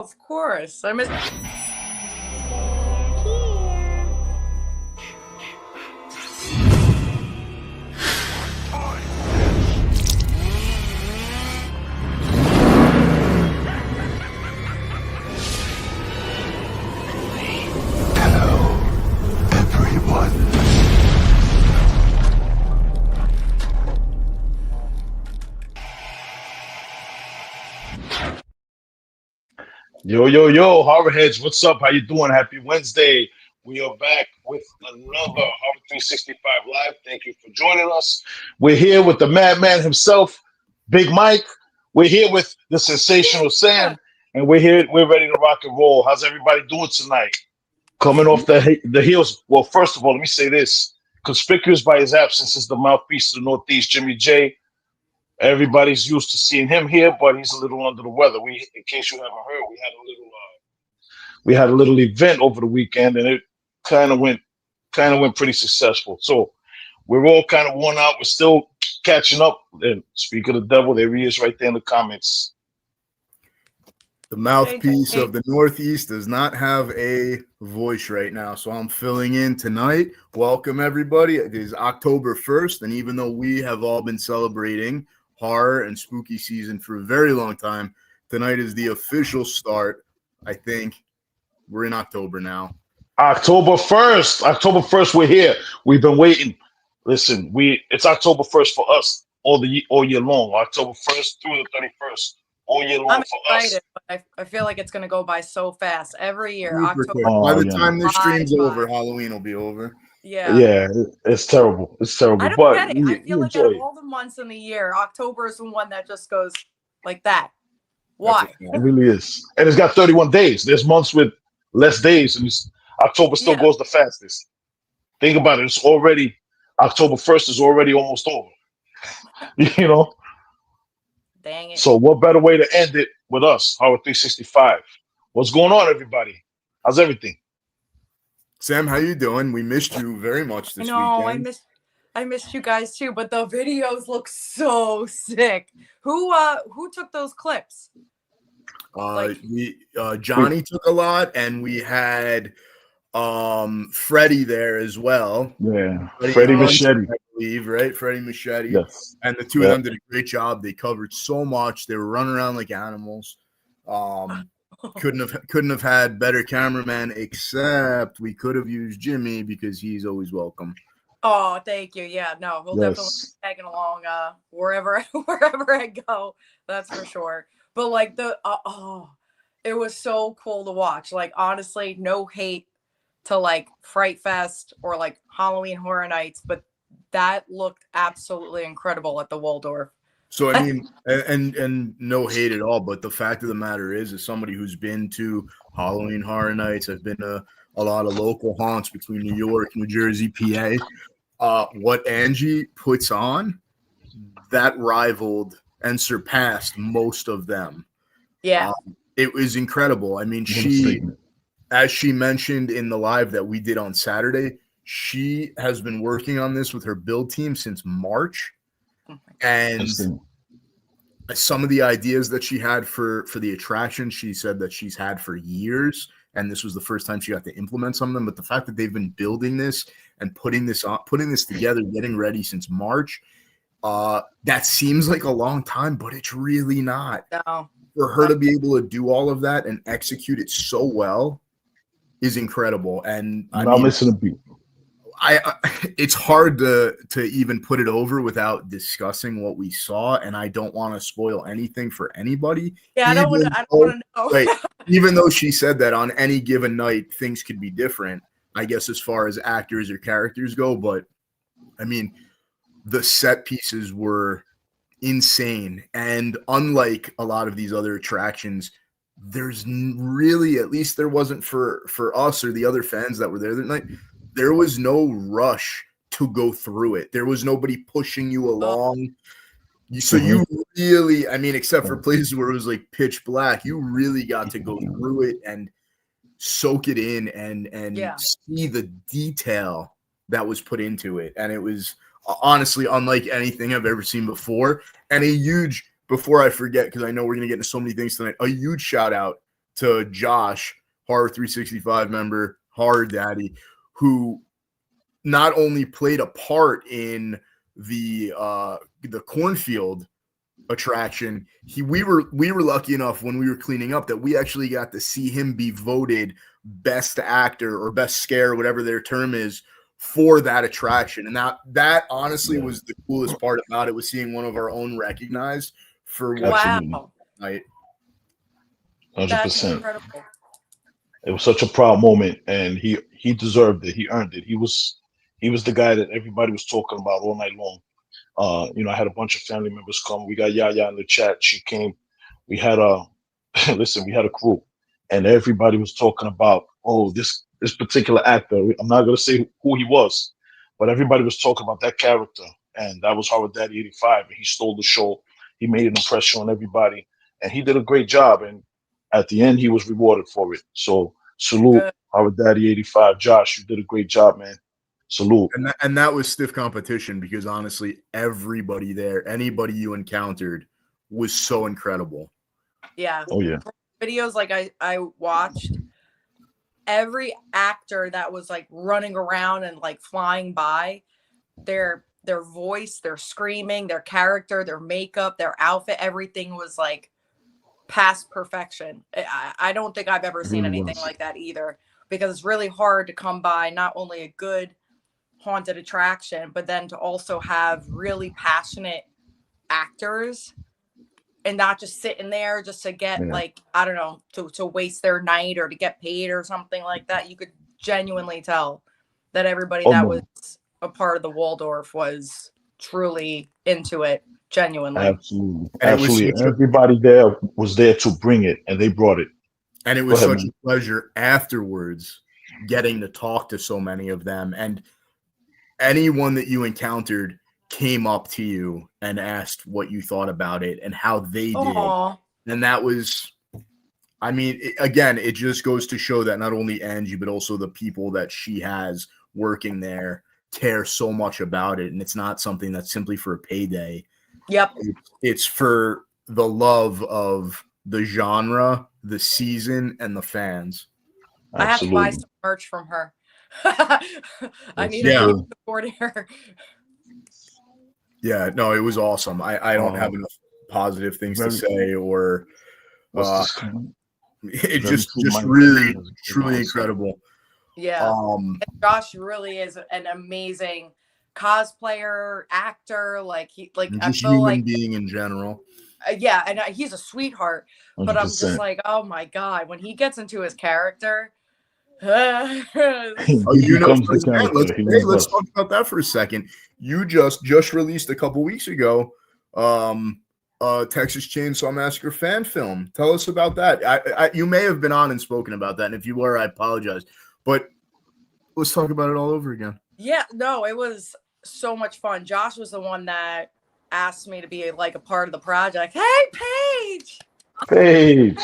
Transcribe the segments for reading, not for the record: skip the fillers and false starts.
Of course. I miss. Yo, Horror Heads, what's up? How you doing? Happy Wednesday. We are back with another Horror 365 Live. Thank you for joining us. We're here with the madman himself, Big Mike. We're here with the sensational Sam, and we're ready to rock and roll. How's everybody doing tonight? Coming off the heels. Well, first of all, let me say this. Conspicuous by his absence is the mouthpiece of the Northeast, Jimmy J. Everybody's used to seeing him here, but he's a little under the weather. In case you haven't heard, we had a little event over the weekend, and it kind of went pretty successful. So we're all kind of worn out. We're still catching up. And speak of the devil, there he is, right there in the comments. The mouthpiece of the Northeast does not have a voice right now, so I'm filling in tonight. Welcome, everybody. It is October 1st, and even though we have all been celebrating horror and spooky season for a very long time, tonight is the official start. I think we're in October now. October 1st, we're here. We've been waiting. Listen, it's October 1st for us all year long. October 1st through the 31st. All year long. I'm excited, but I feel like it's going to go by so fast every year. October. By the time this stream's over, Halloween will be over. Yeah, it's terrible. It's terrible. I don't but get it. I feel like out of all the months in the year, October is the one that just goes like that. Why? It really is. And it's got 31 days. There's months with less days, and October still goes the fastest. Think about it. It's already October 1st is already almost over. You know? Dang it. So what better way to end it with us, Horror 365? What's going on, everybody? How's everything? Sam, how you doing? We missed you very much this weekend. I missed you guys too, but the videos look so sick. Who took those clips? Johnny took a lot, and we had Freddie there as well. Yeah, Freddie Machete, I believe, right? Freddie Machete. Yes. And the two of them did a great job. They covered so much. They were running around like animals. Couldn't have had better cameraman, except we could have used Jimmy because he's always welcome. Oh, thank you. Yeah, no, we'll definitely be tagging along wherever I go. That's for sure. But like it was so cool to watch. Like honestly, no hate to like Fright Fest or like Halloween Horror Nights, but that looked absolutely incredible at the Waldorf. So I mean, and no hate at all, but the fact of the matter is, as somebody who's been to Halloween Horror Nights, I've been to a lot of local haunts between New York, New Jersey, PA. What Angie puts on, that rivaled and surpassed most of them. Yeah, it was incredible. I mean, as she mentioned in the live that we did on Saturday, she has been working on this with her build team since March. And some of the ideas that she had for the attraction, she said that she's had for years, and this was the first time she got to implement some of them. But the fact that they've been building this and putting this together, getting ready since March, that seems like a long time, but it's really not. No. For her to be able to do all of that and execute it so well is incredible. And I'm missing a beat. It's hard to even put it over without discussing what we saw, and I don't want to spoil anything for anybody. Yeah, I don't want to know. Right, even though she said that on any given night things could be different, I guess, as far as actors or characters go. But I mean, the set pieces were insane, and unlike a lot of these other attractions, there's really, at least there wasn't for us or the other fans that were there that night, there was no rush to go through it. There was nobody pushing you along. So you really, I mean, except for places where it was like pitch black, you really got to go through it and soak it in and see the detail that was put into it. And it was honestly unlike anything I've ever seen before. And a huge, before I forget, because I know we're going to get into so many things tonight, a huge shout out to Josh, Horror 365 member, Horror Daddy, who not only played a part in the cornfield attraction, we were lucky enough when we were cleaning up that we actually got to see him be voted best actor or best scare, whatever their term is, for that attraction. And that honestly was the coolest part about it, was seeing one of our own recognized for what night. 100%. It was such a proud moment, and he deserved it. He earned it. He was the guy that everybody was talking about all night long. I had a bunch of family members come. We got Yaya in the chat. She came. We had we had a crew, and everybody was talking about, this particular actor. I'm not gonna say who he was, but everybody was talking about that character, and that was Horror Daddy 85, and he stole the show. He made an impression on everybody, and he did a great job. And at the end, he was rewarded for it. So salute, Horror Daddy 85. Josh, you did a great job, man. Salute. And that was stiff competition, because honestly, everybody there, anybody you encountered, was so incredible. Yeah. Oh yeah. Videos like I watched, every actor that was like running around and like flying by, their voice, their screaming, their character, their makeup, their outfit, everything was like past perfection. I don't think I've ever seen anything like that either, because it's really hard to come by not only a good haunted attraction, but then to also have really passionate actors and not just sitting there just to get like, I don't know, to waste their night or to get paid or something like that. You could genuinely tell that everybody that was a part of the Waldorf was truly into it, genuinely. Absolutely. Everybody there was there to bring it, and they brought it. And it was such a pleasure afterwards getting to talk to so many of them. And anyone that you encountered came up to you and asked what you thought about it and how they did. And that was, I mean, again, it just goes to show that not only Angie, but also the people that she has working there care so much about it. And it's not something that's simply for a payday. Yep. It's for the love of the genre, the season, and the fans. I have to buy some merch from her. I need to keep supporting her. Yeah, no, it was awesome. I don't have enough positive things to say, or it just really truly incredible. Yeah. And Josh really is an amazing cosplayer, actor, like I feel human like being in general. Yeah, and he's a sweetheart, but 100%. I'm just like, oh my god, when he gets into his character. Let's talk about that for a second. You just released a couple weeks ago Texas Chainsaw Massacre fan film. Tell us about that. You may have been on and spoken about that, and if you were, I apologize, but let's talk about it all over again. Yeah, no, it was so much fun. Josh was the one that asked me to be like a part of the project. Hey, Paige,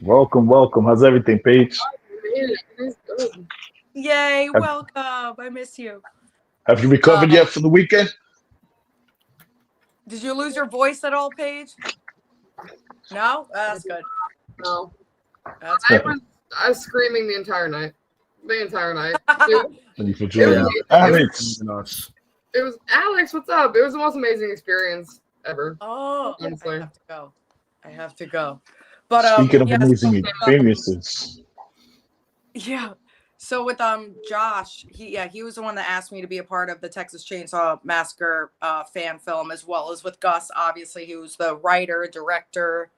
welcome. How's everything, Paige? Yay, welcome. I miss you. Have you recovered yet from the weekend? Did you lose your voice at all, Paige? No? That's good. No. That's good. I was screaming the entire night. Alex. It was Alex, what's up? It was the most amazing experience ever. Oh, honestly. I have to go. But speaking of amazing experiences. Yeah. So with Josh, he was the one that asked me to be a part of the Texas Chainsaw Massacre fan film, as well as with Gus, obviously, he was the writer, director,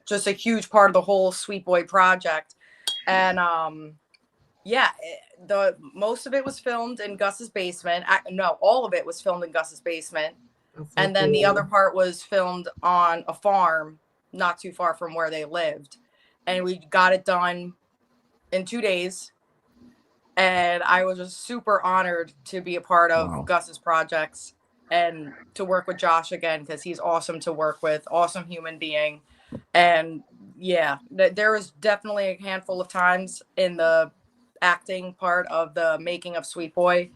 just a huge part of the whole Sweet Boy project. And the most of it was filmed in Gus's basement. All of it was filmed in Gus's basement. And then the other part was filmed on a farm not too far from where they lived. And we got it done in 2 days. And I was just super honored to be a part of Gus's projects and to work with Josh again, because he's awesome to work with, awesome human being. And yeah, there was definitely a handful of times in the acting part of the making of Sweet Boy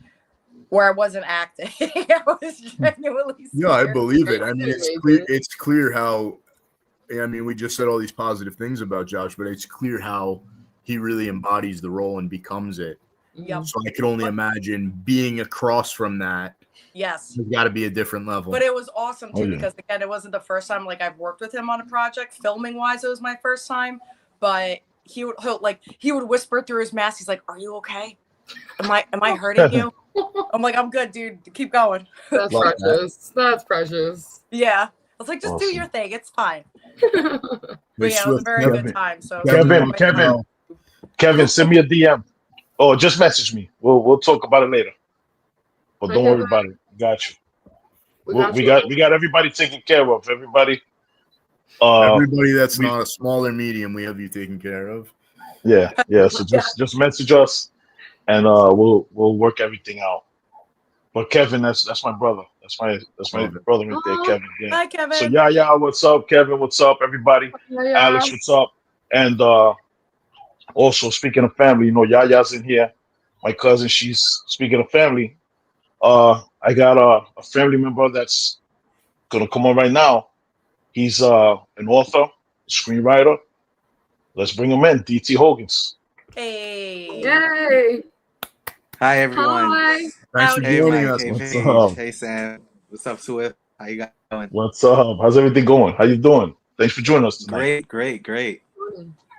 where I wasn't acting. I was genuinely scared. Yeah, I believe it. I mean, it's clear how I mean, we just said all these positive things about Josh, but it's clear how he really embodies the role and becomes it. Yep. So I could only imagine being across from that. Yes. It's got to be a different level. But it was awesome too, Oh, yeah. because again, it wasn't the first time like I've worked with him on a project. Filming wise, it was my first time. But he would whisper through his mask. He's like, "Are you okay? Am I hurting you?" I'm like, "I'm good, dude. Keep going." That's Love precious. That's precious. Yeah. I was like, just do Awesome. your thing. It's fine. Wait, But yeah, it was a Swift, very Kevin, good time. So Kevin, send me a DM. Oh, just message me. We'll talk about it later. But don't worry about it. Got you. We got everybody taken care of. Everybody. everybody that's not a small or medium, we have you taken care of. Yeah. So just message us, and we'll work everything out. But Kevin, that's my brother. That's my brother right there, Kevin. Yeah. Hi, Kevin. So yeah, what's up, Kevin? What's up, everybody? Alex, what's up? And also speaking of family, you know, Yaya's in here. My cousin, she's speaking of family. I got a family member that's gonna come on right now. He's an author, screenwriter. Let's bring him in, DT Hogans. Hey. Yay! Hi everyone. Hi. Thanks for Hey joining Mike, us. hey What's Paige, up? hey Sam. What's up, Swift? How you guys doing? What's up? How's everything going? How you doing? Thanks for joining us tonight. Great.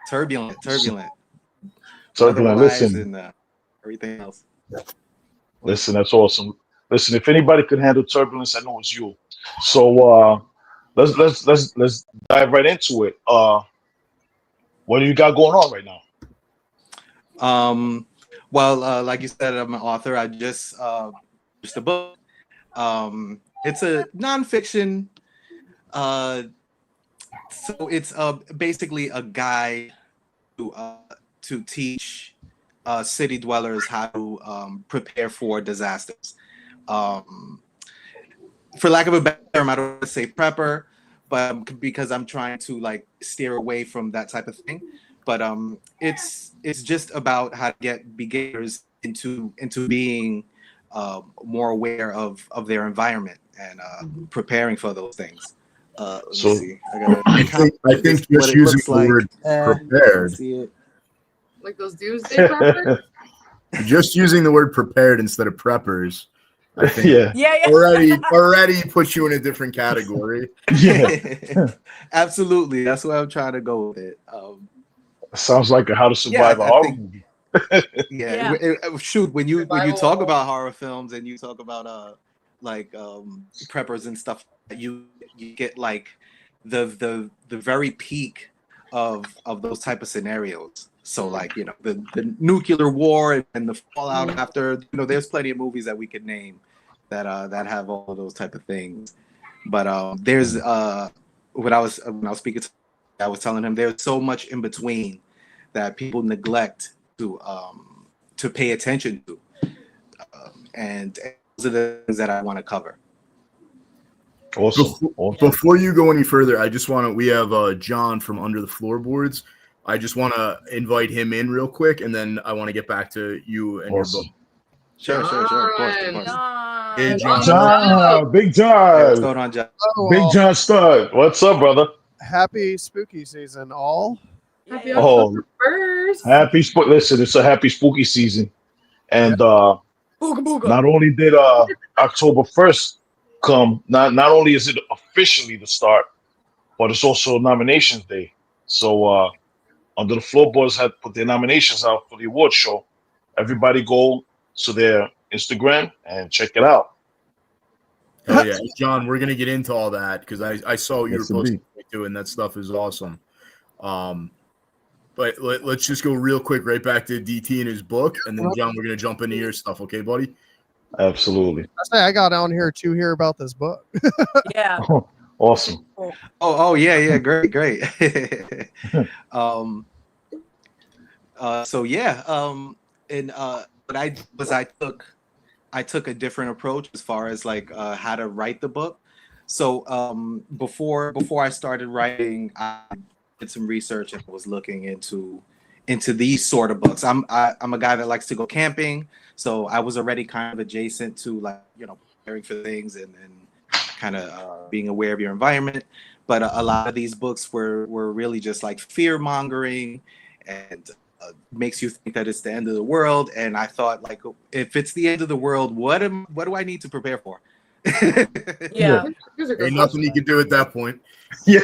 Turbulent. Turbulent. Weather-wise Listen, and everything else. listen, that's awesome. Listen, if anybody could handle turbulence, I know it's you. So let's dive right into it. What do you got going on right now? Well, like you said, I'm an author. I just a book. It's a nonfiction. So it's basically a guide to teach city dwellers how to prepare for disasters. For lack of a better term, I don't want to say prepper, but because I'm trying to like steer away from that type of thing. But it's just about how to get beginners into being more aware of their environment and preparing for those things. Let me So- see. I think just using the word prepared. See it. Like those doomsday preppers? Just using the word prepared instead of preppers, I think Yeah. already puts you in a different category. Absolutely, that's where I'm trying to go with it. Sounds like a How to Survive Yeah, a I horror think- movie. Yeah. Shoot, when you Survival. talk about horror films and you talk about preppers and stuff, you get like the very peak of those type of scenarios. So like, you know, the nuclear war and the fallout after, you know, there's plenty of movies that we could name that have all of those type of things. But there's when I was speaking to, I was telling him there's so much in between that people neglect to pay attention to, and those are the things that I want to cover. Awesome. Before you go any further, we have John from Under the Floorboards. I just want to invite him in real quick, and then I want to get back to you and Awesome. your book. Sure. Of course. Hey, John. John. Big What's John. going on, John? Oh, Big John Stud. What's up, brother? happy spooky season, all. Happy Yeah. Oh, October 1st. listen, it's a happy spooky season. And Booga booga. not only did October 1st come, not only is it officially the start, but it's also nominations day. So Under the Floorboards had put their nominations out for the award show. Everybody go to their Instagram and check it out. Hell yeah, John, we're gonna get into all that because I saw you were Yes, posting indeed. too, and that stuff is awesome. But let's just go real quick right back to DT and his book, and then John, we're gonna jump into your stuff, okay, buddy? Absolutely. I say I got on here to hear about this book. Yeah. Awesome. Oh yeah, great. So yeah, and what I did was I took a different approach as far as like how to write the book. So before I started writing, I did some research and was looking into these sort of books. I'm a guy that likes to go camping, so I was already kind of adjacent to like, you know, preparing for things and kind of being aware of your environment. but a lot of these books were really just like fear mongering and makes you think that it's the end of the world. And I thought, like, if it's the end of the world, what do I need to prepare for? Yeah. Ain't nothing you can do at that point. Yeah.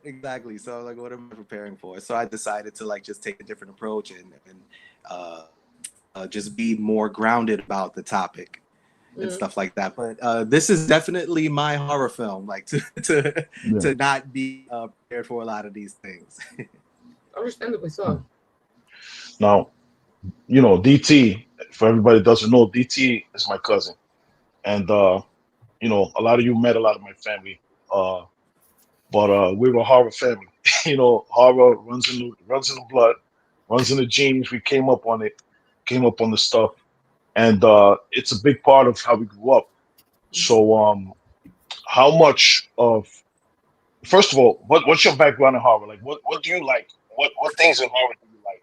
Exactly. So like, what am I preparing for? So I decided to like just take a different approach and just be more grounded about the topic and stuff like that. But this is definitely my horror film, like to not be prepared for a lot of these things. Understandably so. Now, you know, DT, for everybody that doesn't know, DT is my cousin. And, you know, a lot of you met a lot of my family. But we're a horror family. You know, horror runs in the blood, runs in the genes. We came up on it, came up on the stuff. And it's a big part of how we grew up. So how much of, first of all, what's your background in horror? Like, what do you like? What things in horror do you like?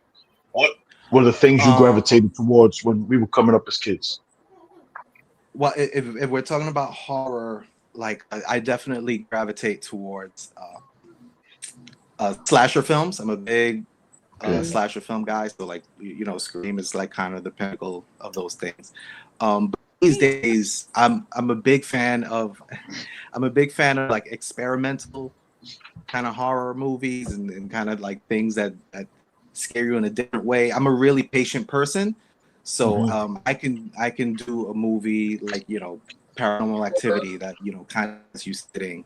What were the things you gravitated towards when we were coming up as kids? Well, if we're talking about horror, like I definitely gravitate towards slasher films. I'm a big slasher film guy, so like, you know, Scream is like kind of the pinnacle of those things. But these days, I'm a big fan of like experimental kind of horror movies and kind of like things that scare you in a different way. I'm a really patient person, so I can do a movie like, you know, Paranormal Activity that, you know, kind of has you sitting,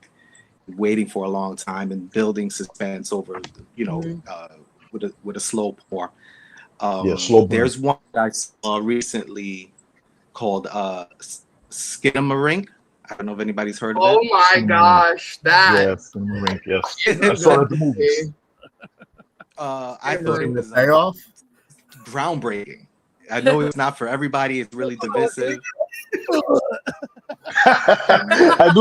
waiting for a long time and building suspense over, you know, with a slow pour. Slow burn. There's one I saw recently called Skinamarink. I don't know if anybody's heard of it. Oh my gosh, that. Skinamarink, yes. I saw that at the movies. I thought it was payoff. groundbreaking. I know it's not for everybody. It's really divisive. I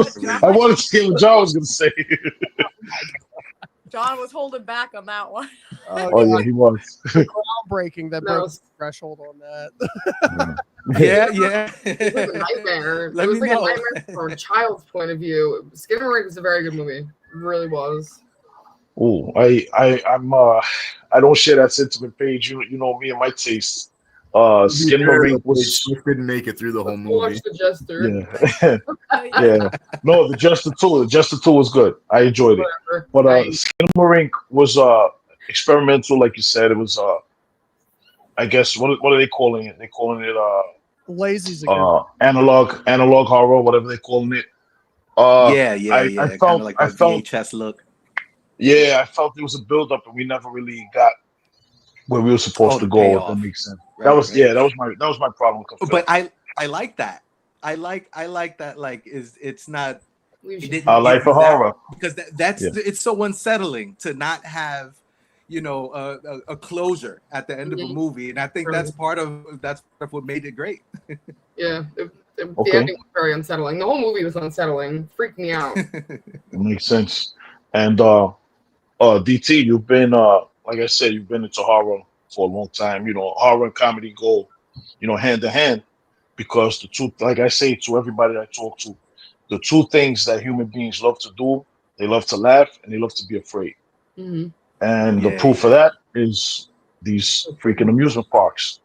wanted to hear what John was going to say. John was holding back on that one. Oh yeah, he was. Groundbreaking that broke the threshold on that. Yeah. It was a nightmare. Let it was me like know. a nightmare from a child's point of view. Skinamarink was a very good movie. It really was. Oh, I don't share that sentiment, Paige. You know me and my taste. Skinamarink was didn't make it through the whole movie. Watch the Jester. Yeah. Yeah. No, the Jester 2 was good. I enjoyed it. Whatever. But Skinamarink was experimental, like you said. It was I guess what are they calling it? They're calling it Lazy's again. analog horror, whatever they're calling it. Yeah. I Kind of like that VHS look. Yeah, I felt there was a build up and we never really got where we were supposed to go. If that makes sense. Right, that was my problem with the film. But I like that. I like that. Like, it's not. I like for horror because it's so unsettling to not have, you know, a closure at the end of a movie, and I think that's part of what made it great. Yeah, the ending was very unsettling. The whole movie was unsettling, freaked me out. It makes sense. And DT, you've been like I said, you've been into horror for a long time. You know, horror and comedy go, you know, hand to hand, because the two, like I say to everybody I talk to, the two things that human beings love to do, they love to laugh and they love to be afraid. Mm-hmm. And the proof of that is these freaking amusement parks.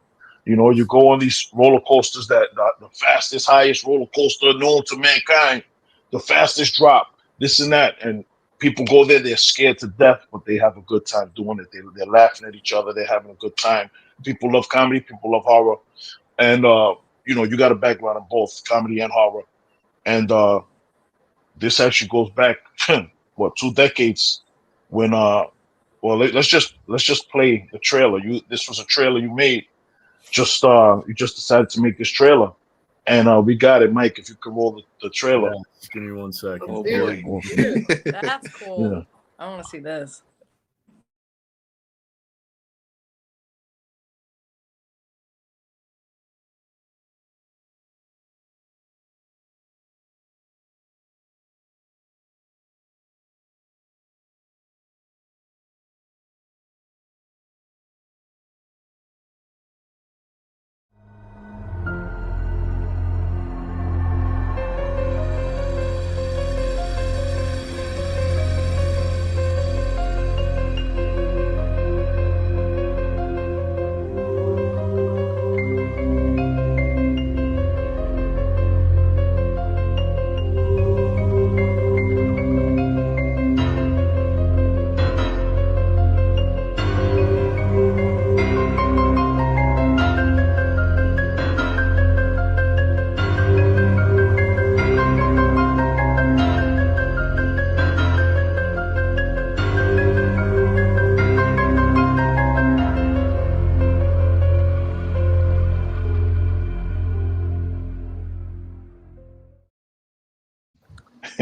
You know, you go on these roller coasters that the fastest, highest roller coaster known to mankind, the fastest drop, this and that, and people go there, they're scared to death, but they have a good time doing it. They're laughing at each other. They're having a good time. People love comedy. People love horror. And, you know, you got a background in both comedy and horror. And this actually goes back, 2 decades when, let's just play the trailer. This was a trailer you made. You just decided to make this trailer. And we got it, Mike, if you could roll the trailer. Yeah, give me 1 second. Oh, boy. That's cool. Yeah. I want to see this.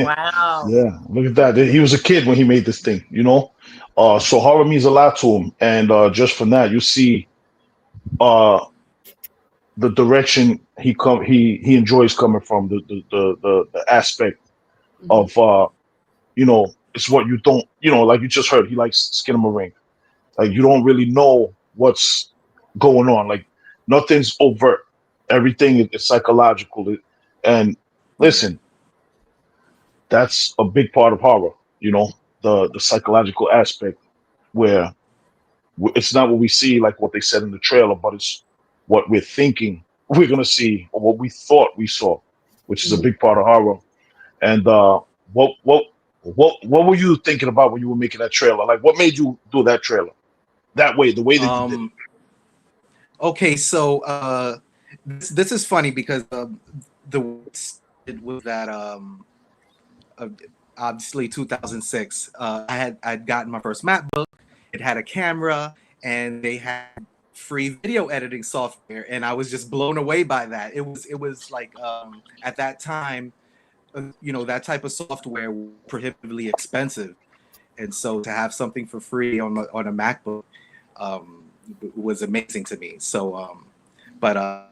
Wow. Yeah, look at that. He was a kid when he made this thing, you know. So horror means a lot to him, and just from that, you see uh the direction he enjoys coming from, the aspect of you know, it's what you don't, you know, like you just heard, he likes Skinamarink. Like you don't really know what's going on. Like nothing's overt. Everything is psychological. And listen, that's a big part of horror, you know, the psychological aspect where it's not what we see, like what they said in the trailer, but it's what we're thinking we're gonna see or what we thought we saw, which is a big part of horror. And what what what were you thinking about when you were making that trailer? Like, what made you do that trailer that way, the way that you did it? Okay, so this is funny because it was that obviously 2006. I'd gotten my first MacBook. It had a camera and they had free video editing software, and I was just blown away by that. It was like at that time, you know, that type of software was prohibitively expensive, and so to have something for free on a MacBook was amazing to me. So, but I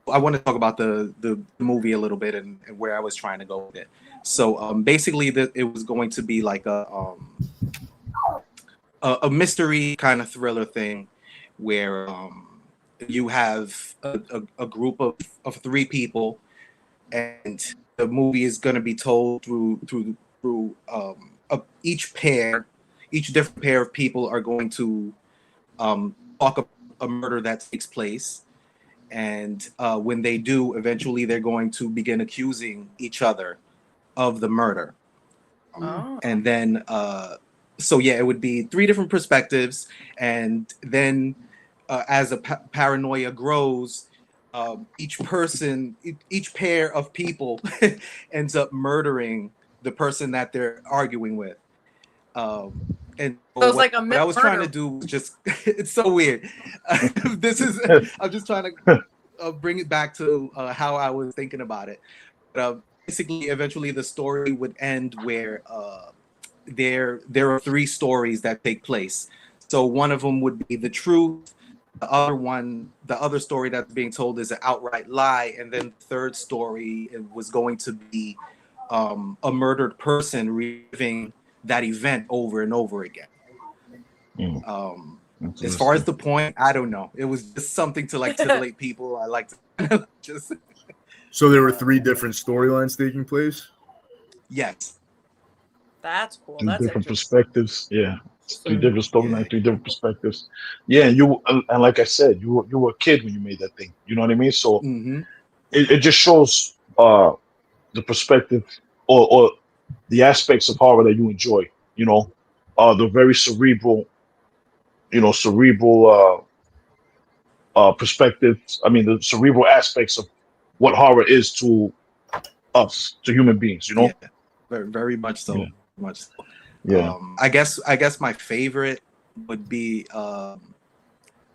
want to talk about the movie a little bit and where I was trying to go with it. So basically, it was going to be like a mystery kind of thriller thing, where you have a group of three people, and the movie is going to be told through each different pair of people are going to talk a murder that takes place, and when they do, eventually they're going to begin accusing each other of the murder. And then so yeah, it would be three different perspectives, and then as a paranoia grows, each pair of people ends up murdering the person that they're arguing with. And So it's like a what I was trying to do was just it's so weird. I'm just trying to bring it back to how I was thinking about it. But basically, eventually the story would end where there are three stories that take place. So one of them would be the truth. The other story that's being told is an outright lie, and then the third story was going to be a murdered person reliving that event over and over again. As far as the point, I don't know. It was just something to like titillate people. I like to just. So there were three different storylines taking place? Yes. That's cool. Three That's different interesting. perspectives. Yeah. Three different storylines, three different perspectives. Yeah, and like I said, you were a kid when you made that thing. You know what I mean? So it just shows the perspective or the aspects of horror that you enjoy. You know, the very cerebral, perspectives. I mean, the cerebral aspects of what horror is to us, to human beings. You know, yeah, very, very much so. Yeah. Much so. Yeah. I guess my favorite would be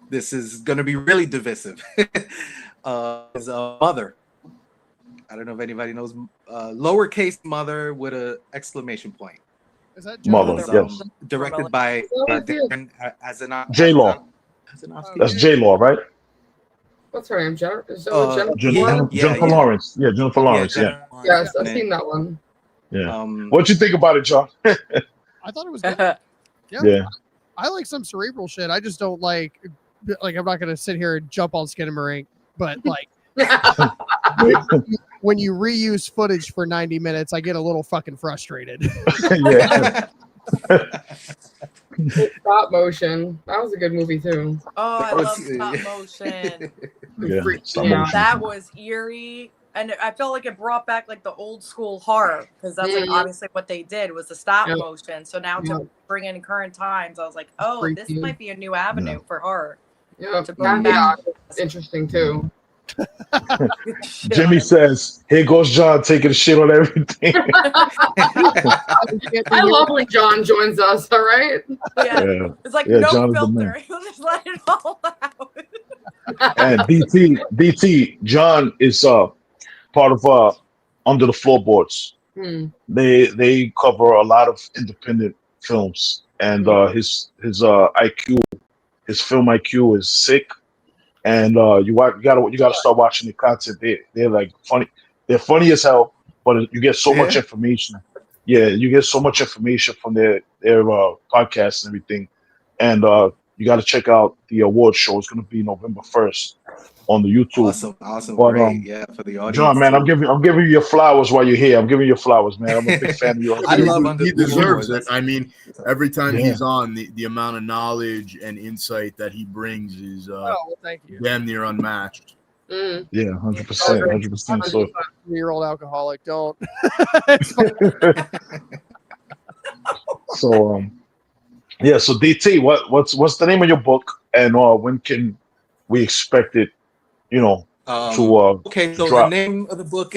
this is gonna be really divisive. Is Mother. I don't know if anybody knows lowercase Mother with an exclamation point. Is that Mother? Was, Yes. Directed by J-Law. That's J-Law, right? What's her name? Jennifer Jennifer Lawrence. Yeah, Jennifer Lawrence. Yeah. Yes, I've seen that one. Yeah. What you think about it, John? I thought it was good. Yeah. I like some cerebral shit. I just don't like I'm not gonna sit here and jump on Skinamarink, but like when you reuse footage for 90 minutes, I get a little fucking frustrated. Yeah. Stop motion. That was a good movie too. Oh, I love stop motion. Yeah. Stop motion. That was eerie. And I felt like it brought back like the old school horror, because that's like obviously what they did was the stop motion. So now to bring in current times, I was like, oh, this might be a new avenue for horror. Yeah, that interesting too. Jimmy says, "Here goes John taking a shit on everything." I love when John joins us. All right. Yeah. It's like no John filter. He'll just let it all out. And DT, John is part of Under the Floorboards. They cover a lot of independent films, and his IQ, his film IQ is sick. And you gotta start watching the content. They're like funny. They're funny as hell, but you get so much Yeah. information. Yeah, you get so much information from their podcasts and everything. And you got to check out the award show. It's gonna be November 1st on the YouTube. Awesome, But great. Yeah, for the audience. John, man, I'm giving you your flowers while you're here. I'm giving you your flowers, man. I'm a big fan of yours. I love He deserves Underwood. it. I mean, every time Yeah. he's on, the amount of knowledge and insight that he brings is Oh, well, thank you. damn near unmatched. Yeah, 100%, 100%. So 3-year-old alcoholic. Don't. It's fine. so yeah. So DT, what's the name of your book, and when can we expect it? You know, to Okay, so drop. the name of the book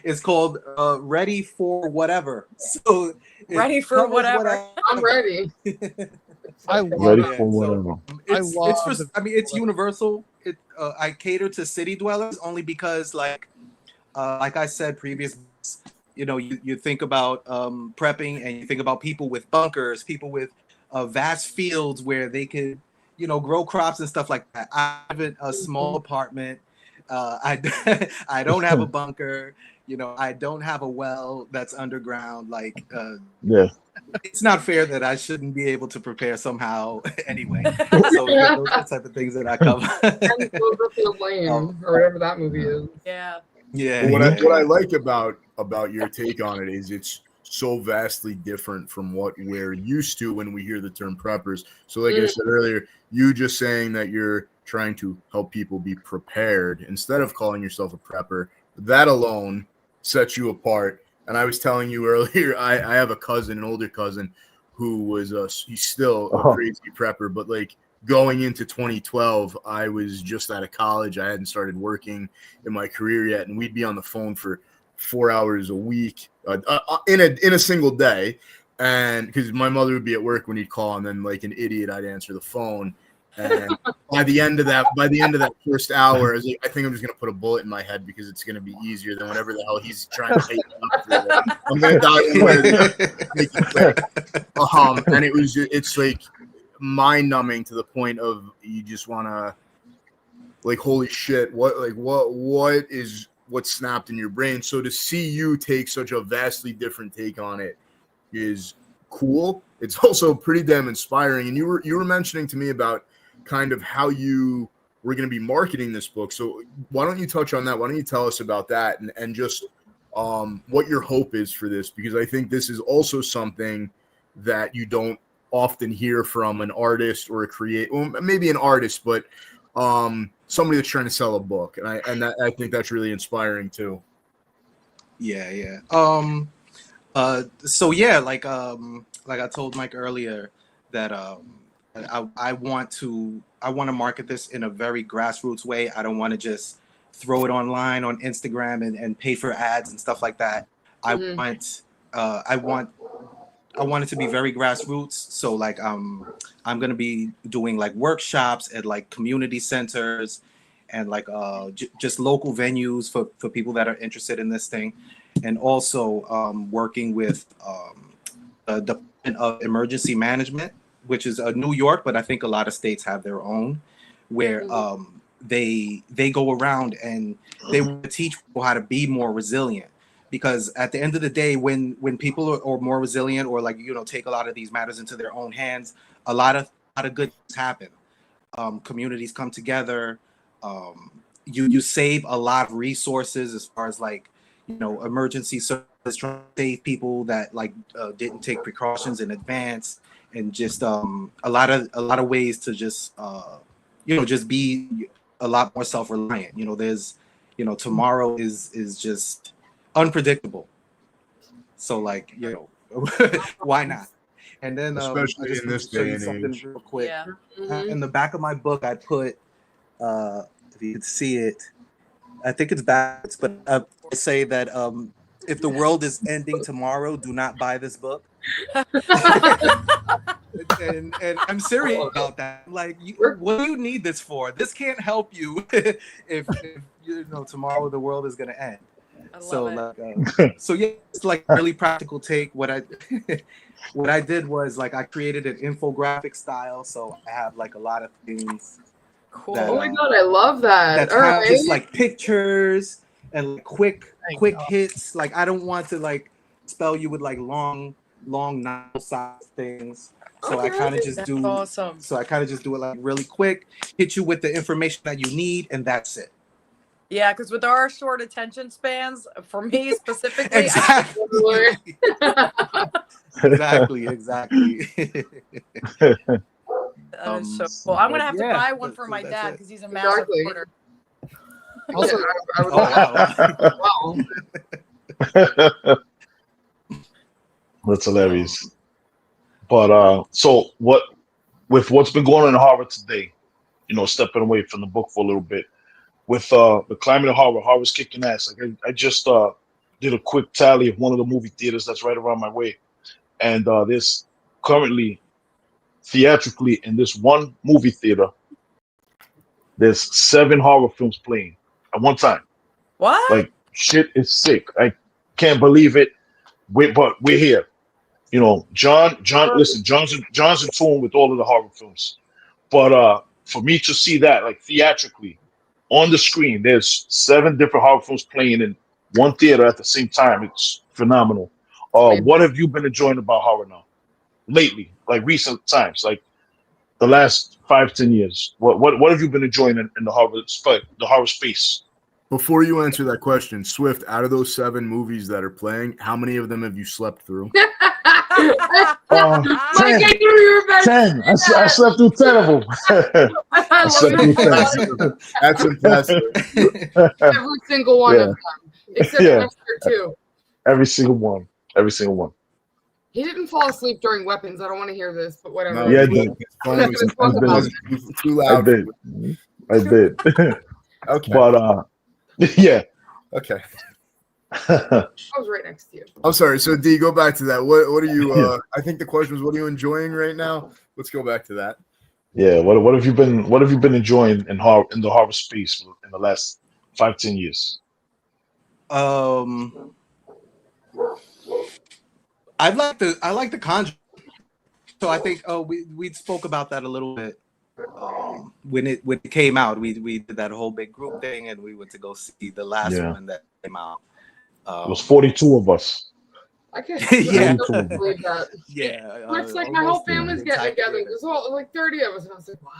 is called Ready for Whatever. So it Ready for covers whatever. I'm ready. I love Ready it. for whatever. It's love for, the- I mean, it's universal. I cater to city dwellers only because, like I said previous, you think about prepping, and you think about people with bunkers, people with vast fields where they could, grow crops and stuff like that. I live in a small apartment. I don't have a bunker. I don't have a well that's underground. Like, Yeah. it's not fair that I shouldn't be able to prepare somehow anyway. So those are the type of things that I cover. And Cloverfield Lane, or whatever that movie is. Yeah. Yeah. What I like about your take on it is it's so vastly different from what we're used to when we hear the term preppers. So like I said earlier, you just saying that you're trying to help people be prepared instead of calling yourself a prepper, that alone sets you apart. And I was telling you earlier, I have a cousin, an older cousin, who was he's still a crazy prepper, but like going into 2012, I was just out of college. I hadn't started working in my career yet, and we'd be on the phone for 4 hours a week in a single day. And because my mother would be at work when he'd call, and then like an idiot, I'd answer the phone. And by the end of that first hour, I was like, I think I'm just gonna put a bullet in my head because it's gonna be easier than whatever the hell he's trying to take me up for. I'm gonna die. And it's like mind-numbing to the point of you just wanna, like, holy shit, what snapped in your brain? So to see you take such a vastly different take on it is cool. It's also pretty damn inspiring. And you were mentioning to me about kind of how you were going to be marketing this book. So why don't you touch on that? Why don't you tell us about that and just what your hope is for this? Because I think this is also something that you don't often hear from an artist or maybe an artist, but somebody that's trying to sell a book. And I think that's really inspiring too. Yeah. So yeah, like I told Mike earlier that I want to market this in a very grassroots way. I don't want to just throw it online on Instagram and pay for ads and stuff like that. I want it to be very grassroots. So like I'm gonna be doing like workshops at like community centers and like just local venues for people that are interested in this thing, and also working with the Department of Emergency Management, which is New York, but I think a lot of states have their own, where they go around and they want to teach people how to be more resilient. Because at the end of the day, when people are more resilient, or like take a lot of these matters into their own hands, a lot of good things happen. Communities come together. You save a lot of resources as far as like emergency services, trying to save people that like didn't take precautions in advance, and just a lot of ways to just just be a lot more self-reliant. There's tomorrow is just unpredictable, so like why not? And then Especially I just in this show day you and something age. real quick. Yeah. In the back of my book, I put if you could see it, I think it's backwards, but I say that if the world is ending tomorrow, do not buy this book. and I'm serious about that. Like, what do you need this for? This can't help you if tomorrow the world is going to end. I So love it. like, so yeah, it's like a really practical take. What I what I did was like I created an infographic style, so I have like a lot of things Cool. that, Oh my god, I love that. that's All kind of right. just like pictures and like quick God. hits. Like I don't want to like spell you with like long novel size things. So I Okay. kind of just That's do awesome. so I kind of just do it like really quick, hit you with the information that you need, and that's it. Yeah, because with our short attention spans, for me specifically, Exactly. exactly. that is so cool. I'm gonna But have to yeah, buy one for so my that's dad it. because he's a massive Exactly. hoarder. Also, I would Oh wow. wow. That's hilarious. But so what with what's been going on in horror today, stepping away from the book for a little bit, with the climate of horror's kicking ass. Like I just did a quick tally of one of the movie theaters that's right around my way, and there's currently theatrically in this one movie theater, there's 7 horror films playing at one time. What? Like shit is sick. I can't believe it. But we're here. John, listen, John's in tune with all of the horror films. But for me to see that, like theatrically, on the screen, there's 7 different horror films playing in one theater at the same time. It's phenomenal. What have you been enjoying about horror now? Lately, like recent times, like the last 5-10 years. What have you been enjoying in the horror space? Before you answer that question, Swift, out of those 7 movies that are playing, how many of them have you slept through? 10. I knew you were about to 10. I say that. slept through 10 of them. I I love slept it. through 10. That's impressive. Every single one Yeah. of them, except Yeah. Master 2. Every single one. Every single one. He didn't fall asleep during Weapons. I don't want to hear this, but whatever. No, Yeah, I his did. phone was, Talk about too I loud. did. I did. Okay. But yeah. Okay. I was right next to you. I'm sorry. So D, go back to that. What are you? I think the question was, what are you enjoying right now? Let's go back to that. Yeah. What have you been enjoying in the horror space in the last 5-10 years? I like the Conjuring. So I think we spoke about that a little bit when it came out. We did that whole big group thing, and we went to go see the last one that came out. It was 42 of us. I can't Yeah. believe that. Yeah, It's like my whole almost family's the getting entire together. theater. There's all like 30 of us, and I was like, what?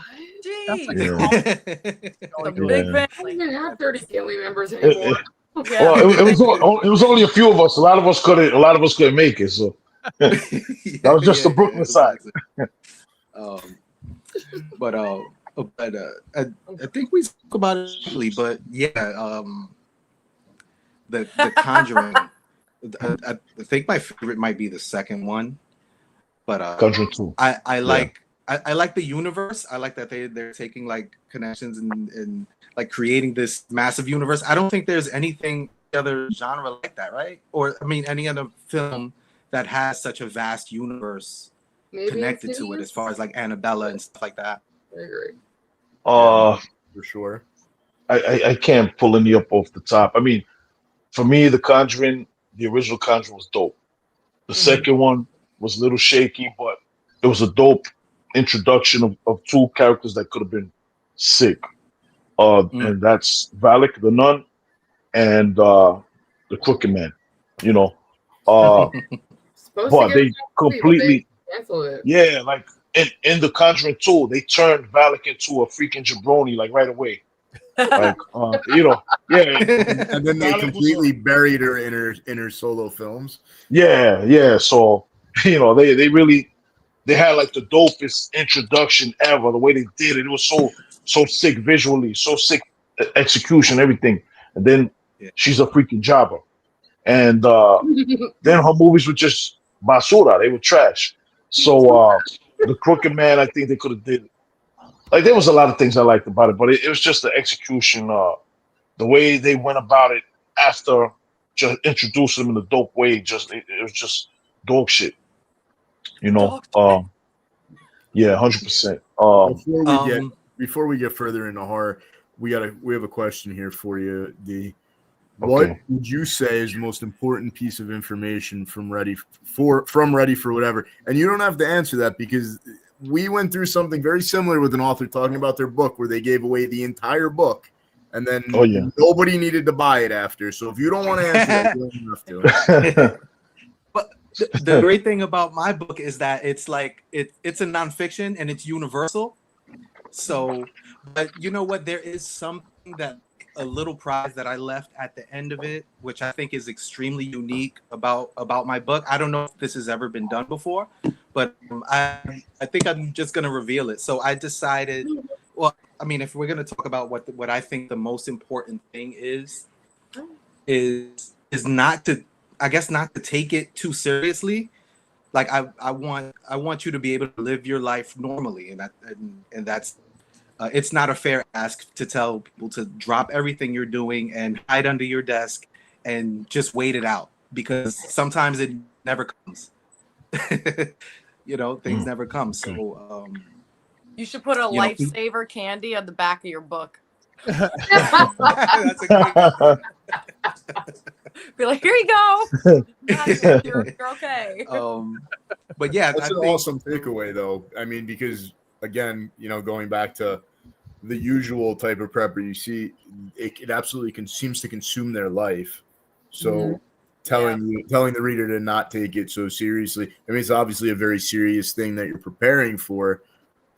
That's Jeez. like Yeah. A big Yeah. I don't even have 30 family members It, anymore. Yeah. well, it was only a few of us. A lot of us couldn't make it. So that was just the Brooklyn side. But I think we spoke about it briefly, but yeah, the Conjuring. I think my favorite might be the second one, but Conjuring 2. I like the universe. I like that they're taking like connections and like creating this massive universe. I don't think there's anything other genre like that, right? Or I mean, any other film that has such a vast universe Maybe connected to it, as far as like Annabella and stuff like that. I agree. For sure. I can't pull any up off the top. I mean, for me, the original Conjuring was dope. The second one was a little shaky, but it was a dope introduction of 2 characters that could have been sick. And that's Valak the nun and the Crooked Man. But they completely canceled it. Yeah, like in the Conjuring 2, they turned Valak into a freaking jabroni like right away. Like yeah. And then they completely buried her in her solo films. Yeah. So they had like the dopest introduction ever. The way they did it, it was so sick visually, so sick execution, everything. And then she's a freaking jobber, and then her movies were just basura. They were trash. So the Crooked Man, I think they could have did. Like there was a lot of things I liked about it, but it was just the execution, the way they went about it after just introducing them in a dope way. It was just dog shit, Yeah, 100%. Before we get further into horror, we have a question here for you, D. What would you say is the most important piece of information from Ready for Whatever? And you don't have to answer that because we went through something very similar with an author talking about their book where they gave away the entire book and then nobody needed to buy it after. So if you don't want to answer that, you don't have to. But the great thing about my book is that it's like it's a nonfiction and it's universal. So, but you know what? There is something that a little prize that I left at the end of it, which I think is extremely unique about my book. I don't know if this has ever been done before, but I think I'm just gonna reveal it. So I decided, well, I mean, if we're gonna talk about what I think the most important thing is not to, I guess, not to take it too seriously. Like I want you to be able to live your life normally, and that's. It's not a fair ask to tell people to drop everything you're doing and hide under your desk and just wait it out, because sometimes it never comes. Things never come. So you should put a lifesaver candy on the back of your book. That's a great Be like, here you go. You're okay. But yeah, that's an awesome takeaway, though. I mean, because again, going back to the usual type of prepper you see, it absolutely seems to consume their life. So telling the reader to not take it so seriously. I mean, it's obviously a very serious thing that you're preparing for,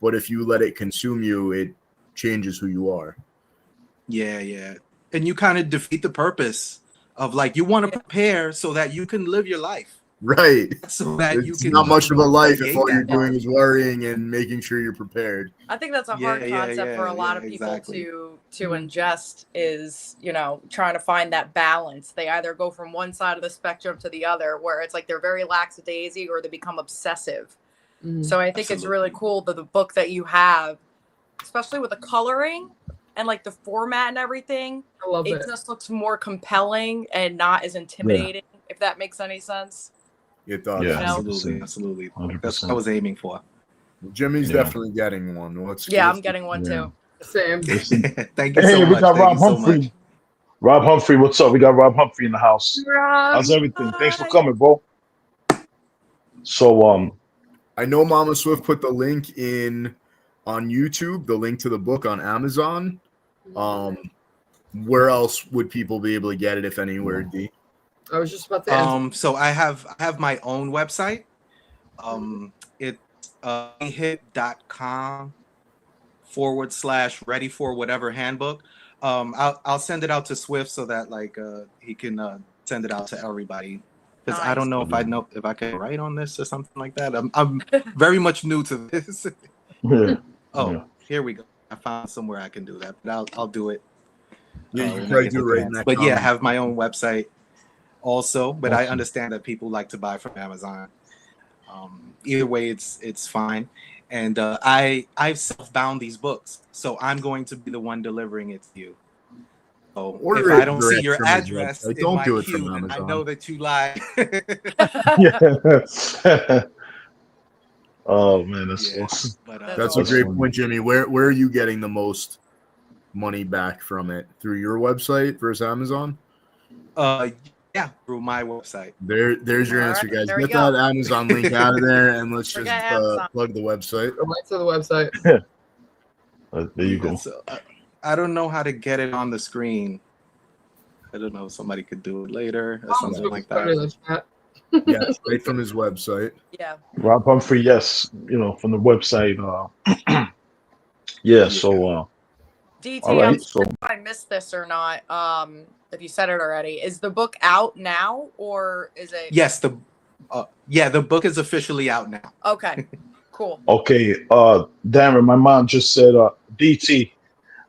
but if you let it consume you, it changes who you are. Yeah. And you kind of defeat the purpose of, like, you want to prepare so that you can live your life. Right. So that it's you can not much of a life if all you're doing is worrying and making sure you're prepared. I think that's a hard concept for a lot of people to ingest, is, trying to find that balance. They either go from one side of the spectrum to the other, where it's like they're very lackadaisy, or they become obsessive. So I think it's really cool that the book that you have, especially with the coloring and like the format and everything, I love it. It just looks more compelling and not as intimidating, if that makes any sense. It does. Yeah, absolutely. 100%. That's what I was aiming for. Jimmy's definitely getting one. I'm getting one too. Same. Thank you so much. We got Rob Humphrey. Rob Humphrey, what's up? We got Rob Humphrey in the house. Rob. How's everything? Thanks for coming, bro. So I know Mama Swift put the link in on YouTube, the link to the book on Amazon. Where else would people be able to get it, if anywhere, D? I was just about to ask. So I have my own website. It's hip.com/ready for whatever handbook. I'll send it out to Swift so that he can send it out to everybody. Because I don't know if I can write on this or something like that. I'm very much new to this. Here we go. I found somewhere I can do that, but I'll do it. Yeah, you can probably do it right now. But yeah, I have my own website also, but I understand that people like to buy from Amazon. Either way, it's fine. And I've self-bound these books, so I'm going to be the one delivering it to you. So if I don't see your address in my queue, then I know that you lied. Oh man, that's awesome. That's a great point, Jimmy. Where are you getting the most money back from it? Through your website versus Amazon? Yeah, through my website. There's your answer, guys. Get that Amazon link out of there, and let's just plug the website. Right to the website. There you go. So, I don't know how to get it on the screen. I don't know if somebody could do it later or something like that. Yeah, right from his website. Yeah. Rob Humphrey, yes, from the website. So DT, all right, I'm sure if I missed this or not. If you said it already, is the book out now, or is it? Yes, the book is officially out now. Okay, cool. Okay, Darren, my mom just said, DT,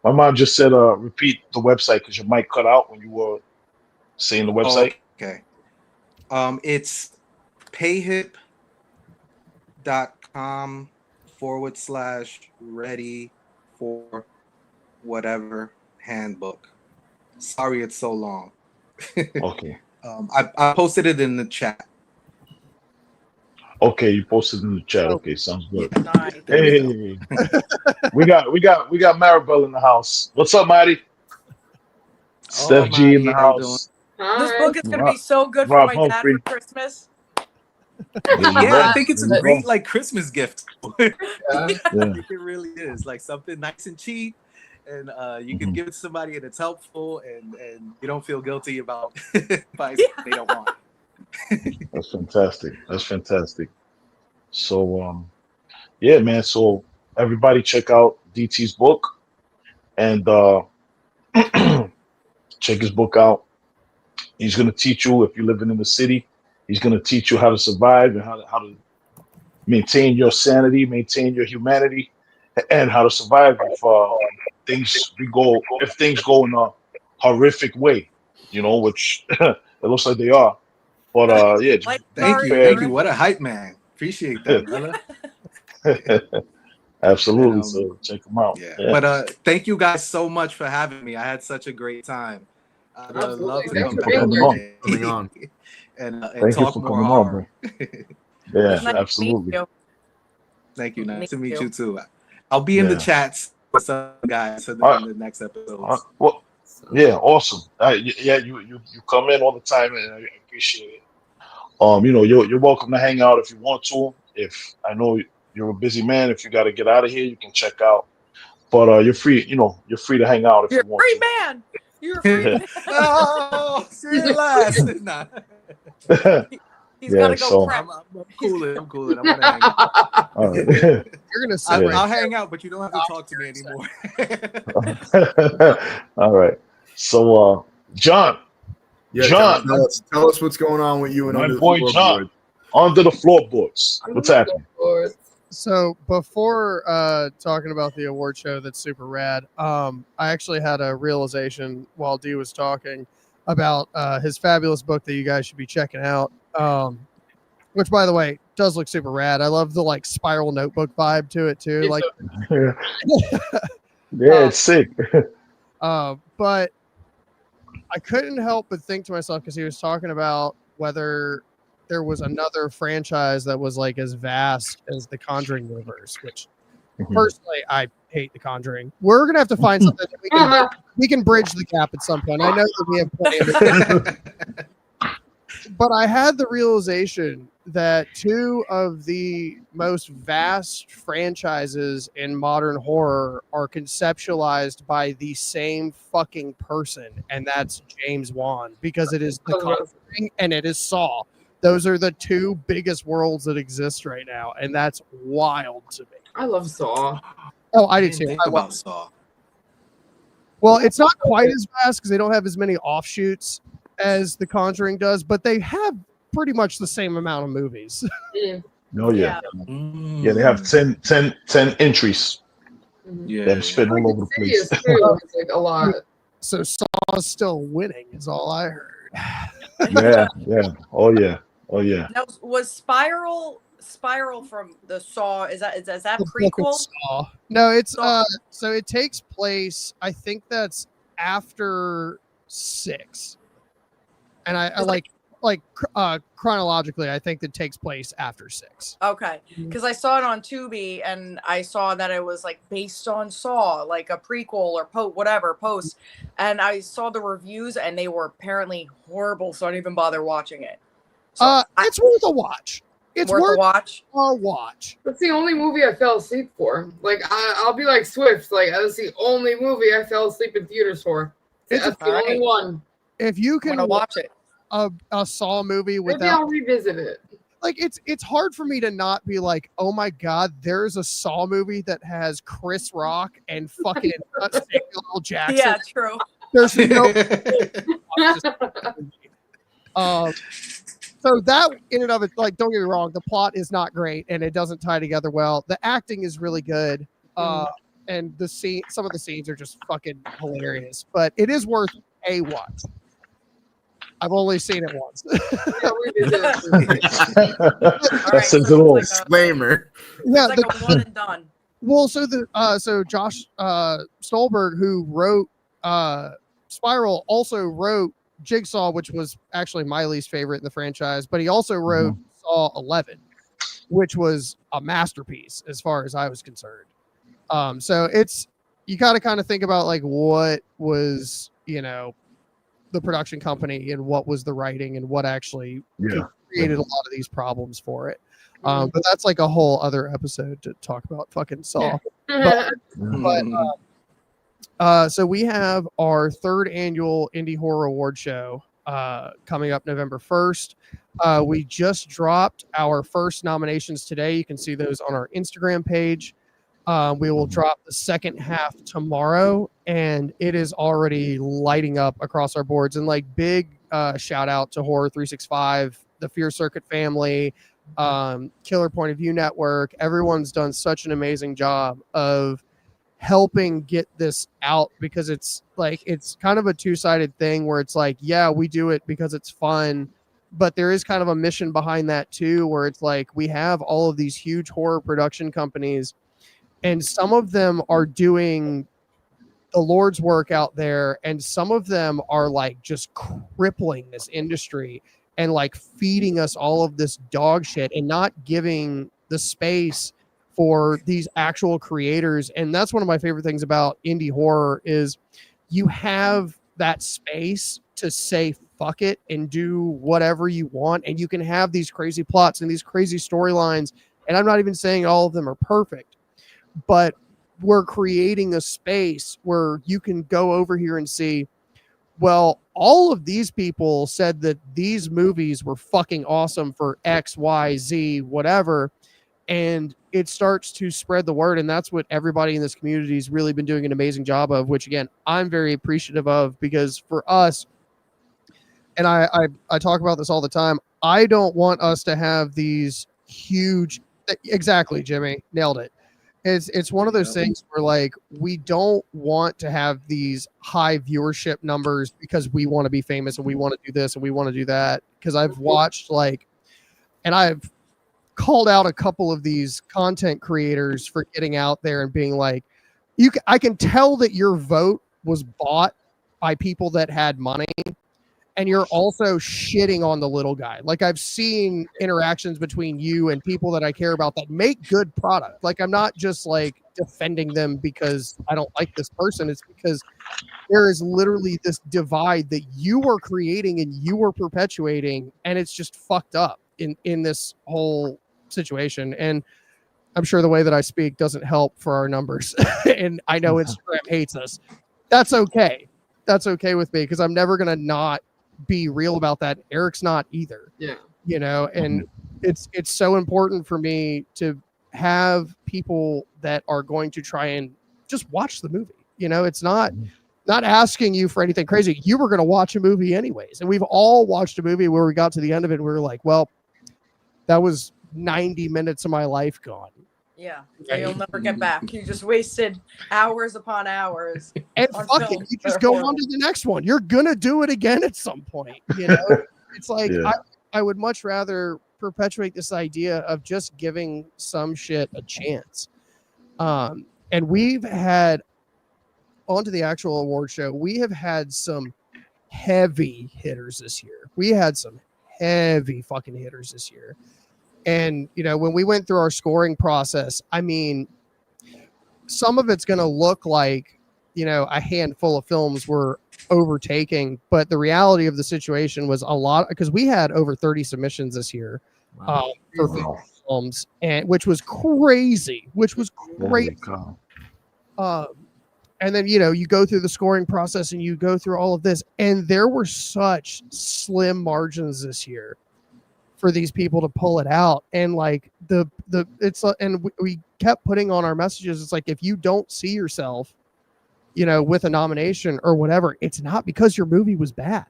my mom just said, repeat the website because your mic cut out when you were saying the website. Okay. It's payhip.com/ready for whatever handbook. Sorry, it's so long. Okay. I posted it in the chat. Okay, you posted in the chat. Okay, sounds good. Nice. Hey, we got Maribel in the house. What's up, Maddie? Steph G Maggie, in the how you doing? house. This Hi. book is gonna be so good for Rob my dad Humphrey. for Christmas. There you Yeah, go. I think it's There a you great go. like Christmas gift. I Yeah. Yeah. think it really is like something nice and cheap, and you can Mhm. give it to somebody and it's helpful, and you don't feel guilty about buying something they don't want. That's fantastic. That's fantastic. So yeah, man. So everybody check out DT's book and check his book out. He's gonna teach you if you're living in the city. He's gonna teach you how to survive and how to maintain your sanity, maintain your humanity, and how to survive if things go in a horrific way, which it looks like they are. But yeah, just Like, be Thank you, prepared. thank you. What a hype man! Appreciate that, brother. Absolutely. And, So check them out. Yeah, Yeah. but thank you guys so much for having me. I had such a great time. I'd Absolutely. love to Thanks come for back being coming here. on. Coming on. and Thank you talk for more coming on, horror. Yeah, it's nice absolutely. to meet Thank you. Nice Meet to meet you. you too. I'll be in the Yeah. chats with some guys in All right. the next episodes. Well, yeah, awesome. Yeah, you come in all the time, and I appreciate it. You're welcome to hang out if you want to. If I know you're a busy man, if you got to get out of here, you can check out. But you're free. You're free to hang out if You're you a want free to. man. You're a free Yeah. man. Oh, relax. Nah. He's Yeah, gotta go so- prep. I'm cooling. I'm cooling. I'm gonna hang out. All right. You're gonna sit Yeah. right I'll there. hang out, but you don't have to talk to me anymore. All right. So, John, Yeah, John, tell us what's going on with you and my under the boy floorboard. John, under the floorboards. What's happening? So before talking about the award show that's super rad, I actually had a realization while D was talking about his fabulous book that you guys should be checking out. Which, by the way, does look super rad. I love the like spiral notebook vibe to it too. Like, Yeah, it's sick. but I couldn't help but think to myself because he was talking about whether there was another franchise that was like as vast as the Conjuring universe, which personally I hate the Conjuring. We're gonna have to find something that we can bridge the gap at some point. I know that we have plenty of but I had the realization that two of the most vast franchises in modern horror are conceptualized by the same fucking person, and that's James Wan, because it is The Conjuring and it is Saw. Those are the two biggest worlds that exist right now, and that's wild to me. I love Saw. Oh, I do didn't too. think I love about Saw. Well, it's not quite as vast because they don't have as many offshoots as The Conjuring does, but they have pretty much the same amount of movies. Oh, yeah. Mm. Yeah, they have 10 entries. Yeah, Them spit all over the place. It's like a lot. So Saw's still winning is all I heard. Yeah. Oh, yeah. Now, was Spiral from the Saw? Is that The book of prequel? Saw. No, it's Saw. so it takes place, I think that's after 6. And I like chronologically, I think that takes place after 6. Okay, because I saw it on Tubi and I saw that it was like based on Saw, like a prequel or post, and I saw the reviews and they were apparently horrible, so I didn't even bother watching it. So It's worth a watch. It's worth a watch. A watch. That's the only movie I fell asleep for. Like I'll be like Swift. Like that's the only movie I fell asleep in theaters for. It's That's the only one. If you I'm can gonna watch it. A Saw movie Maybe without I'll revisit it. like it's hard for me to not be like, oh my god, there's a Saw movie that has Chris Rock and fucking Samuel L. Jackson. Yeah, true. There's no so that in and of it, like, don't get me wrong, the plot is not great and it doesn't tie together well. The acting is really good. And some of the scenes are just fucking hilarious, but it is worth a watch. I've only seen it once. That says it all. Disclaimer. Yeah, It's like a one and done. well, so Josh Stolberg, who wrote Spiral, also wrote Jigsaw, which was actually my least favorite in the franchise, but he also wrote Saw 11, which was a masterpiece as far as I was concerned. So you got to kind of think about like what was, the production company and what was the writing and what actually Yeah. created a lot of these problems for it. But that's like a whole other episode to talk about fucking Saw. So we have our 3rd annual Indie Horror Award Show coming up November 1st. We just dropped our first nominations today. You can see those on our Instagram page. We will drop the second half tomorrow, and it is already lighting up across our boards. And like big shout out to Horror 365, the Fear Circuit family, Killer Point of View Network. Everyone's done such an amazing job of helping get this out, because it's kind of a two-sided thing where it's like, yeah, we do it because it's fun, but there is kind of a mission behind that too, where it's like we have all of these huge horror production companies, and some of them are doing the Lord's work out there, and some of them are like just crippling this industry and like feeding us all of this dog shit and not giving the space for these actual creators. And that's one of my favorite things about indie horror is you have that space to say fuck it and do whatever you want, and you can have these crazy plots and these crazy storylines, and I'm not even saying all of them are perfect, but we're creating a space where you can go over here and see, well, all of these people said that these movies were fucking awesome for X, Y, Z, whatever. And it starts to spread the word. And that's what everybody in this community has really been doing an amazing job of, which again, I'm very appreciative of, because for us, and I talk about this all the time, I don't want us to have these huge, exactly, Jimmy, nailed it. It's one of those things where like we don't want to have these high viewership numbers because we want to be famous and we want to do this and we want to do that. Because I've watched and I've called out a couple of these content creators for getting out there and being like, I can tell that your vote was bought by people that had money, and you're also shitting on the little guy. Like I've seen interactions between you and people that I care about that make good product. Like I'm not just like defending them because I don't like this person. It's because there is literally this divide that you are creating and you are perpetuating, and it's just fucked up in this whole situation. And I'm sure the way that I speak doesn't help for our numbers. And I know Instagram hates us. That's okay. That's okay with me, because I'm never going to not be real about that. Eric's not either. Yeah. You know, and it's so important for me to have people that are going to try and just watch the movie. You know, it's not asking you for anything crazy. You were going to watch a movie anyways. And we've all watched a movie where we got to the end of it and we were like, well, that was 90 minutes of my life gone. Yeah, you'll never get back. You just wasted hours upon hours. And fuck it, you just go on to the next one. You're gonna do it again at some point. You know, it's like I would much rather perpetuate this idea of just giving some shit a chance. And we've had, onto the actual award show, we have had some heavy hitters this year. We had some heavy fucking hitters this year. And, you know, when we went through our scoring process, I mean, some of it's going to look like, you know, a handful of films were overtaking, but the reality of the situation was a lot, because we had over 30 submissions this year for films, and which was crazy. And then, you know, you go through the scoring process and you go through all of this, and there were such slim margins this year for these people to pull it out. And like we kept putting on our messages, it's like, if you don't see yourself, you know, with a nomination or whatever, it's not because your movie was bad.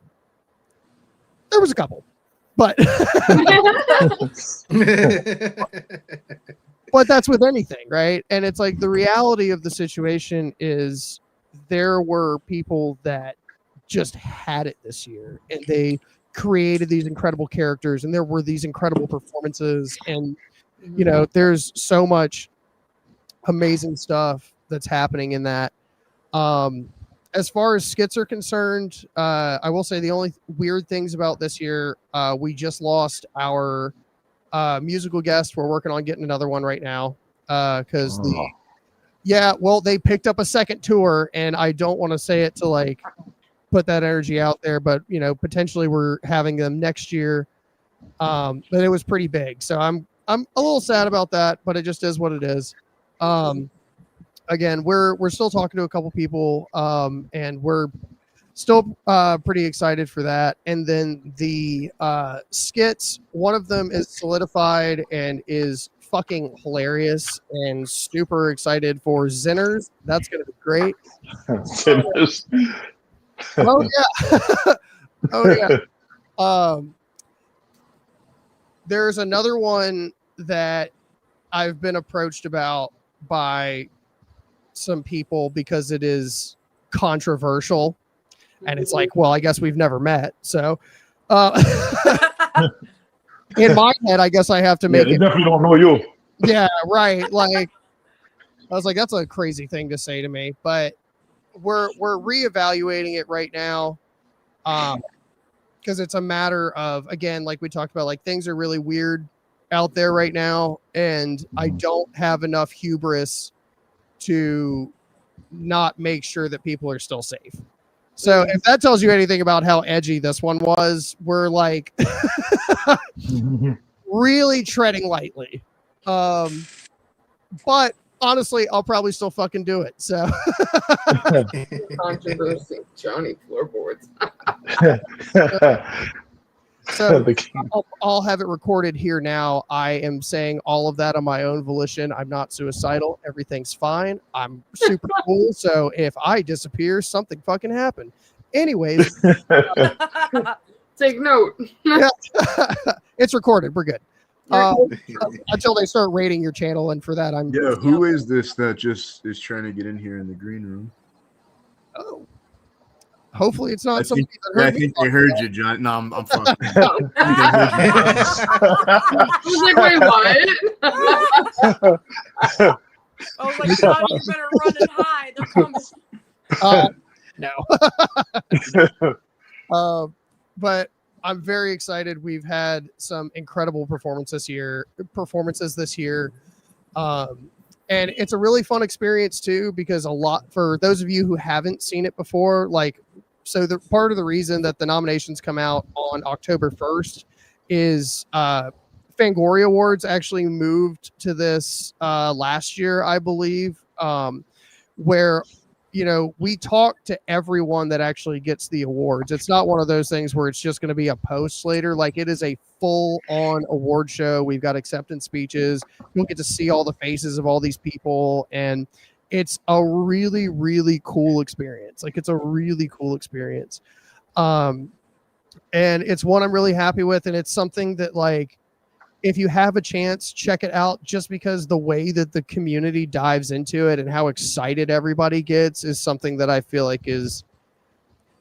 There was a couple, but but that's with anything, right? And it's like the reality of the situation is there were people that just had it this year, and they created these incredible characters, and there were these incredible performances, and you know, there's so much amazing stuff that's happening in that. As far as skits are concerned, I will say the only weird things about this year, we just lost our musical guest. We're working on getting another one right now, because they picked up a second tour, and I don't want to say it to like put that energy out there, but potentially we're having them next year. But it was pretty big, so I'm a little sad about that, but it just is what it is. Again, we're still talking to a couple people, and we're still pretty excited for that. And then the skits, one of them is solidified and is fucking hilarious, and super excited for Zinners. That's gonna be great. Sinners. Oh yeah. Oh yeah. There's another one that I've been approached about by some people because it is controversial, and it's like, well, I guess we've never met, so in my head, I guess I have to make They it. definitely don't know you. Yeah, right. Like, I was like, that's a crazy thing to say to me, but we're reevaluating it right now, because it's a matter of, again, like we talked about, like things are really weird out there right now, and I don't have enough hubris to not make sure that people are still safe. So if that tells you anything about how edgy this one was, we're like really treading lightly. But honestly, I'll probably still fucking do it. So Controversy, Johnny floorboards. So I'll have it recorded here now. I am saying all of that on my own volition. I'm not suicidal. Everything's fine. I'm super cool. So if I disappear, something fucking happened. Anyways, take note. Yeah, it's recorded. We're good. Until they start rating your channel, and for that, I'm. Yeah, who is this that just is trying to get in here in the green room? Oh. Hopefully it's not somebody that I heard think they heard you, John. No, I'm fucking. I was like, wait, what? I was like, Johnny, you better run and hide. They're coming. No. But I'm very excited. We've had some incredible performances this year. And it's a really fun experience too, because for those of you who haven't seen it before, so the part of the reason that the nominations come out on October 1st is Fangoria Awards actually moved to this last year, I believe, where we talk to everyone that actually gets the awards. It's not one of those things where it's just going to be a post later. Like, it is a full-on award show. We've got acceptance speeches. You'll get to see all the faces of all these people, and it's a really, really cool experience. Like, it's a really cool experience. And it's one I'm really happy with, and it's something that, like, if you have a chance, check it out, just because the way that the community dives into it and how excited everybody gets is something that I feel like is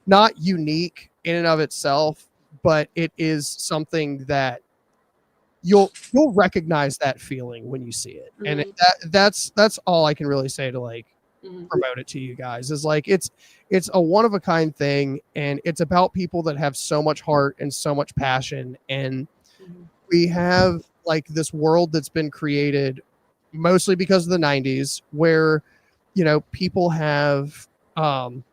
not unique in and of itself, but it is something that you'll recognize that feeling when you see it. Mm-hmm. And that's all I can really say to promote it to you guys, is like, it's a one of a kind thing, and it's about people that have so much heart and so much passion, and we have this world that's been created mostly because of the 90s, where people have so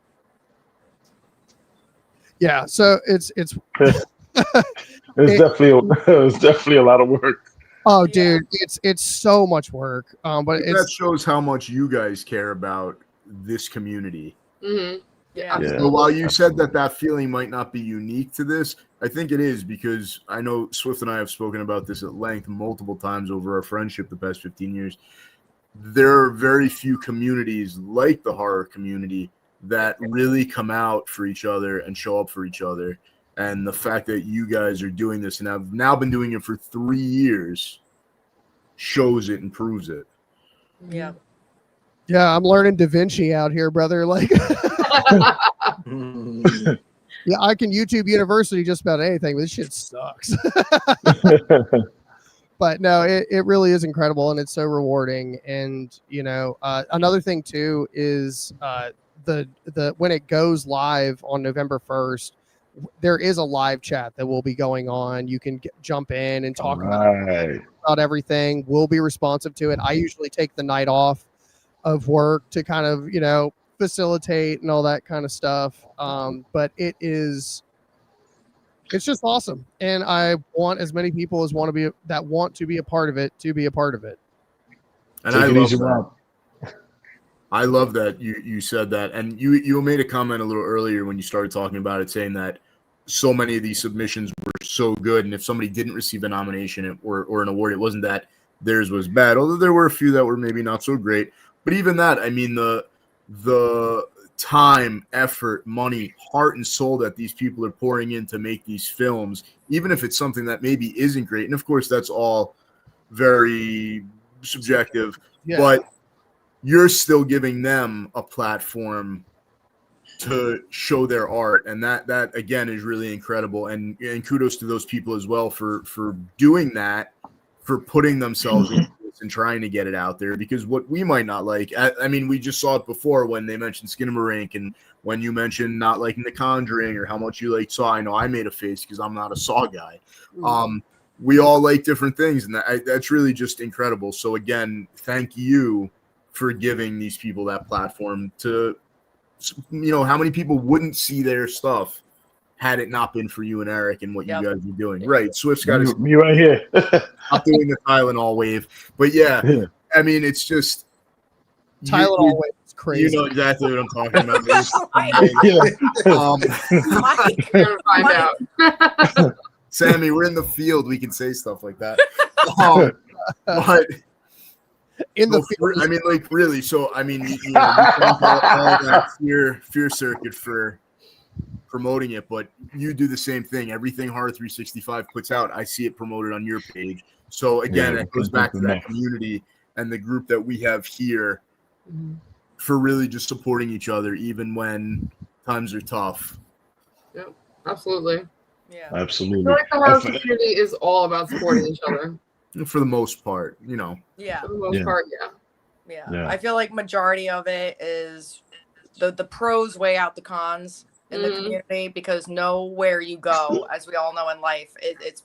it's definitely a lot of work. Oh, dude, it's so much work. But that shows how much you guys care about this community. Mm-hmm. Yeah. So while you said that feeling might not be unique to this, I think it is, because I know Swift and I have spoken about this at length multiple times over our friendship the past 15 years. There are very few communities like the horror community that really come out for each other and show up for each other. And the fact that you guys are doing this and have now been doing it for 3 years shows it and proves it. Yeah. Yeah, I'm learning Da Vinci out here, brother. Like, yeah, I can YouTube University just about anything, but this shit sucks. But no, it really is incredible, and it's so rewarding. And another thing too is the when it goes live on November 1st, there is a live chat that will be going on. You can jump in and talk about everything. We'll be responsive to it. I usually take the night off of work to kind of facilitate and all that kind of stuff. But it's just awesome, and I want as many people as want to be a part of it to be a part of it. And I love that you said that, and you made a comment a little earlier when you started talking about it, saying that so many of these submissions were so good, and if somebody didn't receive a nomination or an award, it wasn't that theirs was bad, although there were a few that were maybe not so great. But even that, I mean, the time, effort, money, heart, and soul that these people are pouring in to make these films, even if it's something that maybe isn't great, and of course that's all very subjective, but you're still giving them a platform to show their art, and that again is really incredible, and kudos to those people as well for doing that, for putting themselves into this and trying to get it out there, because what we might not like, I mean, we just saw it before when they mentioned Skinamarink, and when you mentioned not liking The Conjuring or how much you like Saw. I know I made a face because I'm not a Saw guy. We all like different things, and that's really just incredible. So again, thank you for giving these people that platform to, how many people wouldn't see their stuff had it not been for you and Eric and what you guys are doing. Right. Swift's got me right here. I'm doing the Tylenol wave. But yeah, I mean, it's just Tylenol wave is crazy. You know exactly what I'm talking about. We're gonna find out. Sammy, we're in the field. We can say stuff like that. But in the field. I mean, like, really. So, I mean, you all that fear circuit for promoting it, but you do the same thing. Everything Horror 365 puts out, I see it promoted on your page. So again, it goes back to that community and the group that we have here for really just supporting each other, even when times are tough. Yep, absolutely. Yeah, absolutely. I feel like the horror community is all about supporting each other. For the most part, Yeah. For the most part, yeah. I feel like majority of it is the pros weigh out the cons in the community, because nowhere you go, as we all know in life, it's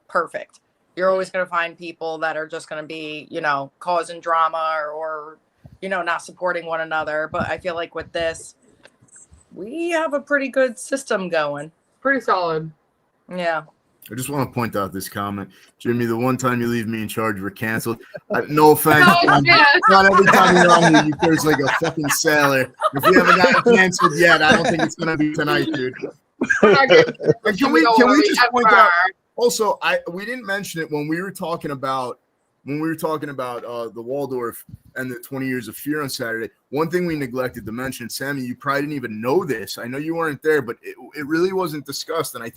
perfect. You're always going to find people that are just going to be, causing drama or not supporting one another. But I feel like with this, we have a pretty good system going. Pretty solid. Yeah. I just want to point out this comment. Jimmy, the one time you leave me in charge, we're canceled. No offense. Not every time you're on here, you curse like a fucking sailor. If we haven't gotten canceled yet, I don't think it's going to be tonight, dude. And can we just point out, also, we didn't mention it when we were talking about the Waldorf and the 20 Years of Fear on Saturday. One thing we neglected to mention, Sammy, you probably didn't even know this. I know you weren't there, but it really wasn't discussed, and I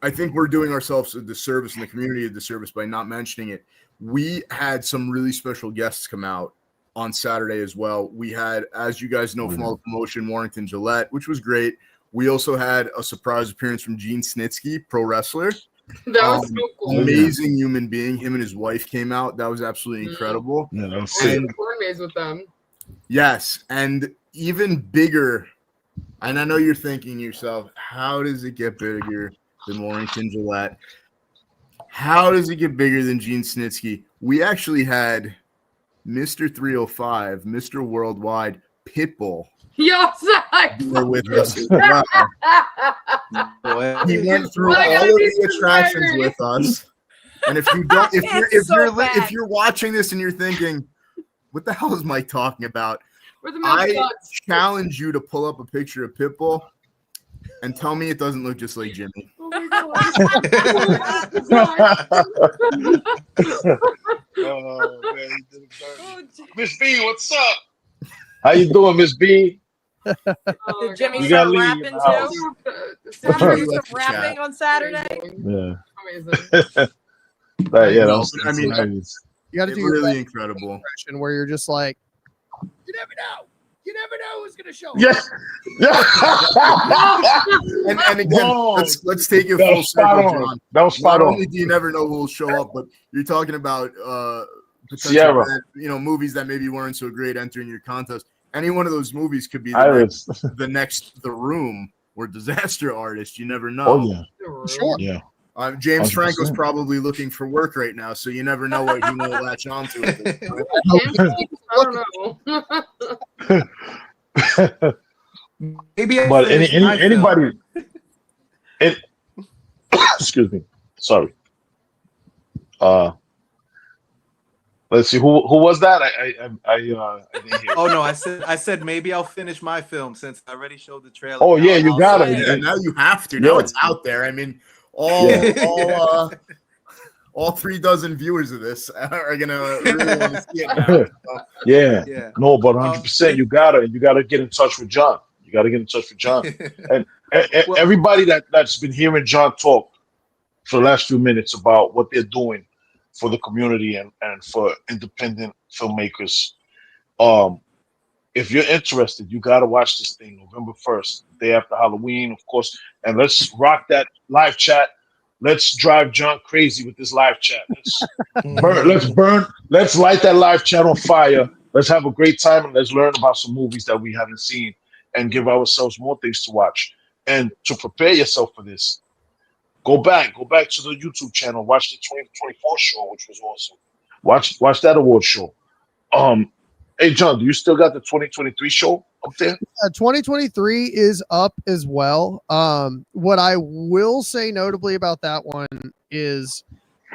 think we're doing ourselves a disservice in the community a disservice by not mentioning it. We had some really special guests come out on Saturday as well. We had, as you guys know from all the promotion, Warrington Gillette, which was great. We also had a surprise appearance from Gene Snitsky, pro wrestler. That was so cool. Amazing human being. Him and his wife came out. That was absolutely incredible. Yeah, that was sick. With them. Yes, and even bigger. And I know you're thinking to yourself, how does it get bigger than Warrington Gillette? How does it get bigger than Gene Snitsky? We actually had Mr. 305, Mr. Worldwide, Pitbull. With us as well. He went through all of the attractions with us. And if you're watching this and you're thinking, what the hell is Mike talking about? I challenge you to pull up a picture of Pitbull and tell me it doesn't look just like Jimmy. Oh my Oh man, Miss B, what's up? How you doing, Miss B? Did Jimmy start rapping too? Did rapping on Saturday? Yeah. Amazing. I mean, you got to do really incredible where you're just like, you never know. You never know who's gonna show up. Yes. and again, let's take it full circle, John. That was spot on. Not only do you never know who will show up, but you're talking about Sierra. Movies that maybe weren't so great entering your contest. Any one of those movies could be the next The Room or Disaster Artist. You never know. Oh yeah. Sure. Yeah. James 100%. Franco's probably looking for work right now, so you never know what he will latch on to. I don't know. Maybe I But finished my film. anybody, it, excuse me, sorry. Let's see who was that? I didn't hear. Oh no, I said maybe I'll finish my film since I already showed the trailer. Oh yeah, Now you I'll got see it. And now you have to. Yeah. Now it's out there. I mean, all Yeah. all 36 viewers of this are gonna really want to see it now. So, Yeah. Yeah. No, but 100%, you gotta get in touch with John. You gotta get in touch with John. And Well- everybody that's been hearing John talk for the last few minutes about what they're doing for the community and for independent filmmakers. If you're interested, you gotta watch this thing November 1st, day after Halloween, of course. And let's rock that live chat. Let's drive John crazy with this live chat. Let's light that live chat on fire. Let's have a great time and let's learn about some movies that we haven't seen and give ourselves more things to watch. And to prepare yourself for this, go back to the YouTube channel, watch the 2024 show, which was awesome. Watch that award show. Hey John, do you still got the 2023 show up there? 2023 is up as well. What I will say notably about that one is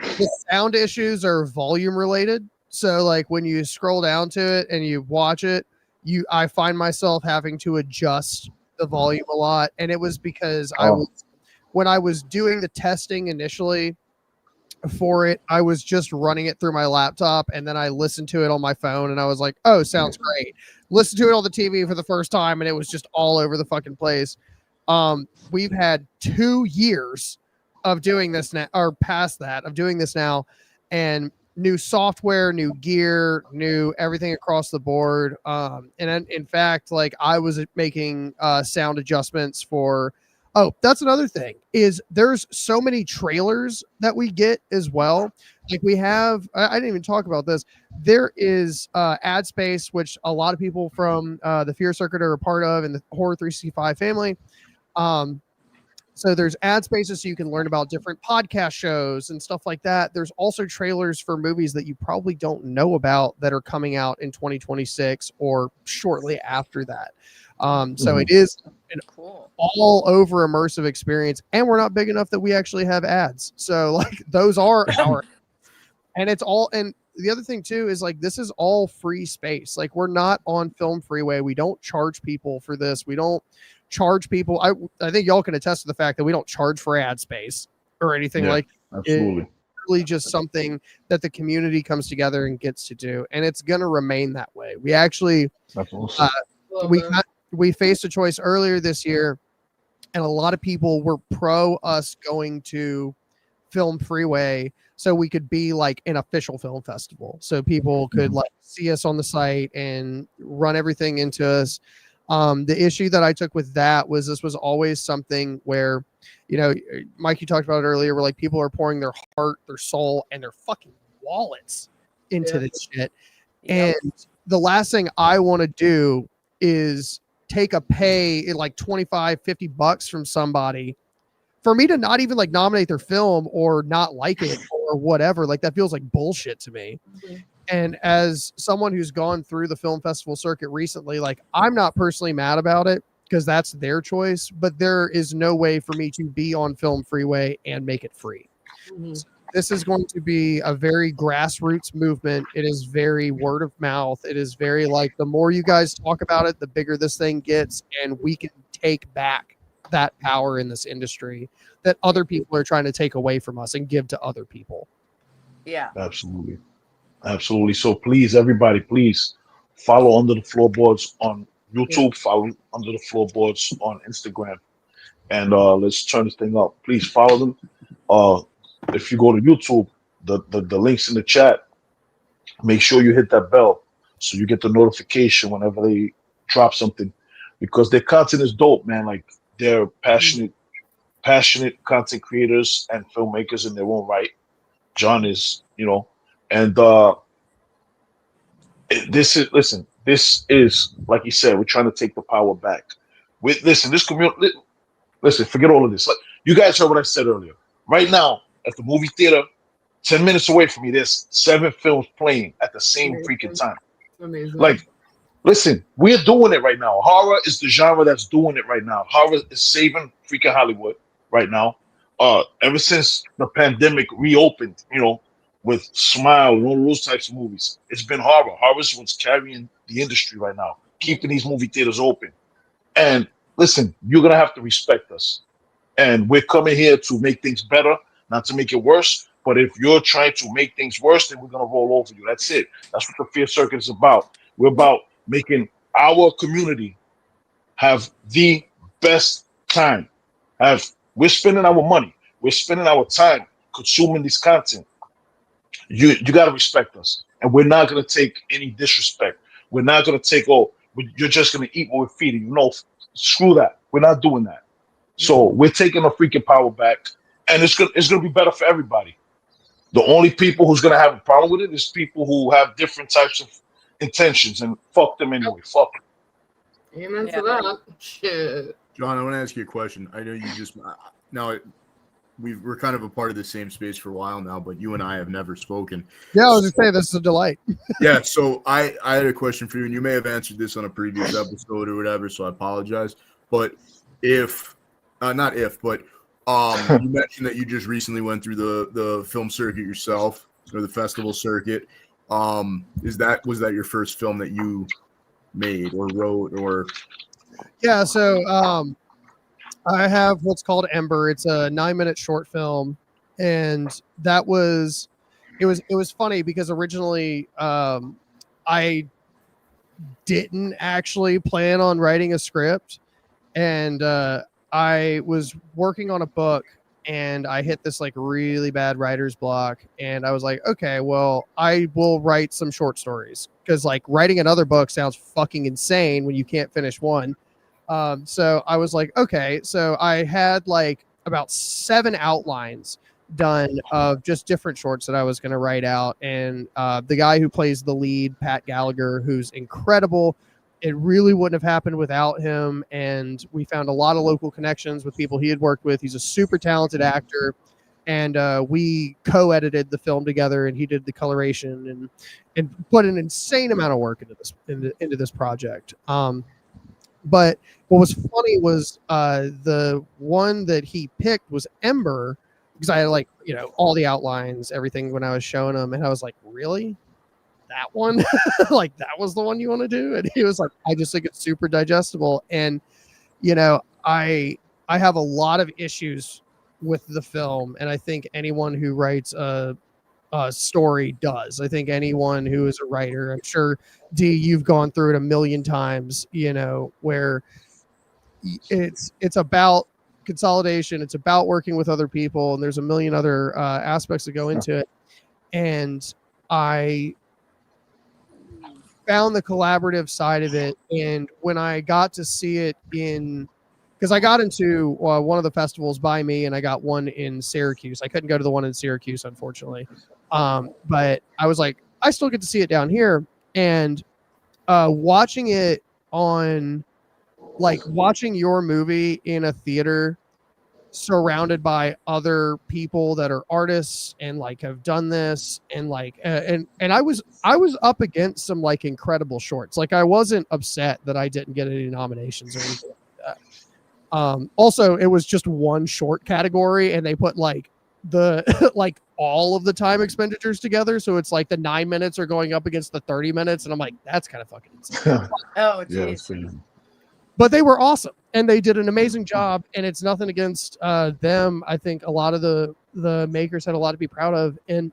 the sound issues are volume related. So like when you scroll down to it and you watch it, I find myself having to adjust the volume a lot. And it was because when I was doing the testing initially for it, I was just running it through my laptop and then I listened to it on my phone and I was like, oh, sounds great. Listen to it on the TV for the first time and it was just all over the fucking place. We've had 2 years of doing this now, or past that, of doing this now, and new software, new gear, new everything across the board. And in fact, like I was making sound adjustments for. Oh, that's another thing is there's so many trailers that we get as well. Like we have, I didn't even talk about this. There is ad space, which a lot of people from the Fear Circuit are a part of, and the Horror 365 family. So there's ad spaces so you can learn about different podcast shows and stuff like that. There's also trailers for movies that you probably don't know about that are coming out in 2026 or shortly after that. So it is an all over immersive experience, and we're not big enough that we actually have ads. So like those are our, and it's all, and the other thing too is like this is all free space. Like we're not on Film Freeway. We don't charge people for this. We don't charge people. I think y'all can attest to the fact that we don't charge for ad space or anything like absolutely. It's really just something that the community comes together and gets to do, and it's gonna remain that way. We actually That's awesome. we faced a choice earlier this year, and a lot of people were pro us going to Film Freeway so we could be like an official film festival, so people could like see us on the site and run everything into us. The issue that I took with that was this was always something where, you know, Mike, you talked about it earlier, where like people are pouring their heart, their soul, and their fucking wallets into this shit. And the last thing I want to do is take a pay like $25-$50 from somebody for me to not even like nominate their film or not like it or whatever. Like that feels like bullshit to me. And as someone who's gone through the film festival circuit recently, like I'm not personally mad about it because that's their choice, but there is no way for me to be on Film Freeway and make it free. So this is going to be a very grassroots movement. It is very word of mouth. It is very like the more you guys talk about it, the bigger this thing gets, and we can take back that power in this industry that other people are trying to take away from us and give to other people. Yeah. Absolutely. Absolutely. So please, everybody, please follow Under the Floorboards on YouTube, follow Under the Floorboards on Instagram, and let's turn this thing up. Please follow them. If you go to YouTube, the links in the chat, make sure you hit that bell so you get the notification whenever they drop something, because their content is dope, man. Like they're passionate content creators and filmmakers in their own right. John is, you know, and this is like you said, we're trying to take the power back. This community. Listen, forget all of this. Like, you guys heard what I said earlier. Right now, at the movie theater, 10 minutes away from me, there's 7 films playing at the same freaking time. Amazing. Like, Listen, we're doing it right now. Horror is the genre that's doing it right now. Horror is saving freaking Hollywood right now. Ever since the pandemic reopened, with Smile and all those types of movies, it's been horror. Horror is what's carrying the industry right now, keeping these movie theaters open. And listen, you're gonna have to respect us. And we're coming here to make things better, not to make it worse. But if you're trying to make things worse, then we're gonna roll over you. That's it. That's what the Fear Circuit is about. We're about making our community have the best time. We're spending our money. We're spending our time consuming this content. You got to respect us, and we're not gonna take any disrespect. We're not gonna take you're just gonna eat what we're feeding you. No, screw that. We're not doing that. So we're taking the freaking power back, and it's gonna be better for everybody. The only people who's gonna have a problem with it is people who have different types of intentions, and fuck them anyway. Fuck them. Amen to that. Shit. John, I want to ask you a question. I know you just now we're kind of a part of the same space for a while now, but you and I have never spoken. Yeah, I was just saying this is a delight. Yeah, so I had a question for you, and you may have answered this on a previous episode or whatever, so I apologize. But you mentioned that you just recently went through the film circuit yourself, or the festival circuit. Was that your first film that you made or wrote or? Yeah, so I have what's called Ember. It's a 9-minute short film, and it was funny because originally I didn't actually plan on writing a script, and I was working on a book, and I hit this like really bad writer's block, and I was like, okay, well, I will write some short stories, because like writing another book sounds fucking insane when you can't finish one. So I was like, okay, so I had like about 7 outlines done of just different shorts that I was going to write out. And the guy who plays the lead, Pat Gallagher, who's incredible, it really wouldn't have happened without him. And we found a lot of local connections with people he had worked with. He's a super talented actor. And we co-edited the film together, and he did the coloration and put an insane amount of work into this project. But what was funny was the one that he picked was Ember, because I had like, all the outlines, everything when I was showing him, and I was like, really? That one? Like, that was the one you want to do? And he was like, I just think it's super digestible. And, I have a lot of issues with the film, and I think anyone who writes a story does. I think anyone who is a writer, I'm sure, D, you've gone through it a million times, where it's about consolidation, it's about working with other people, and there's a million other aspects that go into it. And I found the collaborative side of it, and when I got to see it because I got into one of the festivals by me, and I got one in Syracuse. I couldn't go to the one in Syracuse, unfortunately. But I was like, I still get to see it down here. And watching it watching your movie in a theater surrounded by other people that are artists and like have done this, and like and I was up against some like incredible shorts. Like, I wasn't upset that I didn't get any nominations or anything like that. Also, it was just one short category, and they put like the like all of the time expenditures together, so it's like the 9 minutes are going up against the 30 minutes, and I'm like, that's kind of fucking insane. Oh, geez. Yeah, But they were awesome, and they did an amazing job, and it's nothing against them. I think a lot of the makers had a lot to be proud of, and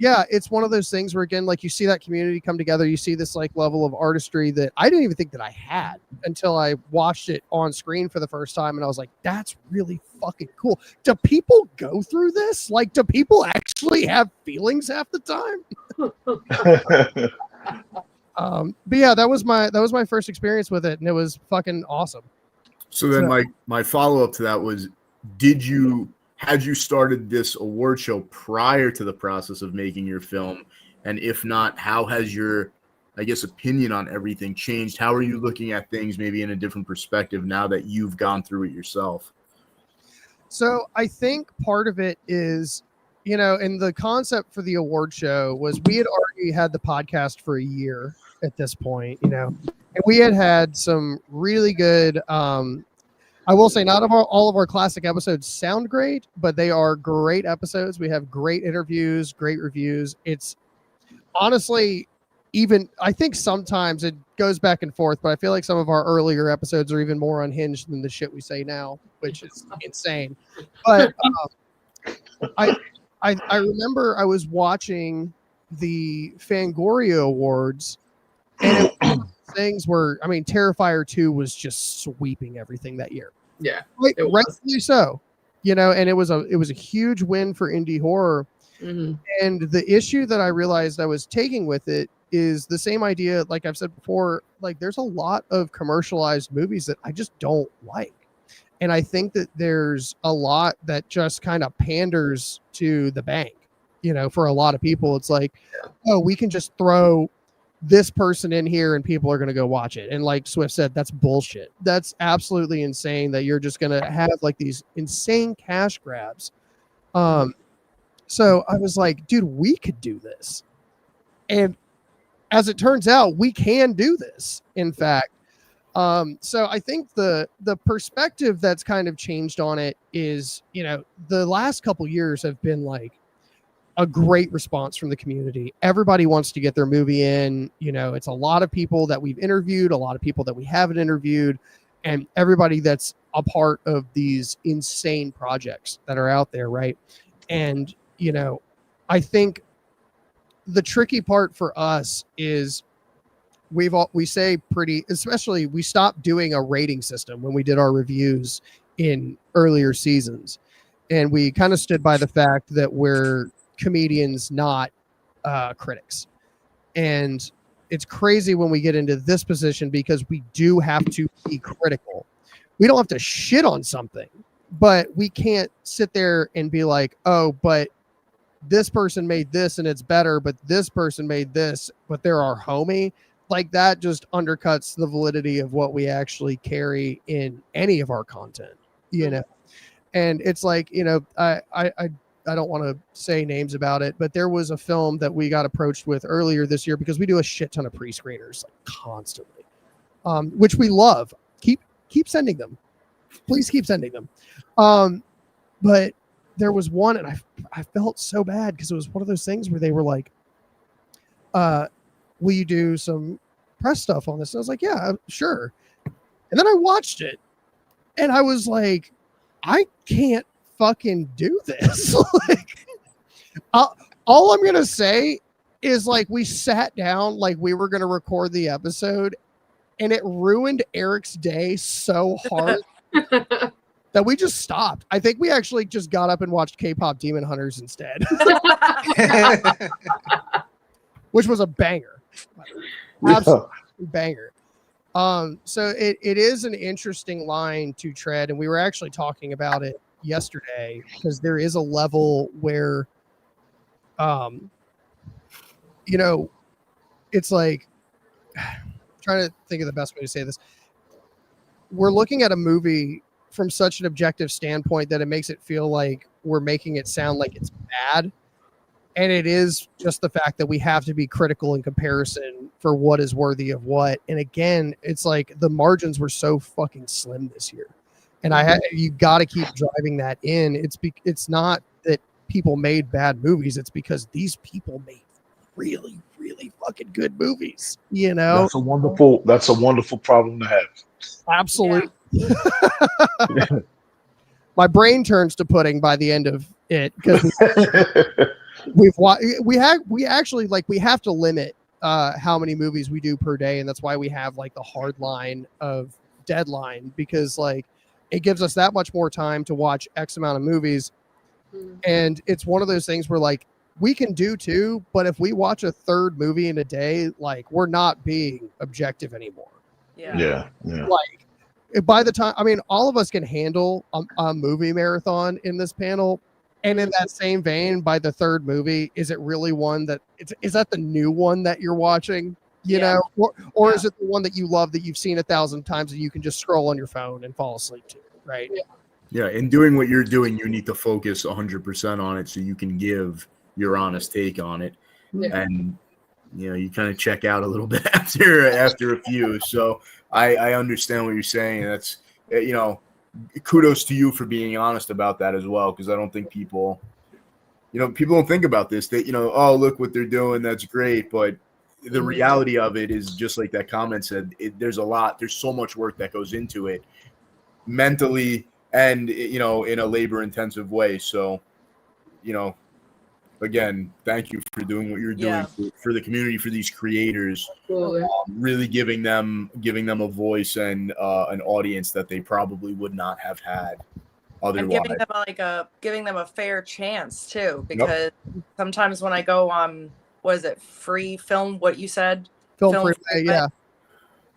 it's one of those things where, again, like, you see that community come together, you see this like level of artistry that I didn't even think that I had until I watched it on screen for the first time, and I was like, that's really fucking cool. Do people go through this? Like, do people actually have feelings half the time? But yeah, that was my first experience with it, and it was fucking awesome. So then my follow-up to that was, had you started this award show prior to the process of making your film? And if not, how has your, I guess, opinion on everything changed? How are you looking at things maybe in a different perspective now that you've gone through it yourself? So I think part of it is, and the concept for the award show was we had already had the podcast for a year, at this point, you know. And we had some really good. I will say, not all of our classic episodes sound great, but they are great episodes. We have great interviews, great reviews. It's honestly, even I think sometimes it goes back and forth, but I feel like some of our earlier episodes are even more unhinged than the shit we say now, which is insane. But I remember I was watching the Fangoria Awards, and it was things where, I mean, Terrifier 2 was just sweeping everything that year. Yeah, rightfully so, you know, and it was a huge win for indie horror. Mm-hmm. And the issue that I realized I was taking with it is the same idea, like I've said before, like there's a lot of commercialized movies that I just don't like. And I think that there's a lot that just kind of panders to the bank, you know, for a lot of people. It's like, oh, we can just throw this person in here and people are going to go watch it. And like Swift said, that's bullshit. That's absolutely insane that you're just going to have like these insane cash grabs. So I was like, dude, we could do this. And as it turns out, we can do this, in fact. So I think the perspective that's kind of changed on it is, you know, the last couple years have been like a great response from the community. Everybody wants to get their movie in. You know, it's a lot of people that we've interviewed, a lot of people that we haven't interviewed, and everybody that's a part of these insane projects that are out there, right? And, you know, I think the tricky part for us is we say pretty, especially we stopped doing a rating system when we did our reviews in earlier seasons. And we kind of stood by the fact that we're comedians, not critics. And it's crazy when we get into this position because we do have to be critical. We don't have to shit on something, but we can't sit there and be like, oh, but this person made this and it's better, but this person made this, but they're our homie. Like that just undercuts the validity of what we actually carry in any of our content, you know? And it's like, you know, I don't want to say names about it, but there was a film that we got approached with earlier this year because we do a shit ton of pre-screeners like constantly, which we love. Keep sending them. Please keep sending them. But there was one, and I felt so bad because it was one of those things where they were like, will you do some press stuff on this? And I was like, yeah, sure. And then I watched it, and I was like, I can't fucking do this. Like, all I'm gonna say is like we sat down like we were gonna record the episode, and it ruined Eric's day so hard that we just stopped. I think we actually just got up and watched K-pop Demon Hunters instead, which was a banger, absolute banger. So it is an interesting line to tread, and we were actually talking about it yesterday because there is a level where, you know, it's like trying to think of the best way to say this. We're looking at a movie from such an objective standpoint that it makes it feel like we're making it sound like it's bad. And it is just the fact that we have to be critical in comparison for what is worthy of what. And again, it's like the margins were so fucking slim this year. And you got to keep driving that in. It's not that people made bad movies. It's because these people made really, really fucking good movies. You know, that's a wonderful problem to have. Absolutely. Yeah. My brain turns to pudding by the end of it because we have to limit how many movies we do per day, and that's why we have like the hard line of deadline, because like it gives us that much more time to watch X amount of movies. And it's one of those things where like we can do two, but if we watch a third movie in a day, like we're not being objective anymore. Yeah. Like by the time, I mean, all of us can handle a movie marathon in this panel. And in that same vein, by the third movie, is it really one that is that the new one that you're watching? You know, or is it the one that you love that you've seen 1,000 times and you can just scroll on your phone and fall asleep to? Right. Yeah. In doing what you're doing, you need to focus 100% on it so you can give your honest take on it. And you kind of check out a little bit after a few. So I understand what you're saying. That's, kudos to you for being honest about that as well, because I don't think people don't think about this. That, oh, look what they're doing. That's great. But the reality of it is, just like that comment said, there's so much work that goes into it mentally and, in a labor intensive way. So, again, thank you for doing what you're doing for the community, for these creators, really giving them a voice and an audience that they probably would not have had otherwise. And giving them a fair chance too, because sometimes when I go on, what is it, free film? What you said, film free, yeah.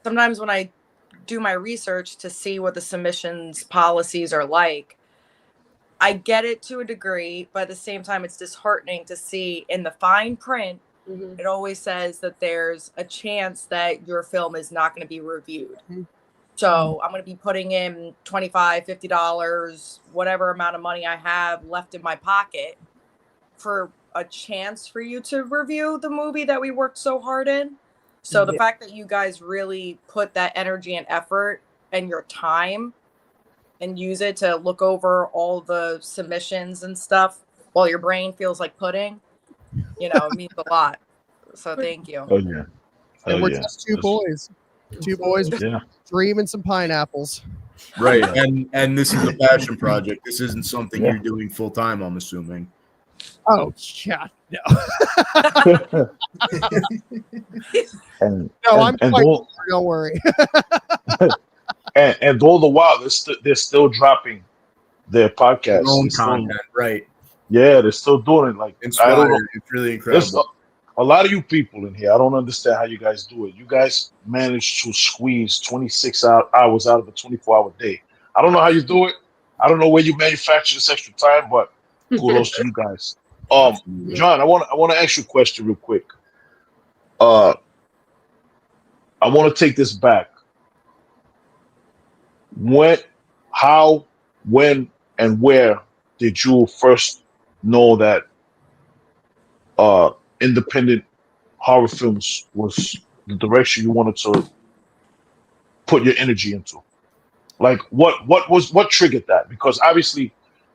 Sometimes when I do my research to see what the submissions policies are like, I get it to a degree, but at the same time, it's disheartening to see in the fine print, it always says that there's a chance that your film is not going to be reviewed. So I'm going to be putting in $25, $50, whatever amount of money I have left in my pocket for a chance for you to review the movie that we worked so hard in. So the fact that you guys really put that energy and effort and your time and use it to look over all the submissions and stuff while your brain feels like pudding, it means a lot. So thank you. Oh yeah. And we're just two boys with dream and some pineapples. Right. And this is a passion project. This isn't something you're doing full time, I'm assuming. Oh yeah, no. I'm don't worry. And all the while, they're still dropping their podcast. Their own content, right? Yeah, they're still doing it. Like, I don't know. It's really incredible. A lot of you people in here, I don't understand how you guys do it. You guys manage to squeeze 26 hours out of a 24-hour day. I don't know how you do it. I don't know where you manufacture this extra time, but kudos to you guys. John, I want to ask you a question real quick. I want to take this back. How, when, and where did you first know that independent horror films was the direction you wanted to put your energy into? Like, what triggered that? Because obviously,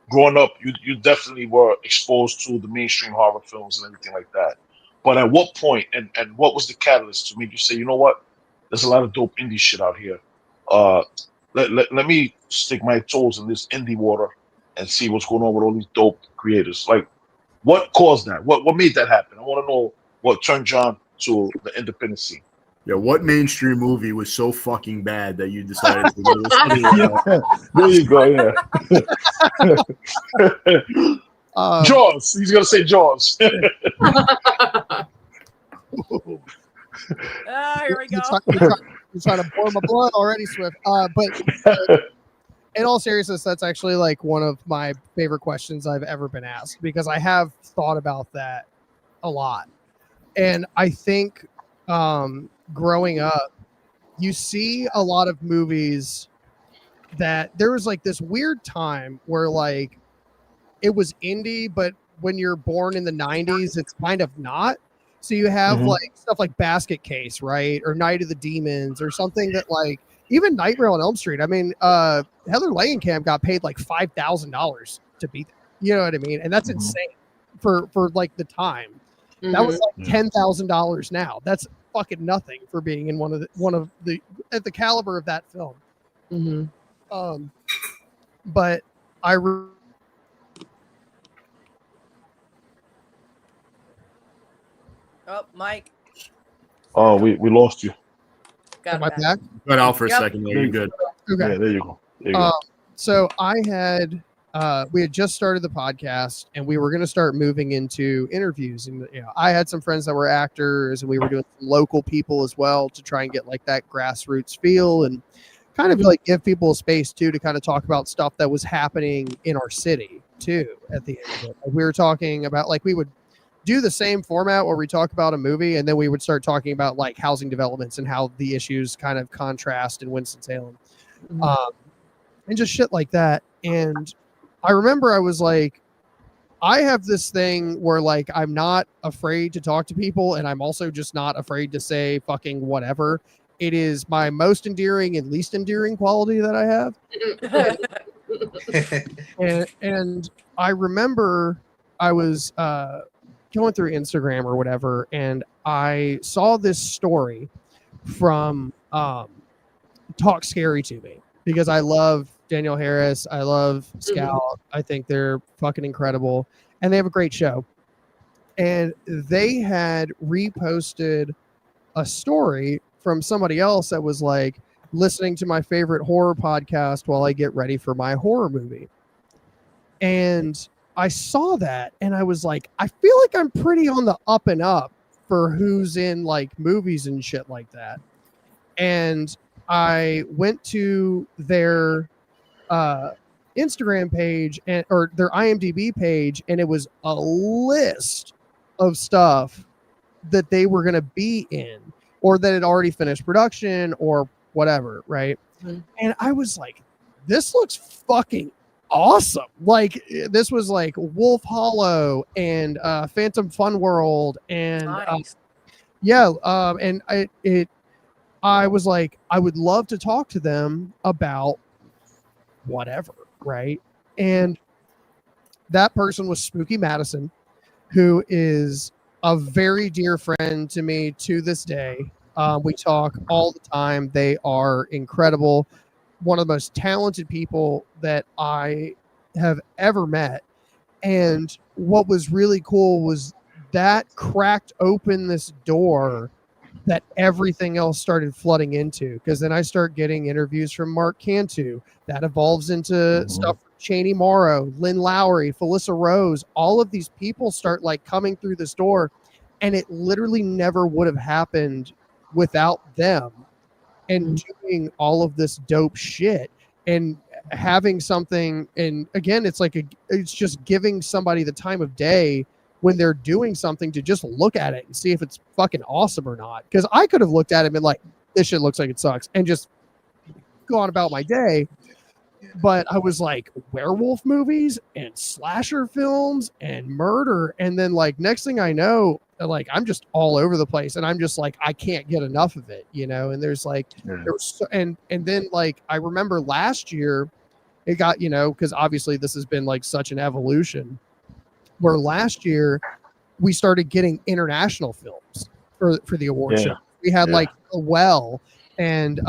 growing up, you definitely were exposed to the mainstream horror films and everything like that. But at what point, and what was the catalyst to make you say, you know what, there's a lot of dope indie shit out here. Let me stick my toes in this indie water and see what's going on with all these dope creators. Like, what caused that? What made that happen? I want to know what turned John to the independent scene. Yeah, what mainstream movie was so fucking bad that you decided to go to There you go, yeah. Jaws. He's going to say Jaws. Here we go. You're trying to pour my blood already, Swift. But in all seriousness, that's actually like one of my favorite questions I've ever been asked, because I have thought about that a lot. And I think growing up, you see a lot of movies that there was like this weird time where like it was indie, but when you're born in the 90s, it's kind of not. So you have like stuff like Basket Case, right? Or Night of the Demons, or something that like even Nightmare on Elm Street. I mean, Heather Langenkamp got paid like $5,000 to be there. You know what I mean? And that's insane for like the time. That was like $10,000 now. That's fucking nothing for being in one of the at the caliber of that film. But I. Oh, Mike. Oh, we lost you. Am I back? Went out for a second. You're good. Okay. Yeah, there you go. There you go. So we had just started the podcast, and we were going to start moving into interviews. And I had some friends that were actors, and we were doing some local people as well to try and get like that grassroots feel and kind of like give people a space too to kind of talk about stuff that was happening in our city too. At the end of it, we were talking about like we would do the same format where we talk about a movie, and then we would start talking about like housing developments and how the issues kind of contrast in Winston-Salem, and just shit like that. And I remember I was like, I have this thing where like I'm not afraid to talk to people, and I'm also just not afraid to say fucking whatever. It is my most endearing and least endearing quality that I have. And I remember I was going through Instagram or whatever, and I saw this story from Talk Scary to Me, because I love Danielle Harris. I love Scout. I think they're fucking incredible, and they have a great show. And they had reposted a story from somebody else that was like, listening to my favorite horror podcast while I get ready for my horror movie. And I saw that and I was like, I feel like I'm pretty on the up and up for who's in like movies and shit like that. And I went to their Instagram page or their IMDb page, and it was a list of stuff that they were going to be in, or that had already finished production or whatever, right? And I was like, this looks fucking awesome. Like, this was like Wolf Hollow and Phantom Fun World, and Nice. and I was like, I would love to talk to them about whatever, right? And that person was Spooky Madison, who is a very dear friend to me to this day. We talk all the time. They are incredible. One of the most talented people that I have ever met. And what was really cool was that cracked open this door that everything else started flooding into. Because then I start getting interviews from Mark Cantu. That evolves into stuff from Cheney Morrow, Lynn Lowry, Felissa Rose. All of these people start like coming through this door. And it literally never would have happened without them and doing all of this dope shit and having something. And again, it's like it's just giving somebody the time of day when they're doing something to just look at it and see if it's fucking awesome or not. Because I could have looked at it and been like, this shit looks like it sucks, and just gone about my day. But I was like, werewolf movies and slasher films and murder, and then like next thing I know, like I'm just all over the place, and I'm just like, I can't get enough of it, you know. And there's like there was and then like I remember last year it got, you know, because obviously this has been like such an evolution, where last year we started getting international films for the award show. We had like A Well, and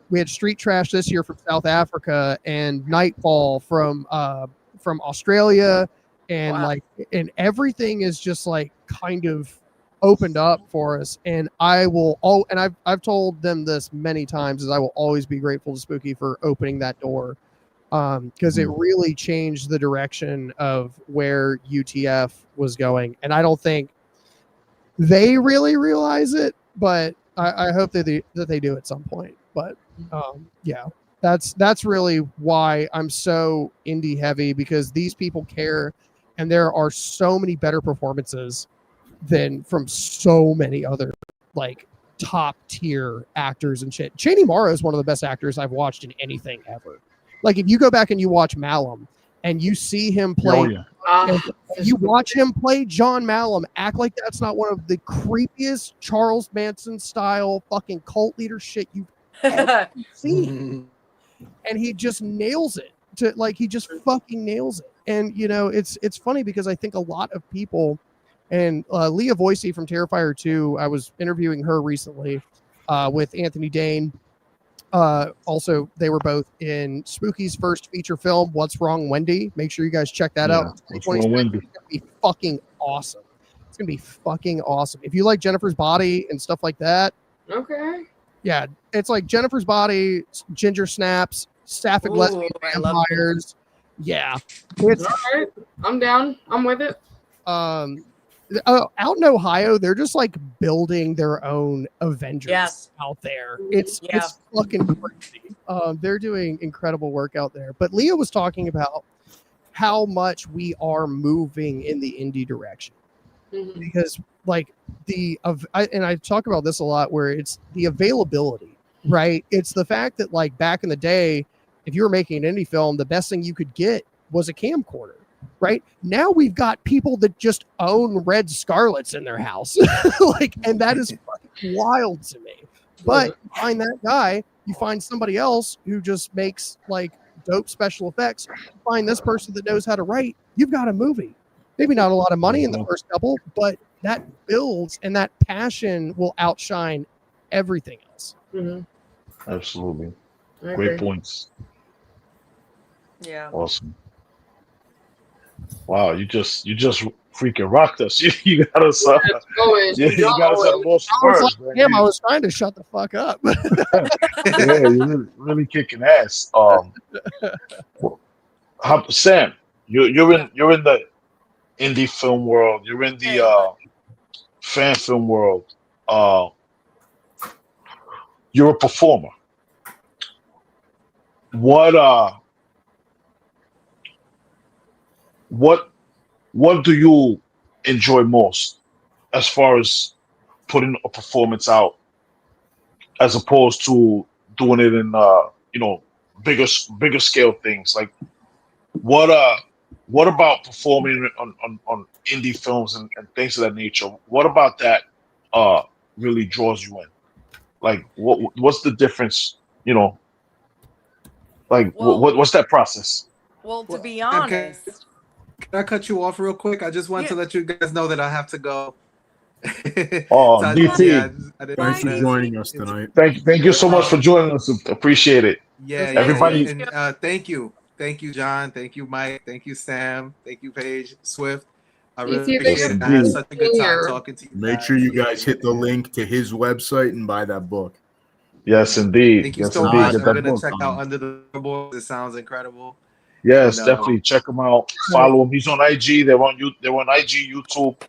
we had Street Trash this year from South Africa, and Nightfall from Australia, and like, and everything is just like kind of opened up for us. And I will and I've told them this many times, is I will always be grateful to Spooky for opening that door, because it really changed the direction of where UTF was going. And I don't think they really realize it, but I hope that they do at some point. But yeah, that's really why I'm so indie heavy, because these people care, and there are so many better performances than from so many other like top tier actors and shit. Cheney Morrow is one of the best actors I've watched in anything ever. Like, if you go back and you watch Malum and you see him play, you watch him play John Malum, act like that's not one of the creepiest Charles Manson style fucking cult leader shit you've ever seen. And he just nails it. He just fucking nails it. And you know, it's funny because I think a lot of people, and Leah Voicey from Terrifier 2, I was interviewing her recently with Anthony Dane. Also, they were both in Spooky's first feature film, What's Wrong, Wendy. Make sure you guys check that out. What's Wrong, Wendy? It's gonna be fucking awesome. It's gonna be fucking awesome. If you like Jennifer's Body and stuff like that. Okay. Yeah, it's like Jennifer's Body, Ginger Snaps, Sapphic Lesbian Vampires. Yeah. It's all right. I'm down. I'm with it. Out in Ohio, they're just like building their own Avengers out there. It's fucking crazy. They're doing incredible work out there. But Leah was talking about how much we are moving in the indie direction, because like I talk about this a lot, where it's the availability, right? It's the fact that like back in the day, if you were making an indie film, the best thing you could get was a camcorder. right? Now we've got people that just own Red Scarlets in their house. Like, and that is fucking wild to me. But you find that guy, you find somebody else who just makes like dope special effects, you find this person that knows how to write, you've got a movie. Maybe not a lot of money in the first couple, but that builds, and that passion will outshine everything else. Absolutely. I Great agree. points. Yeah. Awesome. Wow, you just freaking rocked us. You got us up. Always. You got us at most I was words, like, man. damn, I was trying to shut the fuck up. Yeah, you're really kicking ass. Sam, you're in the indie film world. You're in the fan film world. You're a performer. What do you enjoy most as far as putting a performance out, as opposed to doing it in bigger scale things? Like what about performing on indie films and things of that nature? What about that really draws you in? Like what's the difference? Like Well, what's that process? well, to be Sam, honest, Can I cut you off real quick? I just want to Yeah. let you guys know that I have to go. Oh, I DT. didn't Thanks for Bye, joining DT. us tonight. Thank you so much for joining us. Appreciate it. Yeah, Everybody- and thank you, John, thank you, Mike, thank you, Sam, thank you, Paige, Swift. I really DT, thank appreciate you it. for I had being such a good time here. talking to you. Make sure you guys hit the link to his website and buy that book. Yes, indeed. Thank you Yes, so indeed. much. Get I'm that gonna book. check out Under the Boards. It sounds incredible. Yes, And, definitely check him out. Follow him. He's on IG. They're on IG, YouTube.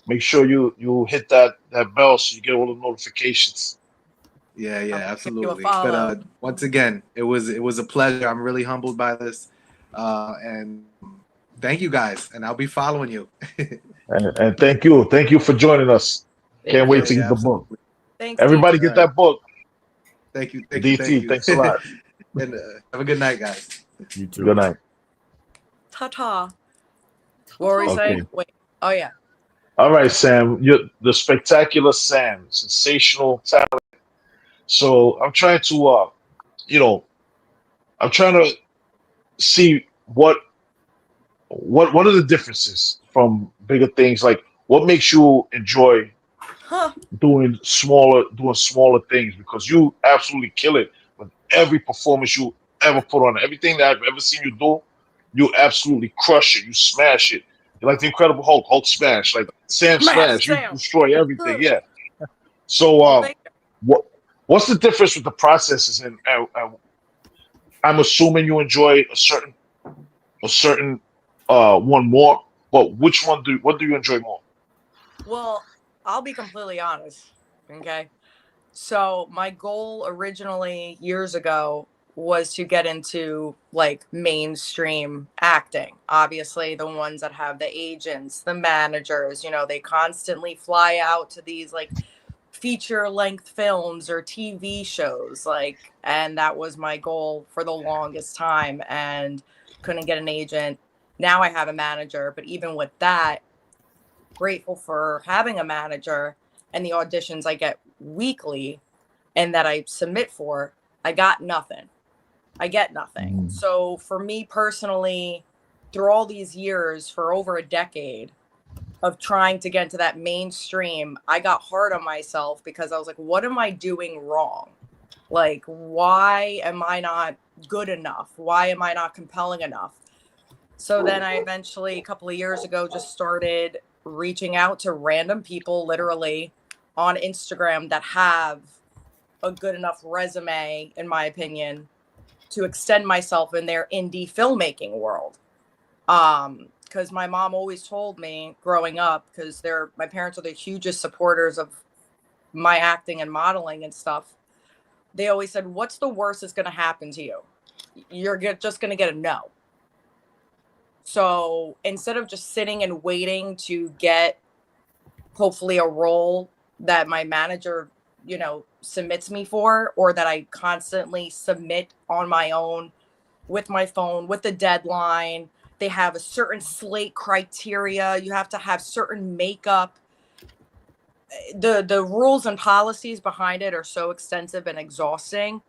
Make sure you hit that bell so you get all the notifications. Yeah, give you a absolutely. follow. But once again, it was a pleasure. I'm really humbled by this, and thank you guys. And I'll be following you. And thank you for joining us. Can't wait to get the book. absolutely. Thanks, Everybody DT. get that book. Thank you, DT, thanks a lot. And have a good night, guys. You too. Good night. Ta-ta. What were we Okay. saying? Wait. Oh, yeah. All right, Sam. You're the spectacular Sam, sensational talent. So I'm trying to I'm trying to see what are the differences from bigger things. Like what makes you enjoy Huh. doing smaller things, because you absolutely kill it with every performance you ever put on. Everything that I've ever seen you do, you absolutely crush it. You smash it. You're like the Incredible Hulk smash, like Sam Smash smash. You Sam. destroy everything. Yeah. So Well, thank you. what's the difference with the processes? And I'm assuming you enjoy a certain one more, but what do you enjoy more? Well, I'll be completely honest. Okay. So my goal originally years ago was to get into like mainstream acting. Obviously, the ones that have the agents, the managers, they constantly fly out to these like feature length films or TV shows, and that was my goal for the longest time, and couldn't get an agent. Now I have a manager, but even with that, grateful for having a manager and the auditions I get weekly and that I submit for. I get nothing. So for me personally, through all these years, for over a decade of trying to get into that mainstream, I got hard on myself because I was like, what am I doing wrong? Like, why am I not good enough? Why am I not compelling enough? So then I eventually, a couple of years ago, just started reaching out to random people, literally on Instagram, that have a good enough resume, in my opinion, to extend myself in their indie filmmaking world. Because my mom always told me growing up, because my parents are the hugest supporters of my acting and modeling and stuff. They always said, what's the worst that's going to happen to you? You're just going to get a no. So instead of just sitting and waiting to get hopefully a role that my manager, submits me for, or that I constantly submit on my own with my phone, with the deadline, They have a certain slate criteria. You have to have certain makeup. The rules and policies behind it are so extensive and exhausting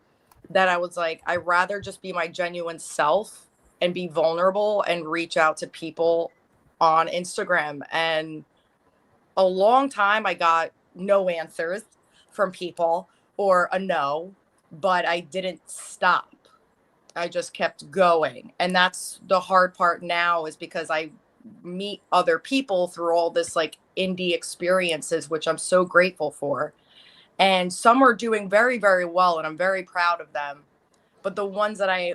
that I was like, I'd rather just be my genuine self and be vulnerable and reach out to people on Instagram. And a long time I got no answers from people or a no, but I didn't stop. I just kept going. And that's the hard part now, is because I meet other people through all this like indie experiences, which I'm so grateful for. And some are doing very, very well, and I'm very proud of them. But the ones that I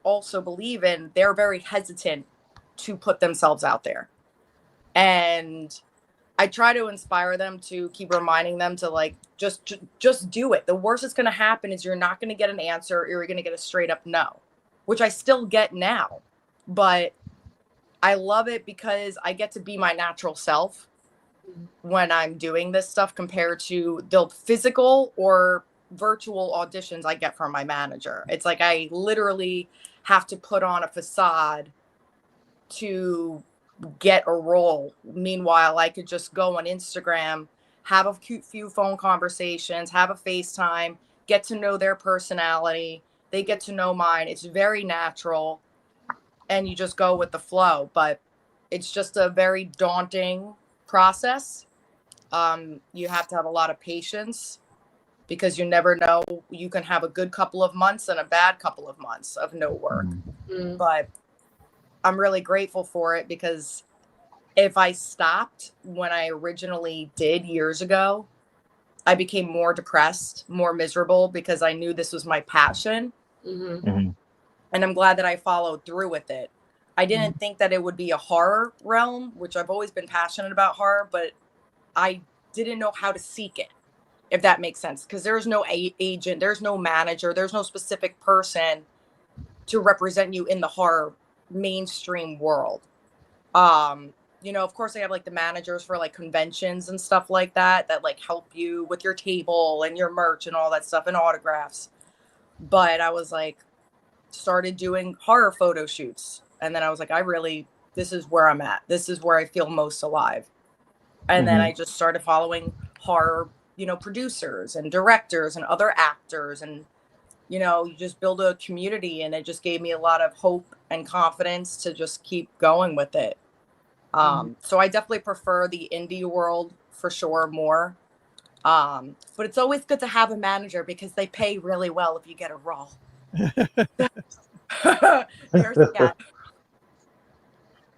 also believe in, they're very hesitant to put themselves out there. And I try to inspire them, to keep reminding them to like, just do it. The worst that's going to happen is you're not going to get an answer, or you're going to get a straight up no, which I still get now. But I love it because I get to be my natural self when I'm doing this stuff, compared to the physical or virtual auditions I get from my manager. It's like I literally have to put on a facade to get a role. Meanwhile, I could just go on Instagram, have a few phone conversations, have a FaceTime, get to know their personality. They get to know mine. It's very natural, and you just go with the flow. But it's just a very daunting process. You have to have a lot of patience, because you never know. You can have a good couple of months and a bad couple of months of no work. Mm. But I'm really grateful for it, because if I stopped when I originally did years ago, I became more depressed, more miserable, because I knew this was my passion. Mm-hmm. And I'm glad that I followed through with it. I didn't think that it would be a horror realm, which I've always been passionate about horror, but I didn't know how to seek it, if that makes sense. Because there's no agent, there's no manager, there's no specific person to represent you in the horror mainstream world. You know, of course they have like the managers for like conventions and stuff like that like help you with your table and your merch and all that stuff and autographs. But I was like, started doing horror photo shoots, and then I was like, this is where I'm at. This is where I feel most alive. And then I just started following horror, you know, producers and directors and other actors, and you know, you just build a community, and it just gave me a lot of hope and confidence to just keep going with it. So I definitely prefer the indie world for sure more. But it's always good to have a manager, because they pay really well if you get a role. There's that.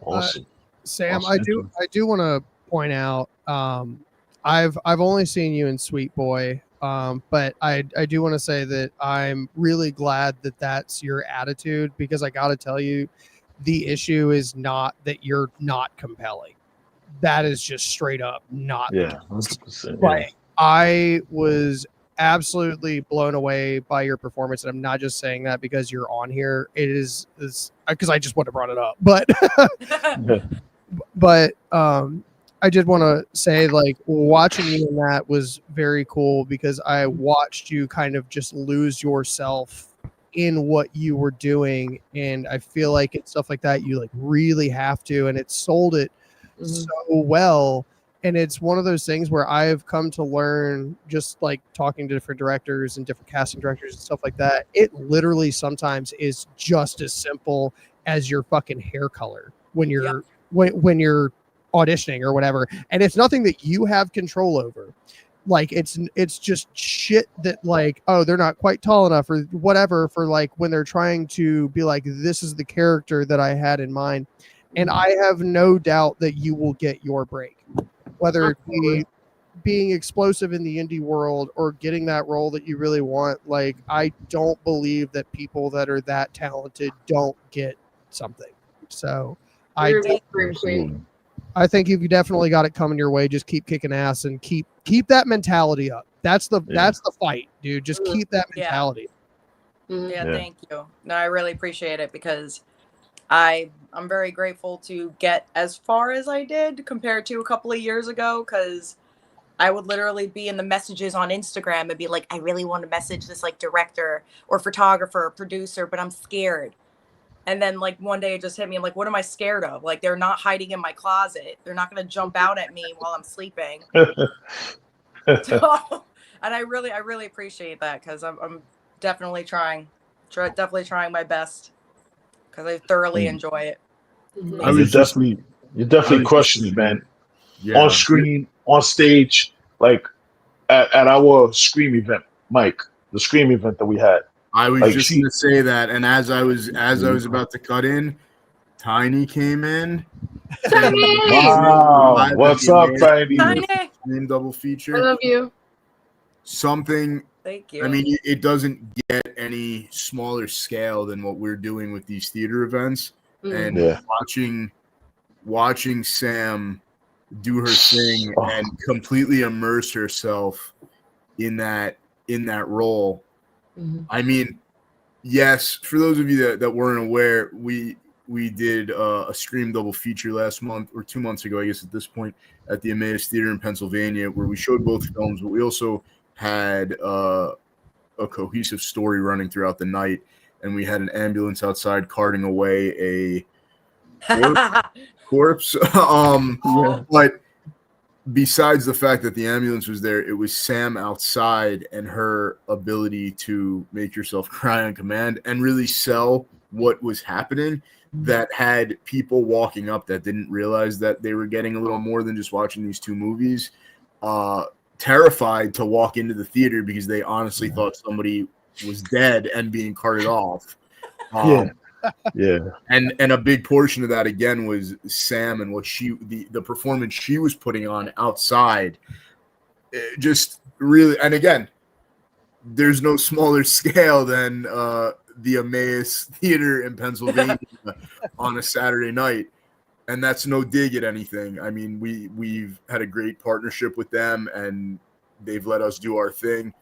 Awesome. Sam, Awesome. I do want to point out, I've only seen you in Sweet Boy, but I do want to say that I'm really glad that that's your attitude, because I got to tell you, the issue is not that you're not compelling. That is just straight up not. Yeah, 100%. Like, I was absolutely blown away by your performance, and I'm not just saying that because you're on here. It is because I just would have brought it up, but but I did want to say, like, watching you in that was very cool, because I watched you kind of just lose yourself in what you were doing, and I feel like it's stuff like that you like really have to, and it sold it so well. And it's one of those things where I've come to learn, just like talking to different directors and different casting directors and stuff like that, it literally sometimes is just as simple as your fucking hair color when you're when you're auditioning or whatever. And it's nothing that you have control over. Like, it's just shit that, like, oh, they're not quite tall enough or whatever, for like when they're trying to be like, this is the character that I had in mind. And I have no doubt that you will get your break, whether it be being explosive in the indie world or getting that role that you really want. Like, I don't believe that people that are that talented don't get something. So You're the Scream Queen. I think you've definitely got it coming your way. Just keep kicking ass and keep that mentality up. That's the fight, dude. Just keep that mentality. Yeah, thank you. No, I really appreciate it, because I'm very grateful to get as far as I did compared to a couple of years ago, because I would literally be in the messages on Instagram and be like, I really want to message this like director or photographer or producer, but I'm scared. And then like one day it just hit me. I'm like, what am I scared of? Like they're not hiding in my closet. They're not going to jump out at me while I'm sleeping. So, and I really appreciate that because I'm definitely trying my best because I thoroughly enjoy it. You're definitely crushing it, man. Yeah. On screen, on stage, like at our Scream event, Mike, the Scream event that we had. I was like just going to say that, and as I was about to cut in, Tiny came in. Wow, what's up, Tiny? Scream double feature. I love you. Something. Thank you. I mean, it doesn't get any smaller scale than what we're doing with these theater events, and watching Sam do her thing and completely immerse herself in that role. I mean, yes, for those of you that weren't aware, we did a Scream double feature last month or 2 months ago, I guess at this point, at the Emmaus Theater in Pennsylvania, where we showed both films, but we also had a cohesive story running throughout the night, and we had an ambulance outside carting away a corpse. But besides the fact that the ambulance was there, it was Sam outside and her ability to make yourself cry on command and really sell what was happening that had people walking up that didn't realize that they were getting a little more than just watching these two movies, terrified to walk into the theater because they honestly thought somebody was dead and being carted off. And a big portion of that again was Sam and what the performance she was putting on outside. It just really, and again, there's no smaller scale than the Emmaus Theater in Pennsylvania on a Saturday night. And that's no dig at anything. I mean, we've had a great partnership with them and they've let us do our thing.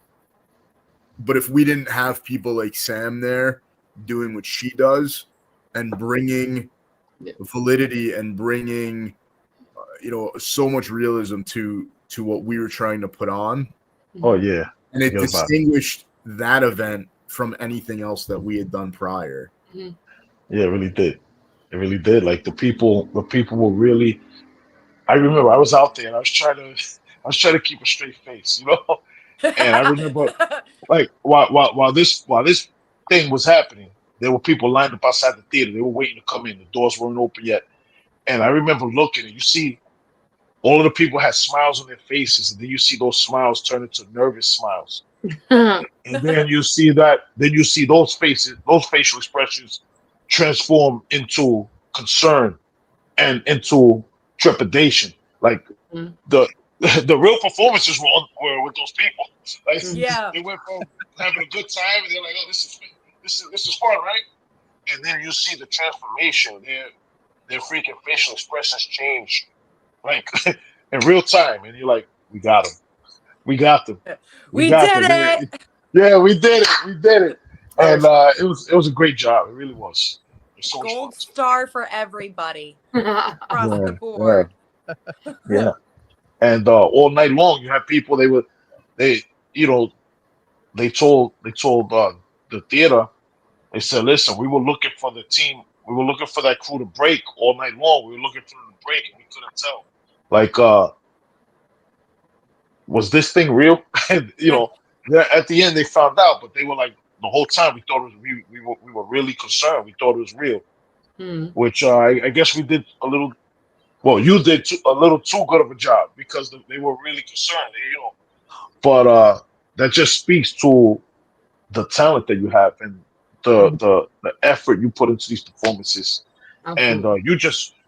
But if we didn't have people like Sam there doing what she does and bringing validity and bringing, so much realism to what we were trying to put on. Oh, yeah. And it distinguished that event from anything else that we had done prior. Yeah, it really did. It really did. Like the people were really. I remember I was out there and I was trying to keep a straight face, And I remember, like while this thing was happening, there were people lined up outside the theater. They were waiting to come in. The doors weren't open yet, and I remember looking, and you see, all of the people had smiles on their faces, and then you see those smiles turn into nervous smiles, and then you see those faces, those facial expressions transform into concern and into trepidation. Like the real performances were with those people. Like they went from having a good time and they're like, oh, this is fun, right? And then you see the transformation. Their freaking facial expressions change, like in real time, and you're like, we got them. We got them. We did it. Yeah, we did it. And it was a great job. It really was. So Gold star for everybody across the board. Yeah. And all night long, you have people. They told the theater. They said, "Listen, we were looking for the team. We were looking for that crew to break all night long. We were looking for them to break, and we couldn't tell. Like, was this thing real?" And at the end they found out, but they were like, the whole time we thought we were really concerned. We thought it was real, which I guess we did a little. Well, you did a little too good of a job because they were really concerned, But that just speaks to the talent that you have and the effort you put into these performances. Absolutely. And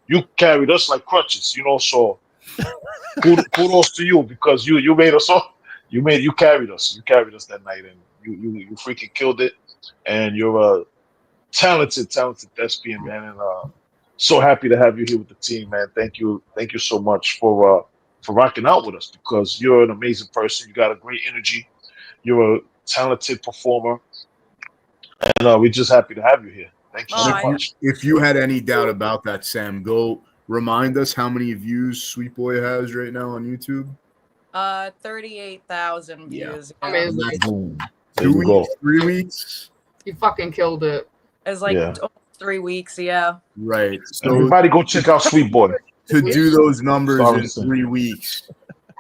you carried us like crutches, So kudos to you because you made us all. You carried us. You carried us that night, and you freaking killed it. And you're a talented thespian, man. And so happy to have you here with the team, man. Thank you so much for rocking out with us because you're an amazing person. You got a great energy. You're a talented performer, and we're just happy to have you here. Thank you so much. If you had any doubt about that, Sam, go remind us how many views Sweet Boy has right now on YouTube. 38,000 views. Yeah. Amazing. 2 weeks, 3 weeks. You fucking killed it. It's like 3 weeks, yeah. Right. So Everybody go check out Sweet Boy. to do those numbers Sorry in to say. 3 weeks,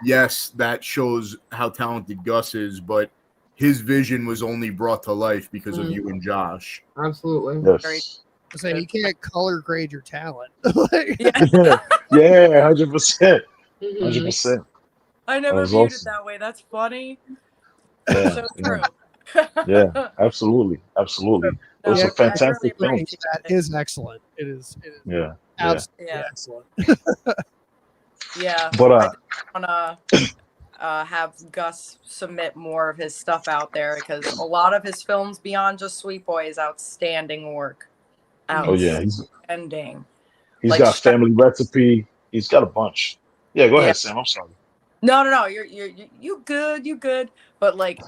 yes, that shows how talented Gus is, but his vision was only brought to life because of you and Josh. Absolutely. Yes. I'm saying you can't color grade your talent. Yeah. Yeah, 100%. Mhm. 100%. I never was viewed it awesome. that way. That's funny. Yeah, So yeah, true. yeah, absolutely. Absolutely. It was No, a fantastic I really film. appreciate That it. is excellent. It is Yeah, yeah. absolutely Yeah. excellent. Yeah. But I want to have Gus submit more of his stuff out there because a lot of his films beyond just Sweet Boy is outstanding work. oh yeah, Outstanding. he's Like, got Family Recipe. He's got a bunch. Yeah, go Yeah. ahead, Sam. I'm sorry. No. You good. But like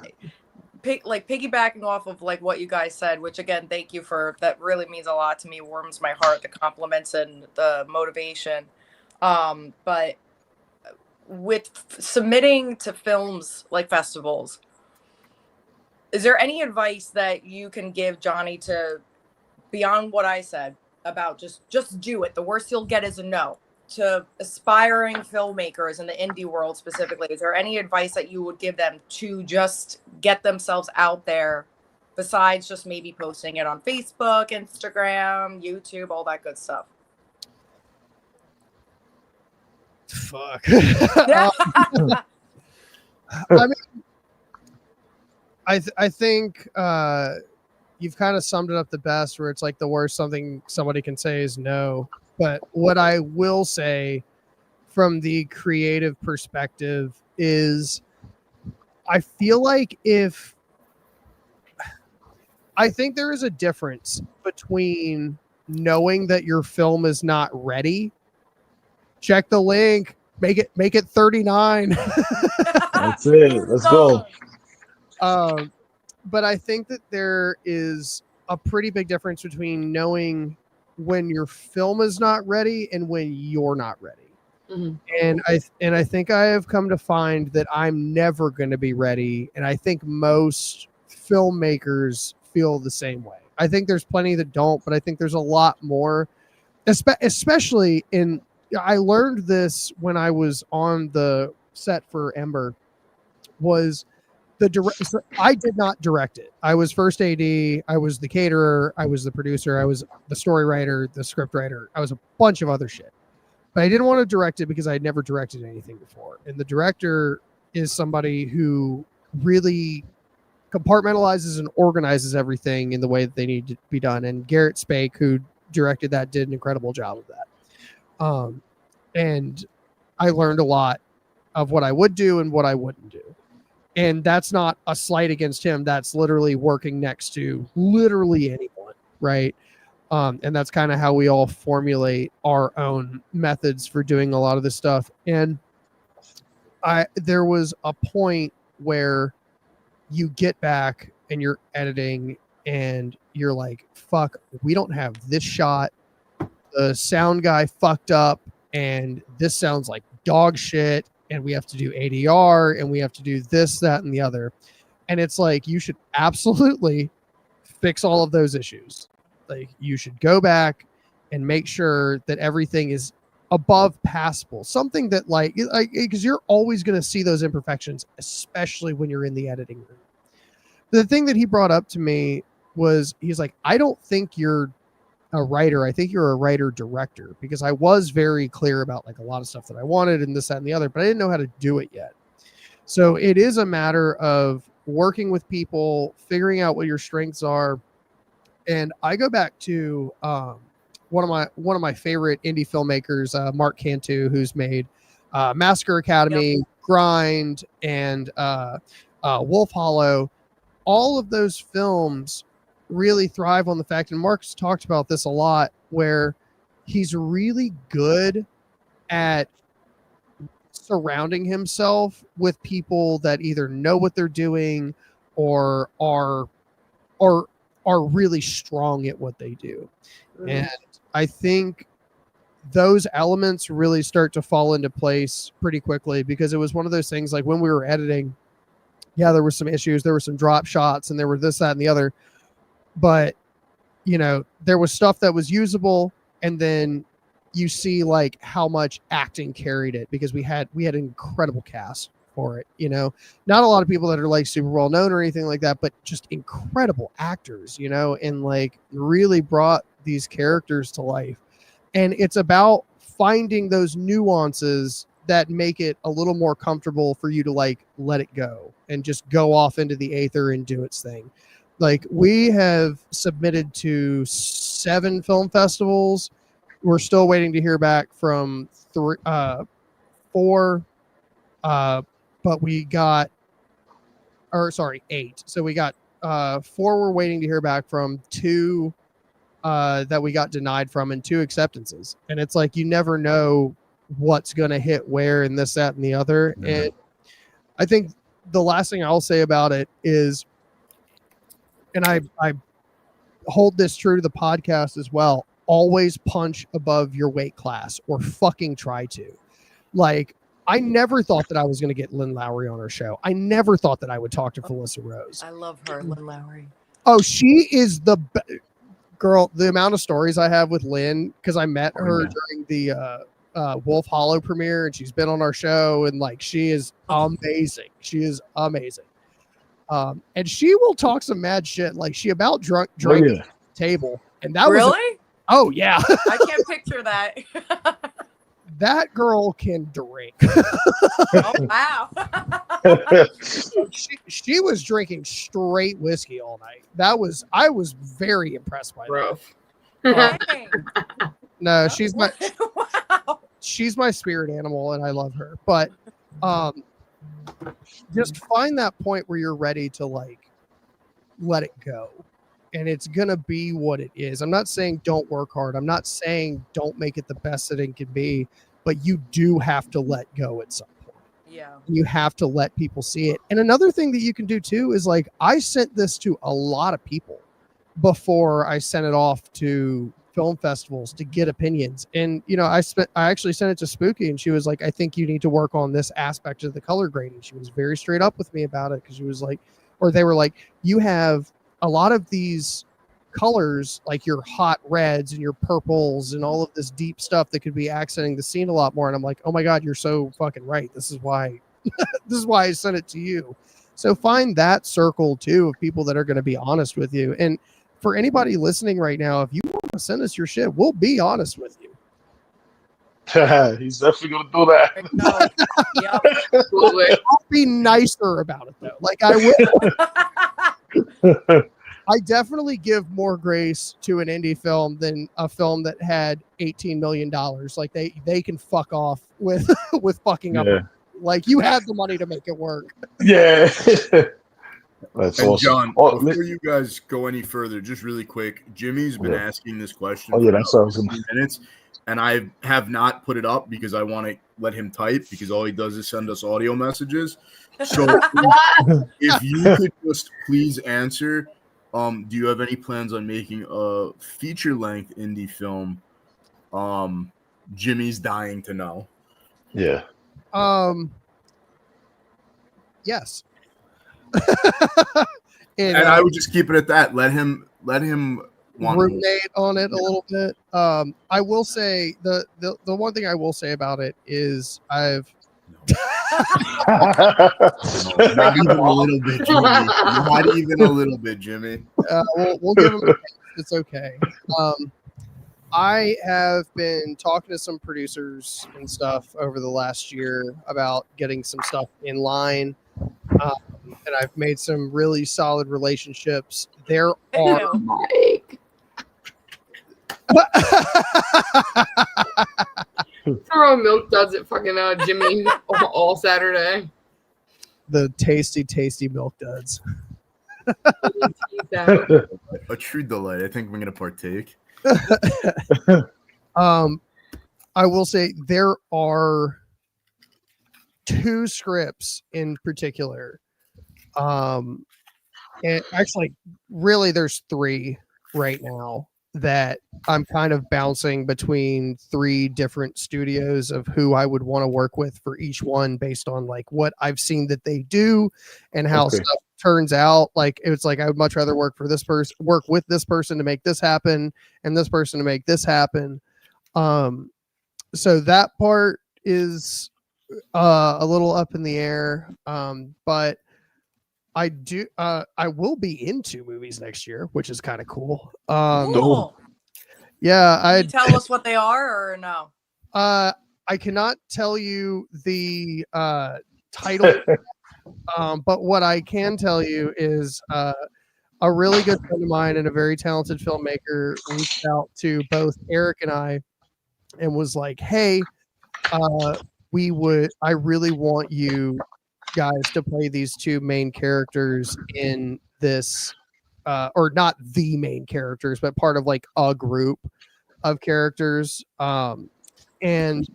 piggybacking off of like what you guys said, which again, thank you for that. Really means a lot to me. Warms my heart. The compliments and the motivation. But with submitting to films like festivals, is there any advice that you can give Johnny to beyond what I said about just do it? The worst you'll get is a no. To aspiring filmmakers in the indie world specifically, is there any advice that you would give them to just get themselves out there besides just maybe posting it on Facebook, Instagram, YouTube, all that good stuff? Fuck. Yeah. I mean, I think you've kind of summed it up the best, where it's like the worst something somebody can say is no. But what I will say from the creative perspective is I feel like I think there is a difference between knowing that your film is not ready. Check the link, make it 39. That's it. Let's go. But I think that there is a pretty big difference between knowing when your film is not ready and when you're not ready. Mhm. And I think I have come to find that I'm never going to be ready. And I think most filmmakers feel the same way. I think there's plenty that don't, but I think there's a lot more, especially in. I learned this when I was on the set for Ember. Was I did not direct it. I was first AD. I was the caterer. I was the producer. I was the story writer, the script writer. I was a bunch of other shit. But I didn't want to direct it because I had never directed anything before. And the director is somebody who really compartmentalizes and organizes everything in the way that they need to be done. And Garrett Spake, who directed that, did an incredible job of that. And I learned a lot of what I would do and what I wouldn't do. And that's not a slight against him. That's literally working next to literally anyone, right? And that's kind of how we all formulate our own methods for doing a lot of this stuff. And there was a point where you get back and you're editing and you're like, fuck, we don't have this shot. The sound guy fucked up and this sounds like dog shit. And we have to do ADR and we have to do this, that, and the other. And it's like, you should absolutely fix all of those issues. Like, you should go back and make sure that everything is above passable. Something that like, because you're always going to see those imperfections, especially when you're in the editing room. The thing that he brought up to me was, he's like, I don't think you're a writer. I think you're a writer director, because I was very clear about like a lot of stuff that I wanted and this, that, and the other, but I didn't know how to do it yet. So it is a matter of working with people, figuring out what your strengths are. And I go back to one of my favorite indie filmmakers, Mark Cantu, who's made Massacre Academy, Grind, and Wolf Hollow. All of those films really thrive on the fact, and Mark's talked about this a lot, where he's really good at surrounding himself with people that either know what they're doing or are really strong at what they do. And I think those elements really start to fall into place pretty quickly, because it was one of those things, like when we were editing, yeah, there were some issues, there were some drop shots, and there were this, that, and the other. But there was stuff that was usable, and then you see like how much acting carried it, because we had an incredible cast for it. Not a lot of people that are like super well known or anything like that, but just incredible actors, and like really brought these characters to life. And it's about finding those nuances that make it a little more comfortable for you to like let it go and just go off into the aether and do its thing. Like, we have submitted to 7 film festivals. We're still waiting to hear back from 4, but we got, 8. So we got 4 we're waiting to hear back from, 2 that we got denied from, and 2 acceptances. And it's like, you never know what's going to hit where, and this, that, and the other. Mm-hmm. And I think the last thing I'll say about it is, and I hold this true to the podcast as well, always punch above your weight class, or fucking try to. Like, I never thought that I was going to get Lynn Lowry on our show. I never thought that I would talk to Felissa Rose. I love her, Lynn Lowry. Oh, she is the girl. The amount of stories I have with Lynn, because I met her during the Wolf Hollow premiere, and she's been on our show, and like, she is amazing. She is amazing. And she will talk some mad shit. Like, she about drank at the table, and that really? Oh yeah. I can't picture that. That girl can drink. Oh wow. She was drinking straight whiskey all night. I was very impressed by that. No, she's my wow. She's my spirit animal, and I love her. But just find that point where you're ready to like let it go, and it's gonna be what it is. I'm not saying don't work hard. I'm not saying don't make it the best that it can be, but you do have to let go at some point. Yeah, you have to let people see it. And another thing that you can do too is, like, I sent this to a lot of people before I sent it off to film festivals to get opinions. And I actually sent it to Spooky, and she was like, I think you need to work on this aspect of the color grading. She was very straight up with me about it, because she was like, or they were like, you have a lot of these colors, like your hot reds and your purples and all of this deep stuff that could be accenting the scene a lot more. And I'm like, oh my God, you're so fucking right. This is why I sent it to you. So find that circle too of people that are going to be honest with you. And for anybody listening right now, if you want to send us your shit, we'll be honest with you. He's definitely going to do that. No. Yep. Absolutely. I'll be nicer about it though. Like, I will. I definitely give more grace to an indie film than a film that had $18 million. Like, they can fuck off with fucking up. Like, you had the money to make it work. Yeah. That's and awesome. John, before you guys go any further, just really quick, Jimmy's been asking this question for that's about 15 minutes, and I have not put it up because I want to let him type, because all he does is send us audio messages. So if you could just please answer, do you have any plans on making a feature-length indie film? Jimmy's dying to know. Yeah. Yes. and I would just keep it at that. Let him ruminate on it a little bit. I will say the one thing I will say about it is I've not even a little bit, Jimmy. Not even a little bit, Jimmy. We'll give him. It's okay. I have been talking to some producers and stuff over the last year about getting some stuff in line, and I've made some really solid relationships. There are. Mike. Throwing milk duds at fucking Jimmy all Saturday. The tasty milk duds. A true delight. I think we're gonna partake. I will say there are 2 scripts in particular. And actually, really, there's 3 right now that I'm kind of bouncing between 3 different studios of who I would want to work with for each one, based on like what I've seen that they do and how stuff turns out, like it's like I would much rather work with this person to make this happen, and this person to make this happen. So that part is a little up in the air. But I will be into movies next year, which is kind of cool. Cool. Yeah, Can you tell us what they are or no? I cannot tell you the title, but what I can tell you is a really good friend of mine and a very talented filmmaker reached out to both Eric and I and was like, "Hey, I really want you guys to play these two main characters in this, or not the main characters, but part of like a group of characters." And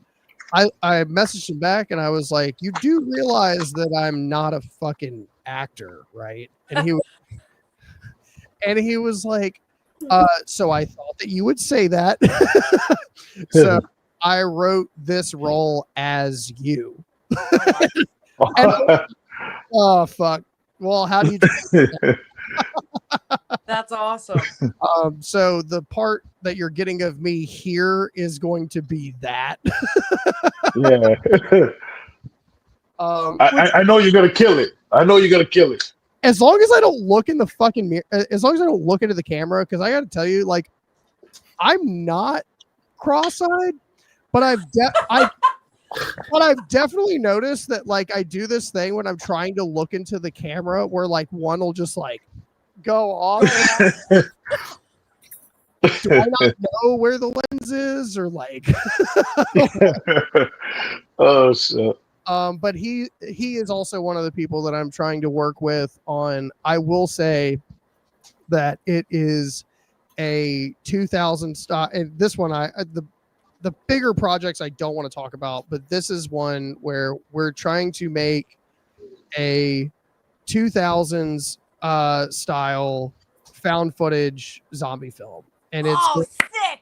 I messaged him back and I was like, "You do realize that I'm not a fucking actor, right?" And he was like, "So I thought that you would say that." So I wrote this role as you. Oh fuck. Well, how do you do that? That's awesome. So the part that you're getting of me here is going to be that. Yeah. I know you're gonna kill it. I know you're gonna kill it. As long as I don't look in the fucking mirror, as long as I don't look into the camera, because I got to tell you, like, I'm not cross-eyed, but I've definitely noticed that, like, I do this thing when I'm trying to look into the camera, where like one will just like go off. Do I not know where the lens is, or like? Oh shit. But he is also one of the people that I'm trying to work with on. I will say that it is a 2000 style, and this one the bigger projects I don't want to talk about, but this is one where we're trying to make a 2000s style found footage zombie film, and it's sick.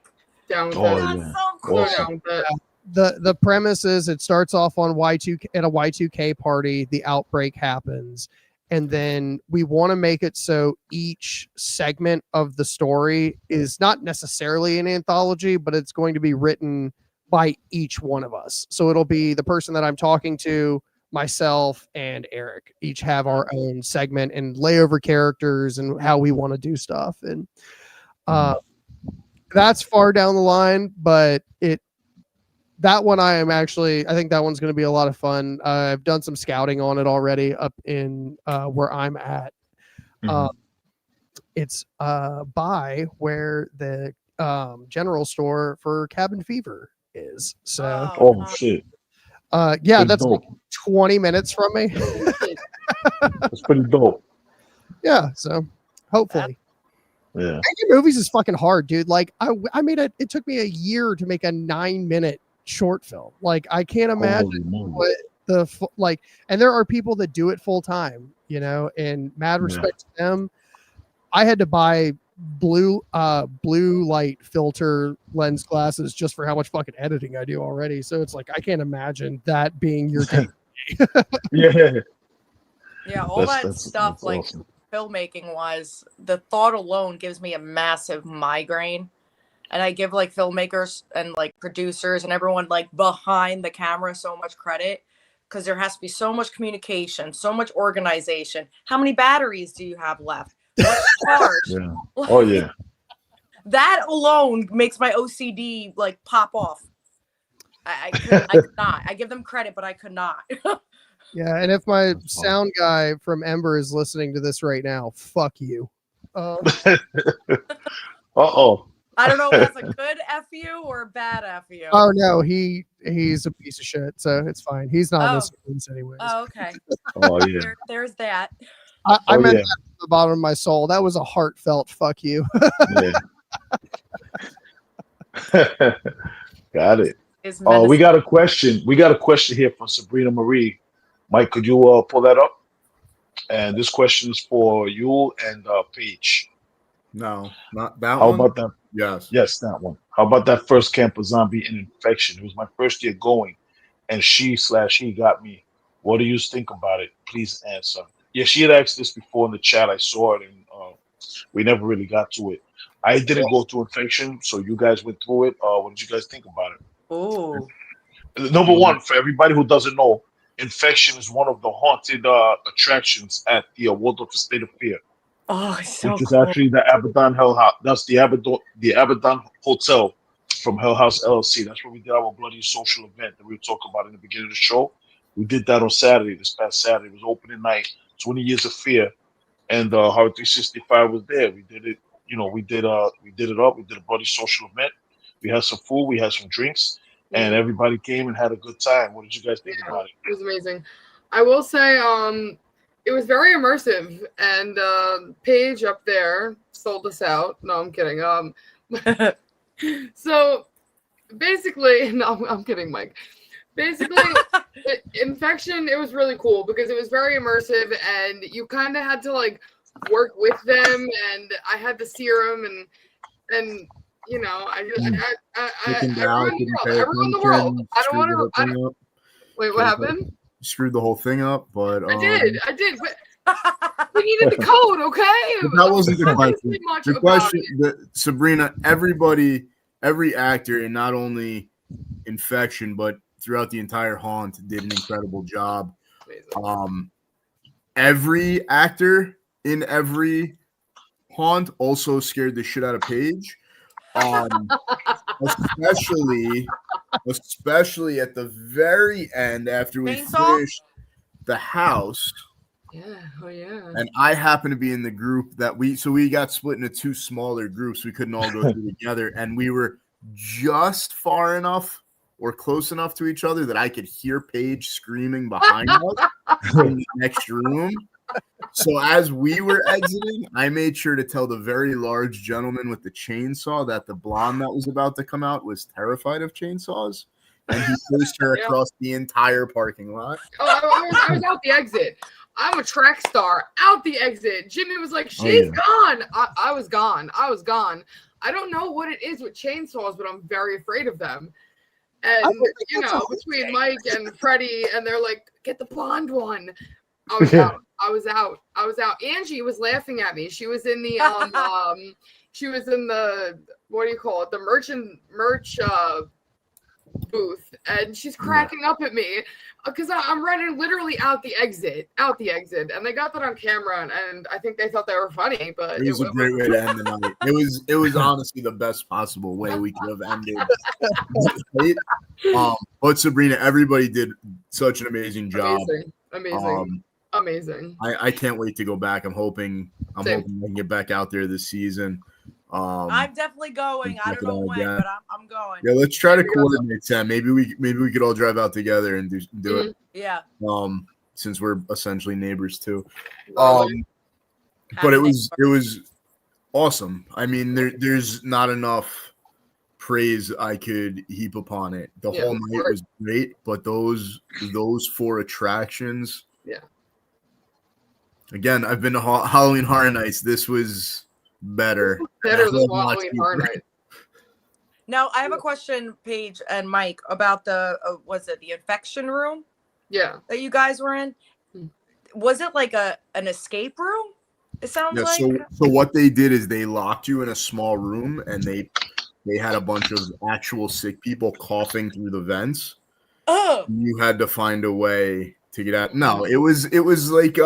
Down with Oh, that. That's yeah. so cool. Awesome. Down with that. the premise is it starts off on at a Y2K party. The outbreak happens, and then we want to make it so each segment of the story is not necessarily an anthology, but it's going to be written by each one of us. So it'll be the person that I'm talking to, myself, and Eric each have our own segment and layover characters and how we want to do stuff. And that's far down the line, but that one I think that one's going to be a lot of fun. I've done some scouting on it already up in where I'm at. It's by where the general store for Cabin Fever is. So, Oh shit. yeah, Pretty that's dope. like 20 minutes from me. That's pretty dope. Yeah, so hopefully. Yeah. Making movies is fucking hard, dude. Like I made it took me a year to make a 9-minute short film. Like I can't imagine what and there are people that do it full time, and mad respect to them. I had to buy blue light filter lens glasses just for how much fucking editing I do already. So it's like I can't imagine that being your day. Yeah, all that stuff, that's like awesome. filmmaking wise, the thought alone gives me a massive migraine. And I give like filmmakers and like producers and everyone like behind the camera so much credit, because there has to be so much communication, so much organization. How many batteries do you have left? What's charged? Yeah. Oh yeah. That alone makes my OCD like pop off. I could not. I give them credit, but I could not. Yeah, and if my sound guy from Ember is listening to this right now, fuck you. Uh-oh. I don't know if that's a good FU or a bad FU. Oh no, he's a piece of shit, so it's fine. He's not listening to this anyways. Oh, okay. Oh yeah. There's that. I meant that from the bottom of my soul. That was a heartfelt fuck you. Yeah. Got it. We got a question. We got a question here from Sabrina Marie. Mike, could you pull that up? And this question is for you and Paige. No, not that How one. about that? Yes, that one. How about that first camp of zombie and infection? It was my first year going, and he got me. What do you think about it? Please answer. Yeah, she had asked this before in the chat. I saw it, and we never really got to it. I didn't go through Infection, so you guys went through it. What did you guys think about it? Oh, Number one, for everybody who doesn't know, Infection is one of the haunted attractions at the Waldorf Estate of Fear, oh, it's so which is cool. actually the Abaddon Hell House. That's the Abaddon Hotel from Hell House LLC. That's where we did our bloody social event that we were talking about in the beginning of the show. We did that on Saturday, this past Saturday. It was opening night, 20 Years of Fear, and Horror 365 was there. We did it. We did it up. We did a bloody social event. We had some food. We had some drinks. And everybody came and had a good time. What did you guys think about it? It was amazing. I will say, it was very immersive, and Paige up there sold us out. No, I'm kidding. So basically, no, I'm kidding, Mike. Basically, Infection, it was really cool because it was very immersive, and you kind of had to like work with them, and I had the serum, and you know, I ruined the world. I don't want to. Wait, what happened? Screwed the whole thing up, but I did, but we needed the code, okay? But that wasn't the question. The question, Sabrina, every actor, and not only Infection, but throughout the entire haunt, did an incredible job. Every actor in every haunt also scared the shit out of Paige. Especially at the very end after we finished the house. Yeah, oh yeah. And I happened to be in the group that we got split into two smaller groups. We couldn't all go through together, and we were just far enough or close enough to each other that I could hear Paige screaming behind us in the next room. So as we were exiting, I made sure to tell the very large gentleman with the chainsaw that the blonde that was about to come out was terrified of chainsaws, and he pushed her across the entire parking lot. Oh, I was out the exit. I'm a track star. Out the exit. Jimmy was like, she's gone. I was gone. I don't know what it is with chainsaws, but I'm very afraid of them. And, between Mike and Freddie, and they're like, get the blonde one. I was out. Angie was laughing at me. She was in the what do you call it? The merch booth, and she's cracking up at me because I'm running literally out the exit, and they got that on camera, and I think they thought they were funny. But it was a great way to end the night. It was honestly the best possible way we could have ended. But Sabrina, everybody did such an amazing job. Amazing. I can't wait to go back. I'm hoping I can get back out there this season. I'm definitely going. I don't know when, but I'm going. Yeah, let's try to coordinate, Sam. Maybe we could all drive out together and do it. Yeah. Since we're essentially neighbors too. But it was awesome. I mean, there's not enough praise I could heap upon it. The whole night was great, but those 4 attractions. Yeah. Again, I've been to Halloween Horror Nights. This was better. Better than Halloween Horror Nights. Now, I have a question, Paige and Mike, about the the infection room? Yeah. That you guys were in? Was it like an escape room? It sounds like. So what they did is they locked you in a small room, and they had a bunch of actual sick people coughing through the vents. Oh. You had to find a way to get out. No, it was like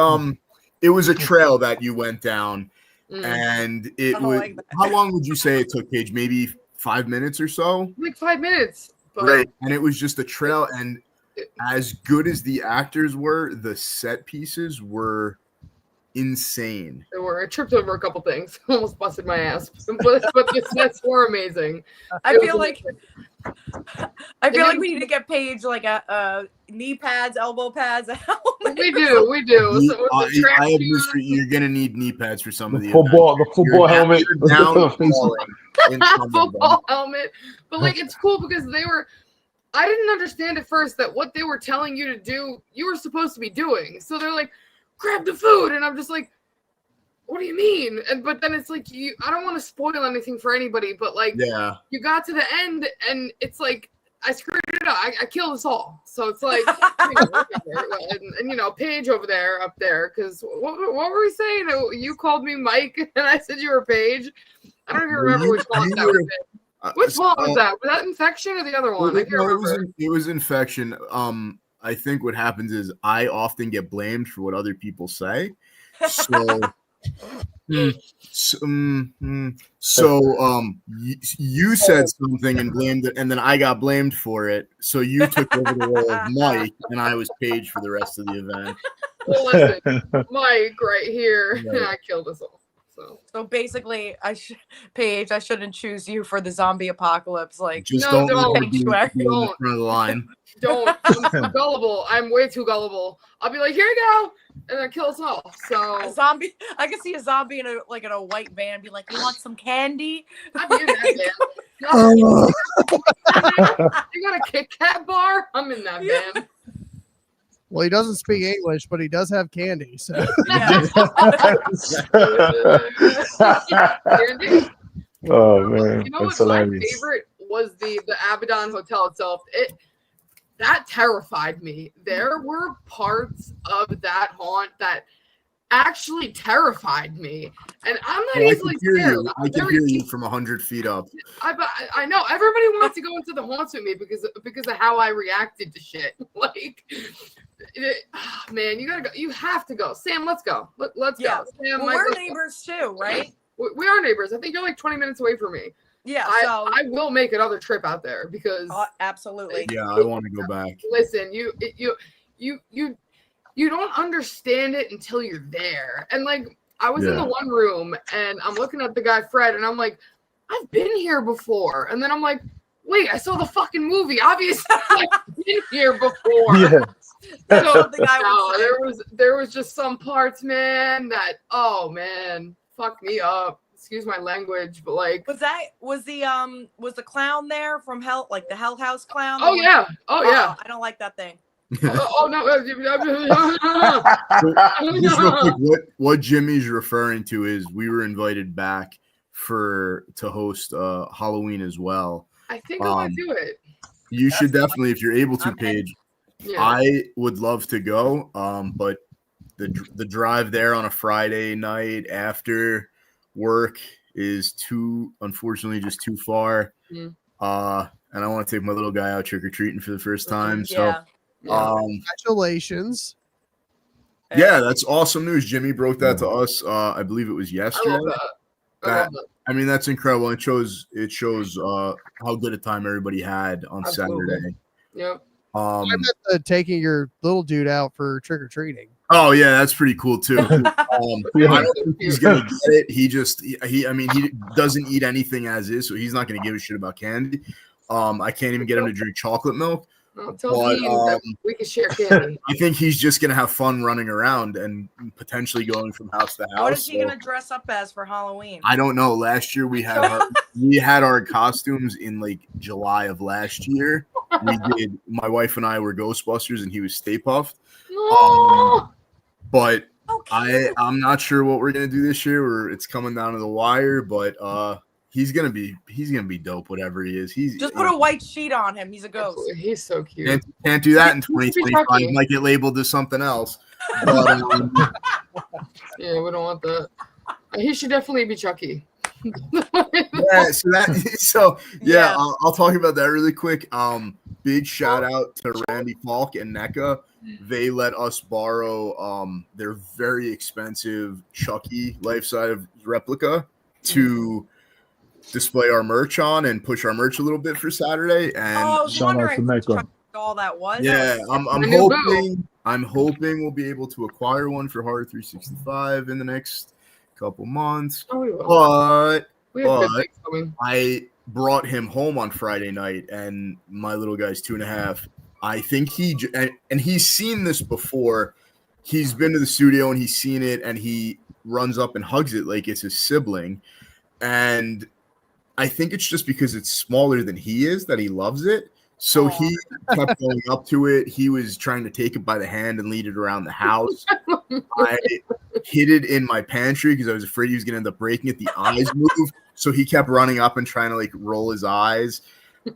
it was a trail that you went down, and it was. Like how long would you say it took, Paige? Maybe 5 minutes or so. Like 5 minutes. Right, and it was just a trail, and as good as the actors were, the set pieces were insane. They were. I tripped over a couple things. Almost busted my ass, but the sets were amazing. I feel like we need to get Paige like a knee pads, elbow pads. We do. So I have news for you. You're gonna need knee pads for some of the football helmet. Football helmet. But like, it's cool because I didn't understand at first that what they were telling you to do, you were supposed to be doing. So they're like, grab the food, and I'm just like, what do you mean? But then it's like, I don't want to spoil anything for anybody, but like, you got to the end, and it's like, I screwed it up. I killed us all. So it's like, and Paige over there, up there, because what were we saying? You called me Mike, and I said you were Paige. I don't even remember which one that was. Which one was that? Was that infection or the other one? I can't remember. It was infection. I think what happens is I often get blamed for what other people say. So, you said something and blamed it, and then I got blamed for it. So you took over the role of Mike, and I was Paige for the rest of the event. Well, listen, Mike, right here, right. I killed us all. So basically, Paige, I shouldn't choose you for the zombie apocalypse. Like, just don't be in the front of the line. Don't. I'm too gullible. I'm way too gullible. I'll be like, here you go, and then kill us all. So a zombie. I can see a zombie in a white van, be like, "You want some candy?" I'm in that van. You got a Kit Kat bar? I'm in that van. Well, he doesn't speak English, but he does have candy. So Yeah. Oh man, you know that's what? My hilarious. favorite was the Abaddon Hotel itself. That terrified me. There were parts of that haunt that actually terrified me, and I'm not easily scared. I can hear you from 100 feet up. I know everybody wants to go into the haunts with me because of how I reacted to shit. Like, man, you gotta go. You have to go. Sam, let's go. Let's go. Sam, well, we're neighbors too, right? We are neighbors. I think you're like 20 minutes away from me. Yeah, I will make another trip out there because absolutely. Yeah, I want to go back. Listen, you don't understand it until you're there. And like, I was in the one room and I'm looking at the guy Fred and I'm like, I've been here before. And then I'm like, wait, I saw the fucking movie. Obviously, I've been here before. Yeah. So there was just some parts, man, that fuck me up. Excuse my language, but like, was the clown there from Hell, like the Hell House clown? Oh yeah. I don't like that thing. Oh no! Just real quick, what Jimmy's referring to is we were invited back to host Halloween as well. I think I want to do it. You should definitely, if you're able to, Paige. Yeah. I would love to go, but the drive there on a Friday night after work is unfortunately just too far. And I want to take my little guy out trick-or-treating for the first time. So congratulations. Yeah, that's awesome news. Jimmy broke that to us. I believe it was yesterday. I love that. I mean, that's incredible. It shows how good a time everybody had on Saturday. Yep. I meant taking your little dude out for trick-or-treating. Oh yeah, that's pretty cool too. I don't think he's gonna get it. He doesn't eat anything as is, so he's not gonna give a shit about candy. I can't even get him to drink chocolate milk. We can share candy. I think he's just gonna have fun running around and potentially going from house to house. What is he gonna dress up as for Halloween? I don't know. Last year we had our costumes in like July of last year. My wife and I were Ghostbusters, and he was Stay Puft. But I'm not sure what we're gonna do this year. It's coming down to the wire, but he's gonna be dope, whatever he is. Just put a white sheet on him. He's a ghost. Absolutely. He's so cute. Can't do that in 2025. He might get labeled as something else. But, yeah, we don't want that. He should definitely be Chucky. I'll talk about that really quick. Big shout out to Randy Falk and NECA. They let us borrow their very expensive Chucky life-size replica to display our merch on and push our merch a little bit for Saturday. And shout out to NECA. All that was. Yeah, I'm hoping we'll be able to acquire one for Horror 365 in the next couple months. But I brought him home on Friday night, and my little guy's 2.5. I think he's seen this before. He's been to the studio and he's seen it, and he runs up and hugs it like it's his sibling. And I think it's just because it's smaller than he is that he loves it. So he kept going up to it. He was trying to take it by the hand and lead it around the house. I hid it in my pantry because I was afraid he was going to end up breaking it. The eyes moved. So he kept running up and trying to like roll his eyes.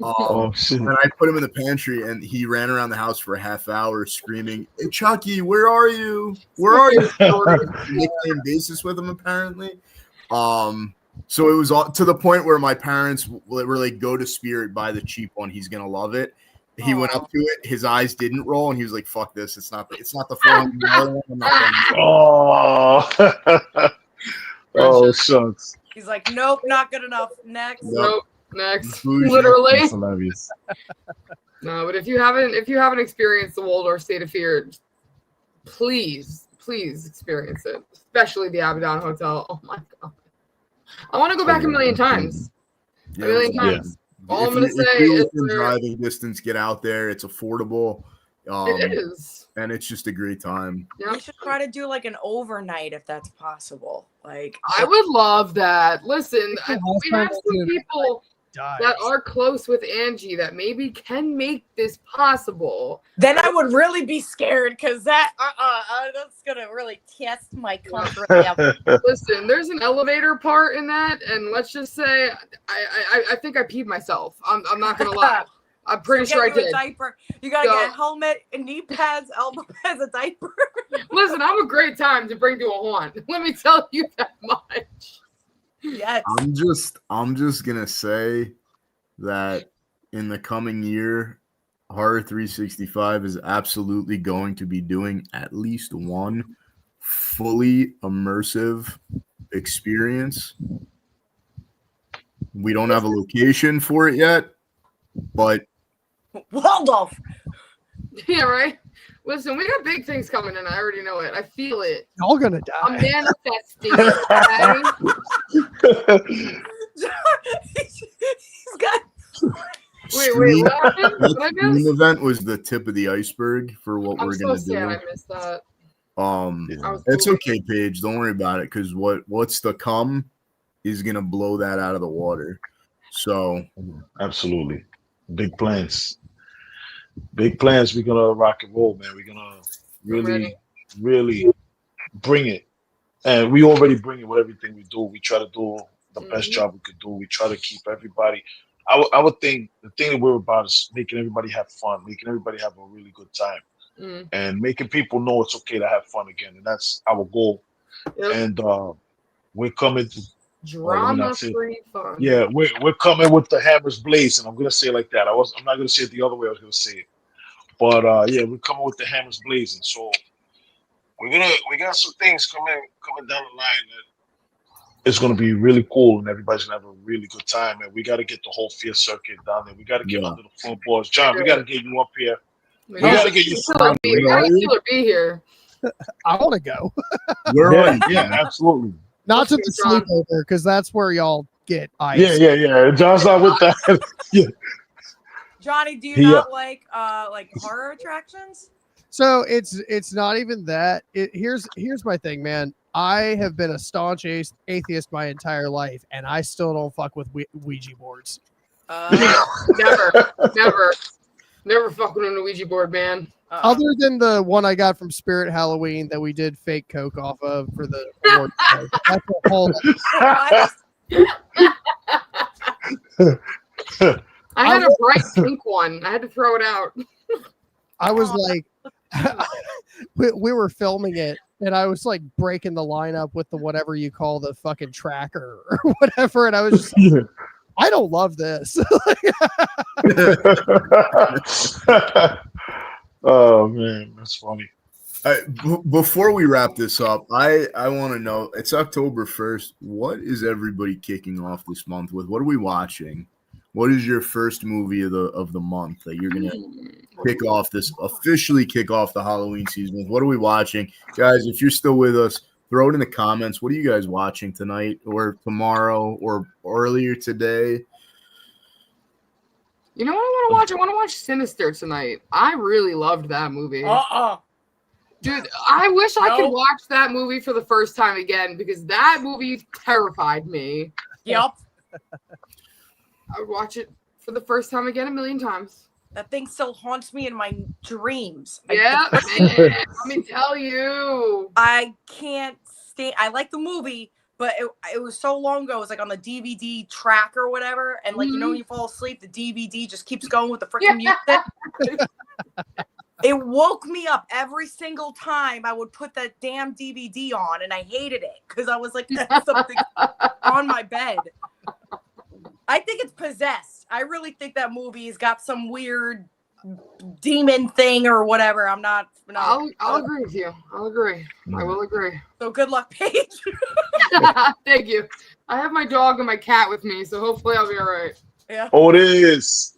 Oh shit! And I put him in the pantry, and he ran around the house for a half hour screaming, "Hey, Chucky, where are you? Where are you?" Nickname basis with him apparently. So it was all, to the point where my parents were like, "Go to Spirit, buy the cheap one. He's gonna love it." He went up to it. His eyes didn't roll, and he was like, "Fuck this! It's not the $400 one. I'm not Oh, oh shucks. He's like, nope, not good enough. Next. Nope. Next. Bougie. Literally. That's hilarious. No, but if you haven't experienced the Waldorf Estate of Fear, please experience it. Especially the Abaddon Hotel. Oh my god. I want to go back a million times. A million times. All I'm gonna say is within driving distance, get out there. It's affordable. It is. And it's just a great time. Yep. We should try to do like an overnight if that's possible. Like, I would love that. Listen, we have some people that are close with Angie that maybe can make this possible. Then I would really be scared because that's gonna really test my comfort level. Listen, there's an elevator part in that, and let's just say I think I peed myself. I'm not gonna lie. I'm pretty sure I did. A diaper. You gotta get a helmet, knee pads, elbow pads, a diaper. Listen, I'm a great time to bring to a haunt. Let me tell you that much. Yes. I'm just gonna say that in the coming year, Horror 365 is absolutely going to be doing at least one fully immersive experience. We don't have a location for it yet, but Waldorf. Yeah, right. Listen, we got big things coming, and I already know it. I feel it. Y'all gonna die. I'm manifesting it. Okay? He's got. Wait. What happened? What I Stream missed? event was the tip of the iceberg for what I'm we're so gonna sad do. I missed that. It's okay, Paige. Don't worry about it, because what's to come is gonna blow that out of the water. So absolutely, big plans. Big plans. We're gonna rock and roll, man. We're gonna really bring it, and we already bring it with everything we do. We try to do the best job we could do. We try to keep everybody. I would think the thing that we're about is making everybody have fun, making everybody have a really good time, and making people know it's okay to have fun again, and that's our goal. Yep. And we're coming to drama-free fun. Yeah, we're coming with the hammers blazing. I'm gonna say it like that. I'm not gonna say it the other way I was gonna say it. But yeah, we're coming with the hammers blazing. So we got some things coming down the line that it's gonna be really cool, and everybody's gonna have a really good time. And we got to get the whole Fear circuit down there. We got to get under the floorboards. John, we got to get you up here. We got to get you surrounded. We got to be here. I want to go. Yeah, absolutely. Not to the sleepover, because that's where y'all get ice. Yeah. John's not with that. Yeah. Johnny, do you not like horror attractions? So it's not even that. Here's my thing, man. I have been a staunch atheist my entire life, and I still don't fuck with Ouija boards. Never fucking on a Ouija board, man. Other than the one I got from Spirit Halloween that we did fake coke off of for the award. That's a whole I had a bright pink one. I had to throw it out. I was like, we were filming it, and I was like breaking the lineup with the whatever you call the fucking tracker or whatever, and I was just like, I don't love this. Oh man, that's funny. Before we wrap this up, I want to know, it's October 1st. What is everybody kicking off this month with? What are we watching? What is your first movie of the month that you're gonna officially kick off the Halloween season with? What are we watching, guys? If you're still with us, throw it in the comments. What are you guys watching tonight or tomorrow or earlier today? You know what I want to watch? I want to watch Sinister tonight. I really loved that movie. Dude, I wish I could watch that movie for the first time again, because that movie terrified me. Yep. I would watch it for the first time again 1,000,000 times. That thing still haunts me in my dreams. Yeah, man. Let me tell you. I can't stand. I like the movie, but it was so long ago. It was like on the DVD track or whatever. And like, you know, when you fall asleep, the DVD just keeps going with the freaking music. It woke me up every single time I would put that damn DVD on, and I hated it because I was like, there's something on my bed. I think it's possessed. I really think that movie's got some weird demon thing or whatever. I'm not. I'll agree with you. I'll agree. I will agree. So good luck, Paige. Thank you. I have my dog and my cat with me, so hopefully I'll be all right. Yeah. Oh, it is.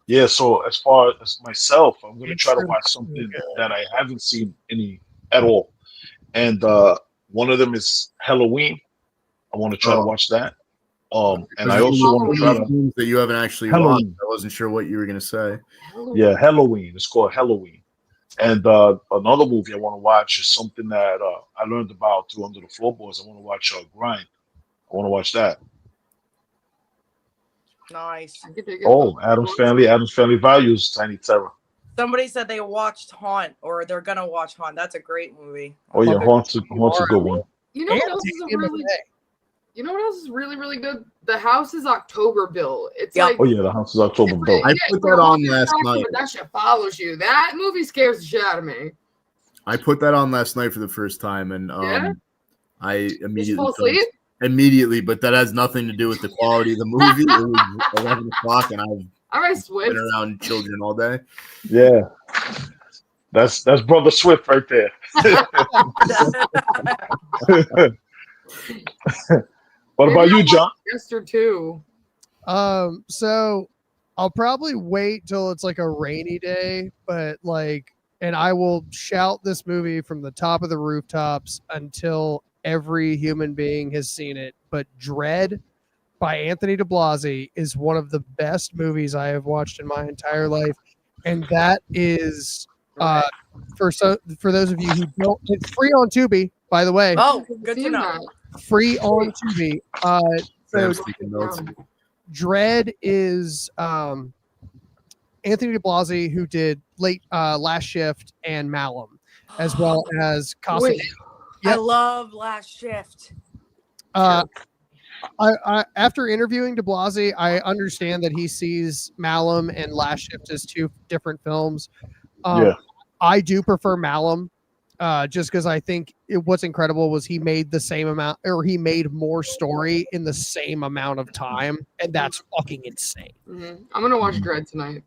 Yeah, so as far as myself, I'm going to try to watch something that I haven't seen any at all. And one of them is Halloween. I want to try to watch that. And I also want to try to... that you haven't actually watched. I wasn't sure what you were going to say. Yeah, Halloween. It's called Halloween. And another movie I want to watch is something that I learned about through Under the Floorboards. I want to watch Grind. I want to watch that. Nice. Oh, Adam's Family Values, Tiny Terror. Somebody said they watched Haunt, or they're gonna watch Haunt. That's a great movie. Oh yeah, Haunt's a good one. You know what else is really, really good? The House is October Bill. It's like, oh yeah, The House is October Bill. I put that on last night. But that shit follows you. That movie scares the shit out of me. I put that on last night for the first time, and I immediately, but that has nothing to do with the quality of the movie. It was 11 o'clock, and I've been around children all day. Yeah, that's Brother Swift right there. What about you, John? Esther too. So I'll probably wait till it's like a rainy day, but like, and I will shout this movie from the top of the rooftops until every human being has seen it. But Dread by Anthony DeBlasi is one of the best movies I have watched in my entire life. And that is for those of you who don't, it's free on Tubi, by the way. Oh, good to know. Free on Tubi. So Dread is Anthony DeBlasi, who did Last Shift and Malum, as well as Casa. I love Last Shift. I after interviewing DeBlasi, I understand that he sees Malum and Last Shift as two different films. I do prefer Malum, just because I think what's incredible was he made the same amount, or he made more story in the same amount of time, and that's fucking insane. I'm gonna watch Dread tonight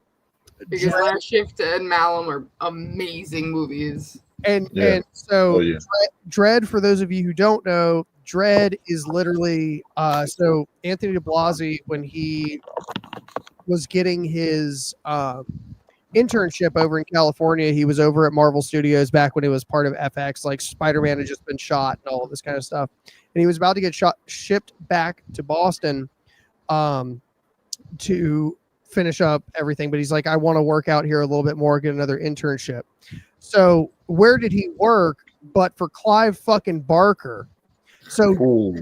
because Last Shift and Malum are amazing movies. And so Dread, for those of you who don't know, Dread is literally so Anthony DeBlasi, when he was getting his internship over in California, he was over at Marvel Studios back when it was part of FX, like Spider-Man had just been shot and all this kind of stuff, and he was about to get shipped back to Boston to finish up everything, but he's like, I want to work out here a little bit more, get another internship. So where did he work but for Clive fucking Barker? So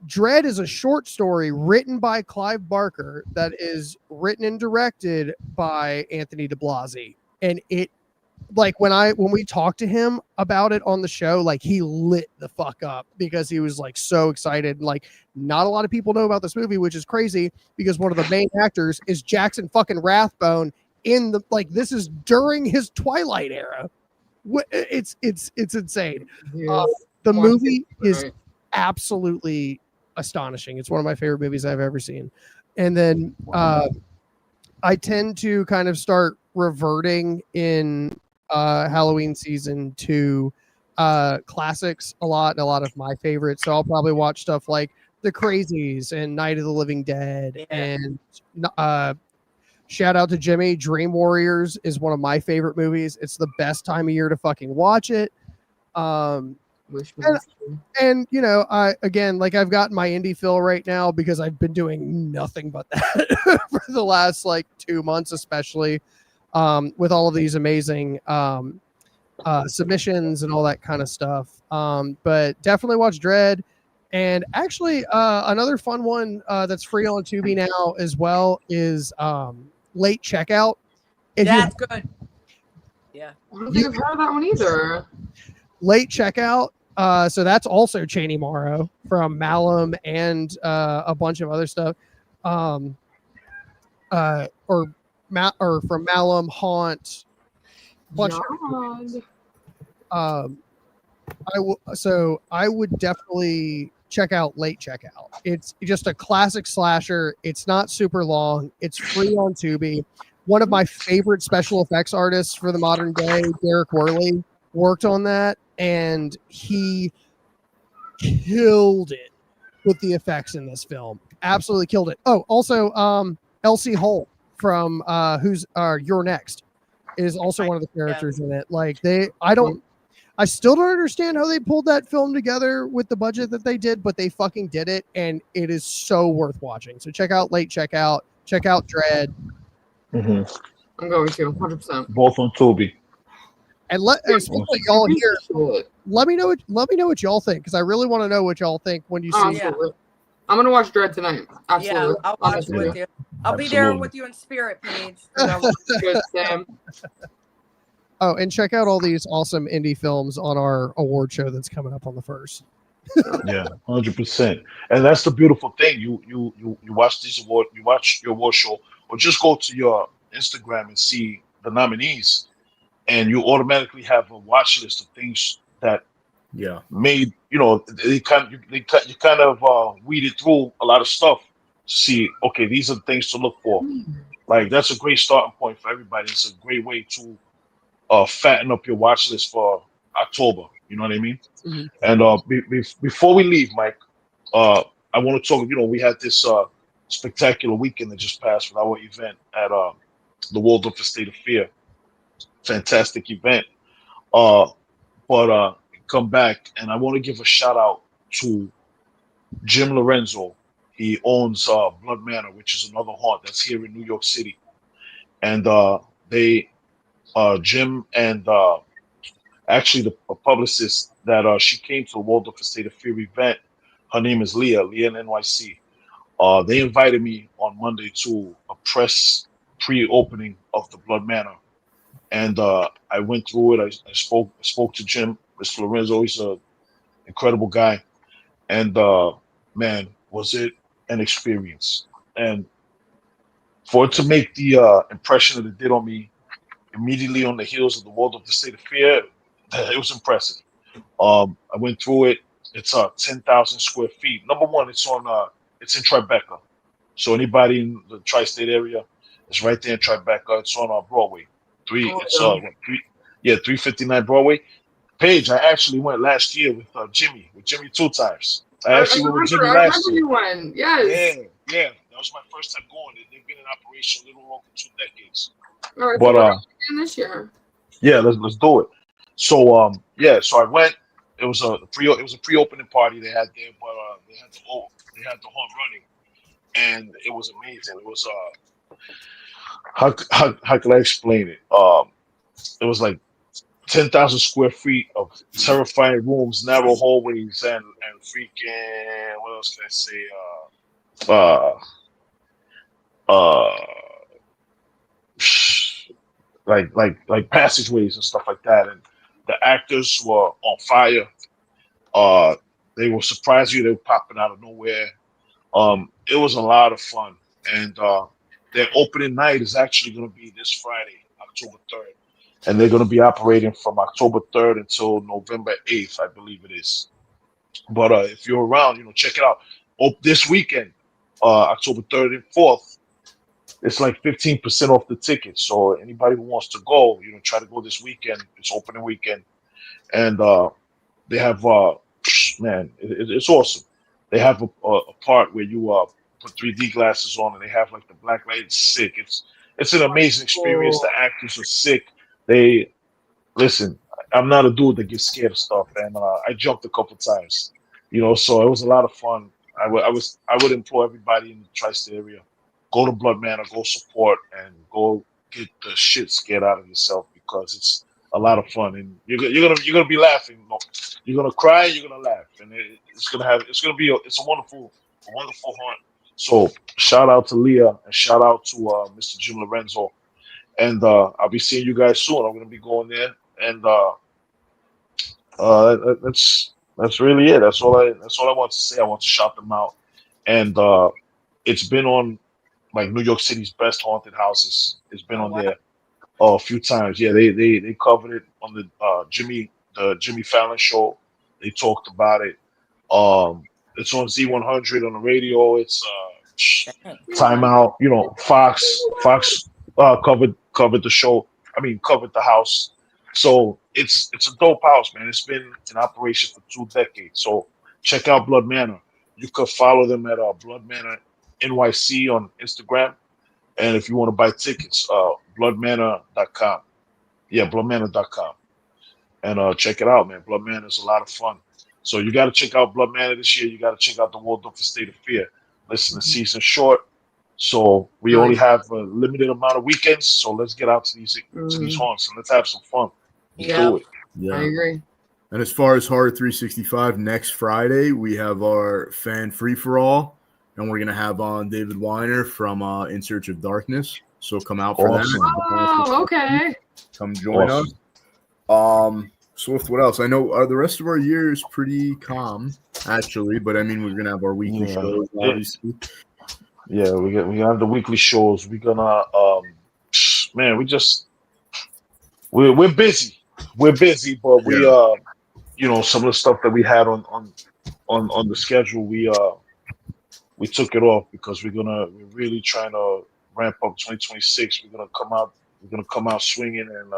Dread is a short story written by Clive Barker that is written and directed by Anthony DeBlasi. And it, like, when we talked to him about it on the show, like, he lit the fuck up because he was like so excited. Like, not a lot of people know about this movie, which is crazy because one of the main actors is Jackson fucking Rathbone in the, like, this is during his Twilight era. It's insane. The movie is absolutely astonishing. It's one of my favorite movies I've ever seen. And then I tend to kind of start reverting in Halloween season to classics a lot, and a lot of my favorites. So I'll probably watch stuff like The Crazies and Night of the Living Dead. And shout out to Jimmy, Dream Warriors is one of my favorite movies. It's the best time of year to fucking watch it. And you know, I've got my indie fill right now because I've been doing nothing but that for the last like 2 months, especially with all of these amazing submissions and all that kind of stuff. But definitely watch Dread. And actually, another fun one that's free on Tubi now as well is Late Checkout. That's good. Yeah. I don't think I've heard of that one either. Late Checkout So that's also Cheney Morrow from Malum and a bunch of other stuff. Or from Malum, Haunt, bunch of I would definitely check out Late Checkout. It's just a classic slasher. It's not super long. It's free on Tubi. One of my favorite special effects artists for the modern day, Derek Worley, worked on that, and he killed it with the effects in this film. Absolutely killed it. Oh, also, Elsie Holt from who's You're Next is also one of the characters in it. Like I still don't understand how they pulled that film together with the budget that they did, but they fucking did it, and it is so worth watching. So check out Late Checkout, check out Dread. I'm going to 100%. Both on Tubi. And especially y'all here, let me know what y'all think, because I really want to know what y'all think when you see. Yeah. I'm gonna watch Dread tonight. Absolutely. Yeah, I'll watch it with you. I'll be there with you in spirit, Paige. Good, Sam. Oh, and check out all these awesome indie films on our award show that's coming up on the 1st. Yeah, 100%. And that's the beautiful thing. You watch you watch your award show, or just go to your Instagram and see the nominees, and you automatically have a watch list of things that made, you kind of weeded through a lot of stuff to see, okay, these are the things to look for. Like, that's a great starting point for everybody. It's a great way to fatten up your watch list for October. You know what I mean? Mm-hmm. And before we leave, Mike, I want to talk. We had this spectacular weekend that just passed with our event at the Waldorf Estate of Fear. Fantastic event. But come back, and I want to give a shout out to Jim Lorenzo. He owns Blood Manor, which is another haunt that's here in New York City. And Jim and actually the publicist that she came to the Waldorf Estate of Fear event, her name is Leah in NYC. They invited me on Monday to a press pre-opening of the Blood Manor. And I went through it. I spoke to Jim, Mr. Lorenzo. He's an incredible guy. And man, was it an experience. And for it to make the impression that it did on me immediately on the heels of the Waldorf Estate of Fear, it was impressive. I went through it. It's 10,000 square feet. Number one, it's in Tribeca. So anybody in the tri-state area, it's right there in Tribeca. It's on Broadway. 359 Broadway. Paige, I actually went last year with Jimmy two times. I actually went with Jimmy last year. You went, yes. Yeah. That was my first time going. They've been in operation a little over 2 decades. All right, but this year. Yeah, let's do it. So so I went. It was a pre-opening party they had there, but they had the haunt running, and it was amazing. It was how can I explain it? It was like 10,000 square feet of terrifying rooms, narrow hallways, and freaking, what else can I say? Like passageways and stuff like that. And the actors were on fire. They were surprised you. They were popping out of nowhere. It was a lot of fun. And their opening night is actually going to be this Friday, October 3rd. And they're going to be operating from October 3rd until November 8th, I believe it is. But if you're around, check it out. This weekend, October 3rd and 4th, it's like 15% off the tickets. So anybody who wants to go, try to go this weekend. It's opening weekend. And they have, it's awesome. They have a part where you put 3D glasses on, and they have like the black light. It's sick. It's an amazing experience. The actors are sick. Listen, I'm not a dude that gets scared of stuff, and I jumped a couple times, so it was a lot of fun. I would implore everybody in the tri-state area, go to Blood Manor, go support, and go get the shit scared out of yourself, because it's a lot of fun, and you're gonna be laughing. You're gonna cry, you're gonna laugh, and it's a wonderful haunt. So shout out to Leah, and shout out to Mr. Jim Lorenzo. And I'll be seeing you guys soon. I'm going to be going there. And That's really it. That's all I want to say. I want to shout them out. And it's been on like New York City's best haunted houses. It's been Oh, on wow. there a few times. Yeah, they covered it on the Jimmy Fallon show. They talked about it. It's on Z100 on the radio. It's Dang. Time Out. You know, Fox covered the show. I mean, covered the house. So it's a dope house, man. It's been in operation for 2 decades. So check out Blood Manor. You could follow them at Blood Manor NYC on Instagram. And if you want to buy tickets, bloodmanor.com. Yeah, bloodmanor.com. And check it out, man. Blood Manor is a lot of fun. So you got to check out Blood Manor this year. You got to check out the Waldorf Estate of Fear. Listen, the season's short, so we only have a limited amount of weekends. So let's get out to these haunts and let's have some fun. Let's Yeah. do it. Yeah. I agree. And as far as Horror 365, next Friday we have our fan free for all, and we're gonna have on David Weiner from In Search of Darkness. So come out for Awesome. that. Oh, okay. Come join us. Swift, what else? I know the rest of our year is pretty calm, actually, but I mean we're gonna have our weekly Yeah. shows, obviously. Yeah, we have the weekly shows. We're gonna man, we're busy. We're busy, but we you know, some of the stuff that we had on the schedule, we took it off because we're really trying to ramp up 2026. We're gonna come out swinging, and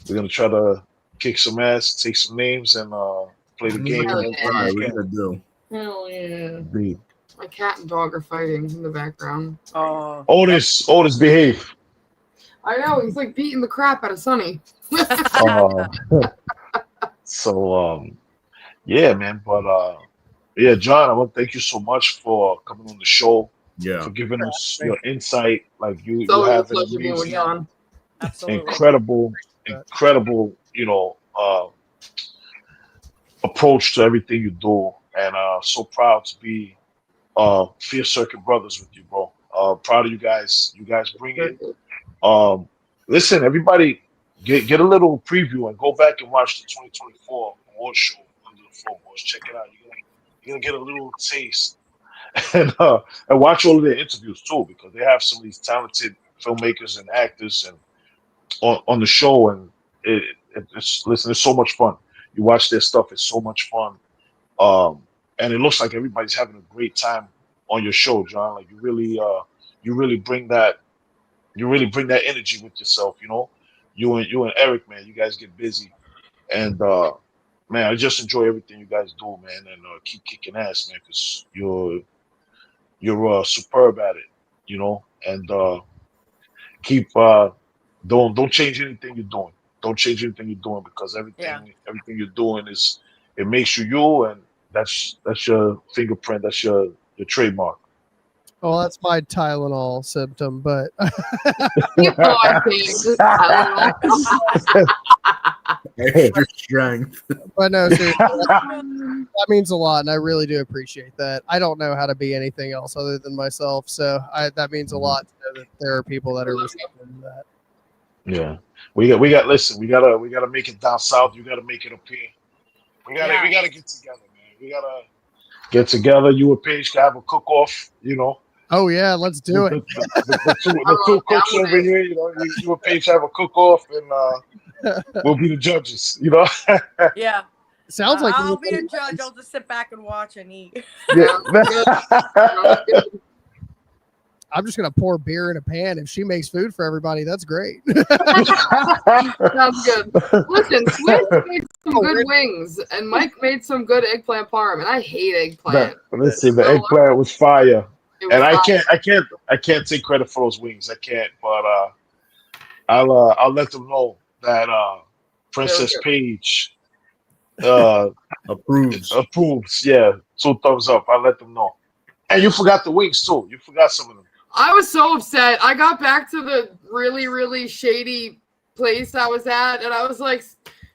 we're gonna try to kick some ass, take some names, and play the game. Hell yeah. We're gonna do. Hell yeah. Indeed. My cat and dog are fighting in the background. Oh, Otis, behave. I know, he's like beating the crap out of Sonny. So yeah, man. But yeah, John, I want to thank you so much for coming on the show, Yeah. for giving us your insight. Like you It's always a have an pleasure being with amazing, John. absolutely. incredible, you know, approach to everything you do, and so proud to be Fear Circuit brothers with you, bro. Proud of you guys. You guys bring it. Listen, everybody, get a little preview and go back and watch the 2024 award show Under the Floorboards. Check it out. You're gonna get a little taste, and watch all of their interviews too, because they have some of these talented filmmakers and actors and on the show, and it's so much fun. You watch their stuff; it's so much fun, and it looks like everybody's having a great time on your show, John. Like you really bring that energy with yourself. You know, you and Eric, man, you guys get busy, and man, I just enjoy everything you guys do, man, and keep kicking ass, man, because you're superb at it, you know, and keep don't change anything you're doing. Don't change anything you're doing, because everything you're doing it makes you, and that's your fingerprint, that's your trademark. Well, that's my Tylenol symptom, but Extra strength. but no, seriously, that means a lot, and I really do appreciate that. I don't know how to be anything else other than myself, so that means a lot to know that there are people that are receptive to that. Yeah, we got. Listen, we gotta make it down south. You gotta make it up here. We gotta get together, man. We gotta get together. You and Paige can have a cook off. You know. Oh yeah, let's do it. The two cooks over here. You know, you and Paige have a cook off, and we'll be the judges. You know. Yeah. Sounds like I'll be a judge. I'll just sit back and watch and eat. Yeah. I'm just gonna pour beer in a pan. If she makes food for everybody, that's great. Sounds good. Listen, Swift made some good wings, and Mike made some good eggplant parm, and I hate eggplant. Let's see. The eggplant was fire. It was And fire. I can't take credit for those wings. I can't, but I'll let them know that Princess Paige approves. Yeah, 2 thumbs up. I'll let them know. And you forgot the wings too. You forgot some of them. I was so upset. I got back to the really, really shady place I was at, and I was like,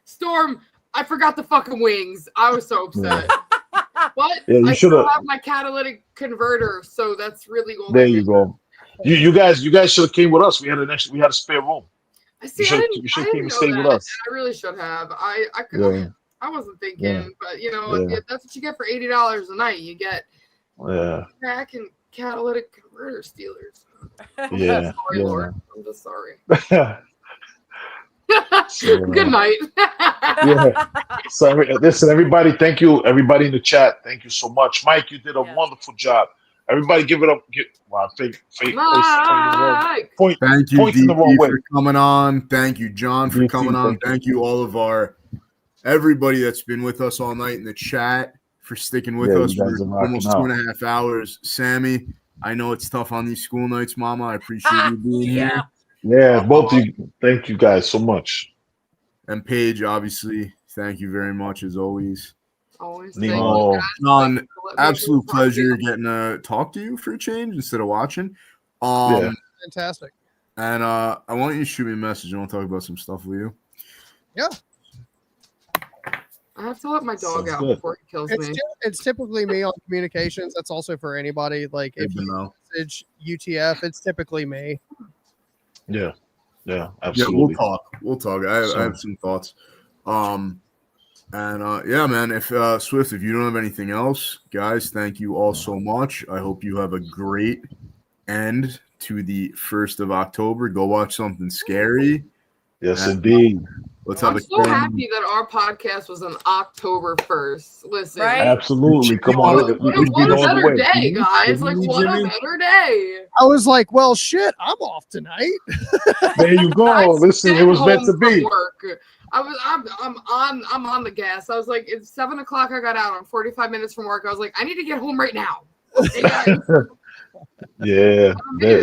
Storm, I forgot the fucking wings. I was so upset. But I still have my catalytic converter, so that's really all. There you go. You guys should have came with us. We had a spare room. I see. You should have came and stayed with us. I really should have. I could. I wasn't thinking, Yeah. but you know, Yeah. that's what you get for $80 a night. You get Yeah. crack and catalytic converter stealers. Yeah. Sorry, Yeah. Lord. I'm just sorry. So, Good night. yeah. So listen, everybody, thank you. Everybody in the chat, thank you so much. Mike, you did a Yeah. wonderful job. Everybody give it up. Wow, fake Mike. point Thank you, pointing the wrong DP, way. for coming on. Thank you, John, for DT, coming on. thank you. Thank you, all of everybody that's been with us all night in the chat for sticking with Yeah, us you for guys are rocking almost out. 2.5 hours. Sammy, I know it's tough on these school nights, Mama. I appreciate you being here. Yeah, both of you. Thank you guys so much. And Paige, obviously, thank you very much as always. Always Nemo. thank you guys. John, Thank you for letting me absolute talk to pleasure you. getting to talk to you for a change instead of watching. Yeah. Fantastic. And I want you to shoot me a message. I want to talk about some stuff with you. Yeah. I have to let my dog Sounds out good. before he kills me. It's typically me on communications. That's also for anybody. Like if Good to you know. message UTF, it's typically me. Yeah. Yeah, Yeah, absolutely. we'll talk. I have some thoughts. Yeah, man, if Swift, if you don't have anything else, guys, thank you all so much. I hope you have a great end to the 1st of October. Go watch something scary. Yes, And, indeed. Let's have I'm a so happy that our podcast was on October 1st. Listen, Right? Absolutely. Come on. What We what could be a on the better way. day, guys! Like, Jimmy, what a Jimmy? better day. I was like, well, shit, I'm off tonight. There you go. I Listen, it stayed was meant home to be. from work. I'm on the gas. I was like, it's 7 o'clock. I got out. I'm 45 minutes from work. I was like, I need to get home right now. Okay, guys? Yeah.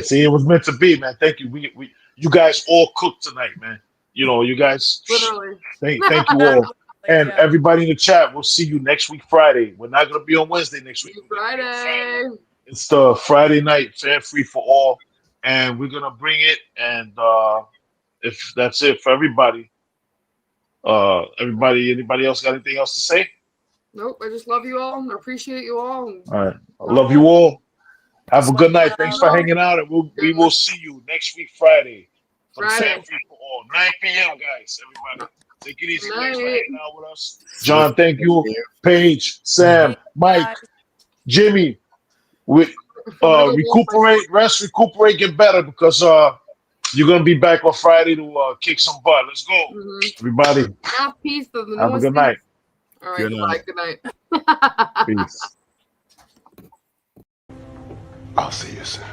See, it was meant to be, man. Thank you. We you guys all cooked tonight, man. You know, you guys. Literally. Thank you all. And everybody in the chat, we'll see you next week, Friday. We're not going to be on Wednesday next week. Friday. It's the Friday night fan free for all. And we're going to bring it. And if that's it for everybody, anybody else got anything else to say? Nope. I just love you all and appreciate you all. All right. I love you all. Have a good night. Thanks for love. hanging out. And we will see you next week, Friday. For the Friday. fan free for all. 9 p.m., guys. Everybody. Take it easy. Thanks for Night. hanging out with us. John, thank you. Paige, Sam, Mike, Jimmy. We recuperate, get better because you're gonna be back on Friday to kick some butt. Let's go, everybody. Peace of the Have a good night. All right, Good night. Good night. Peace. I'll see you soon.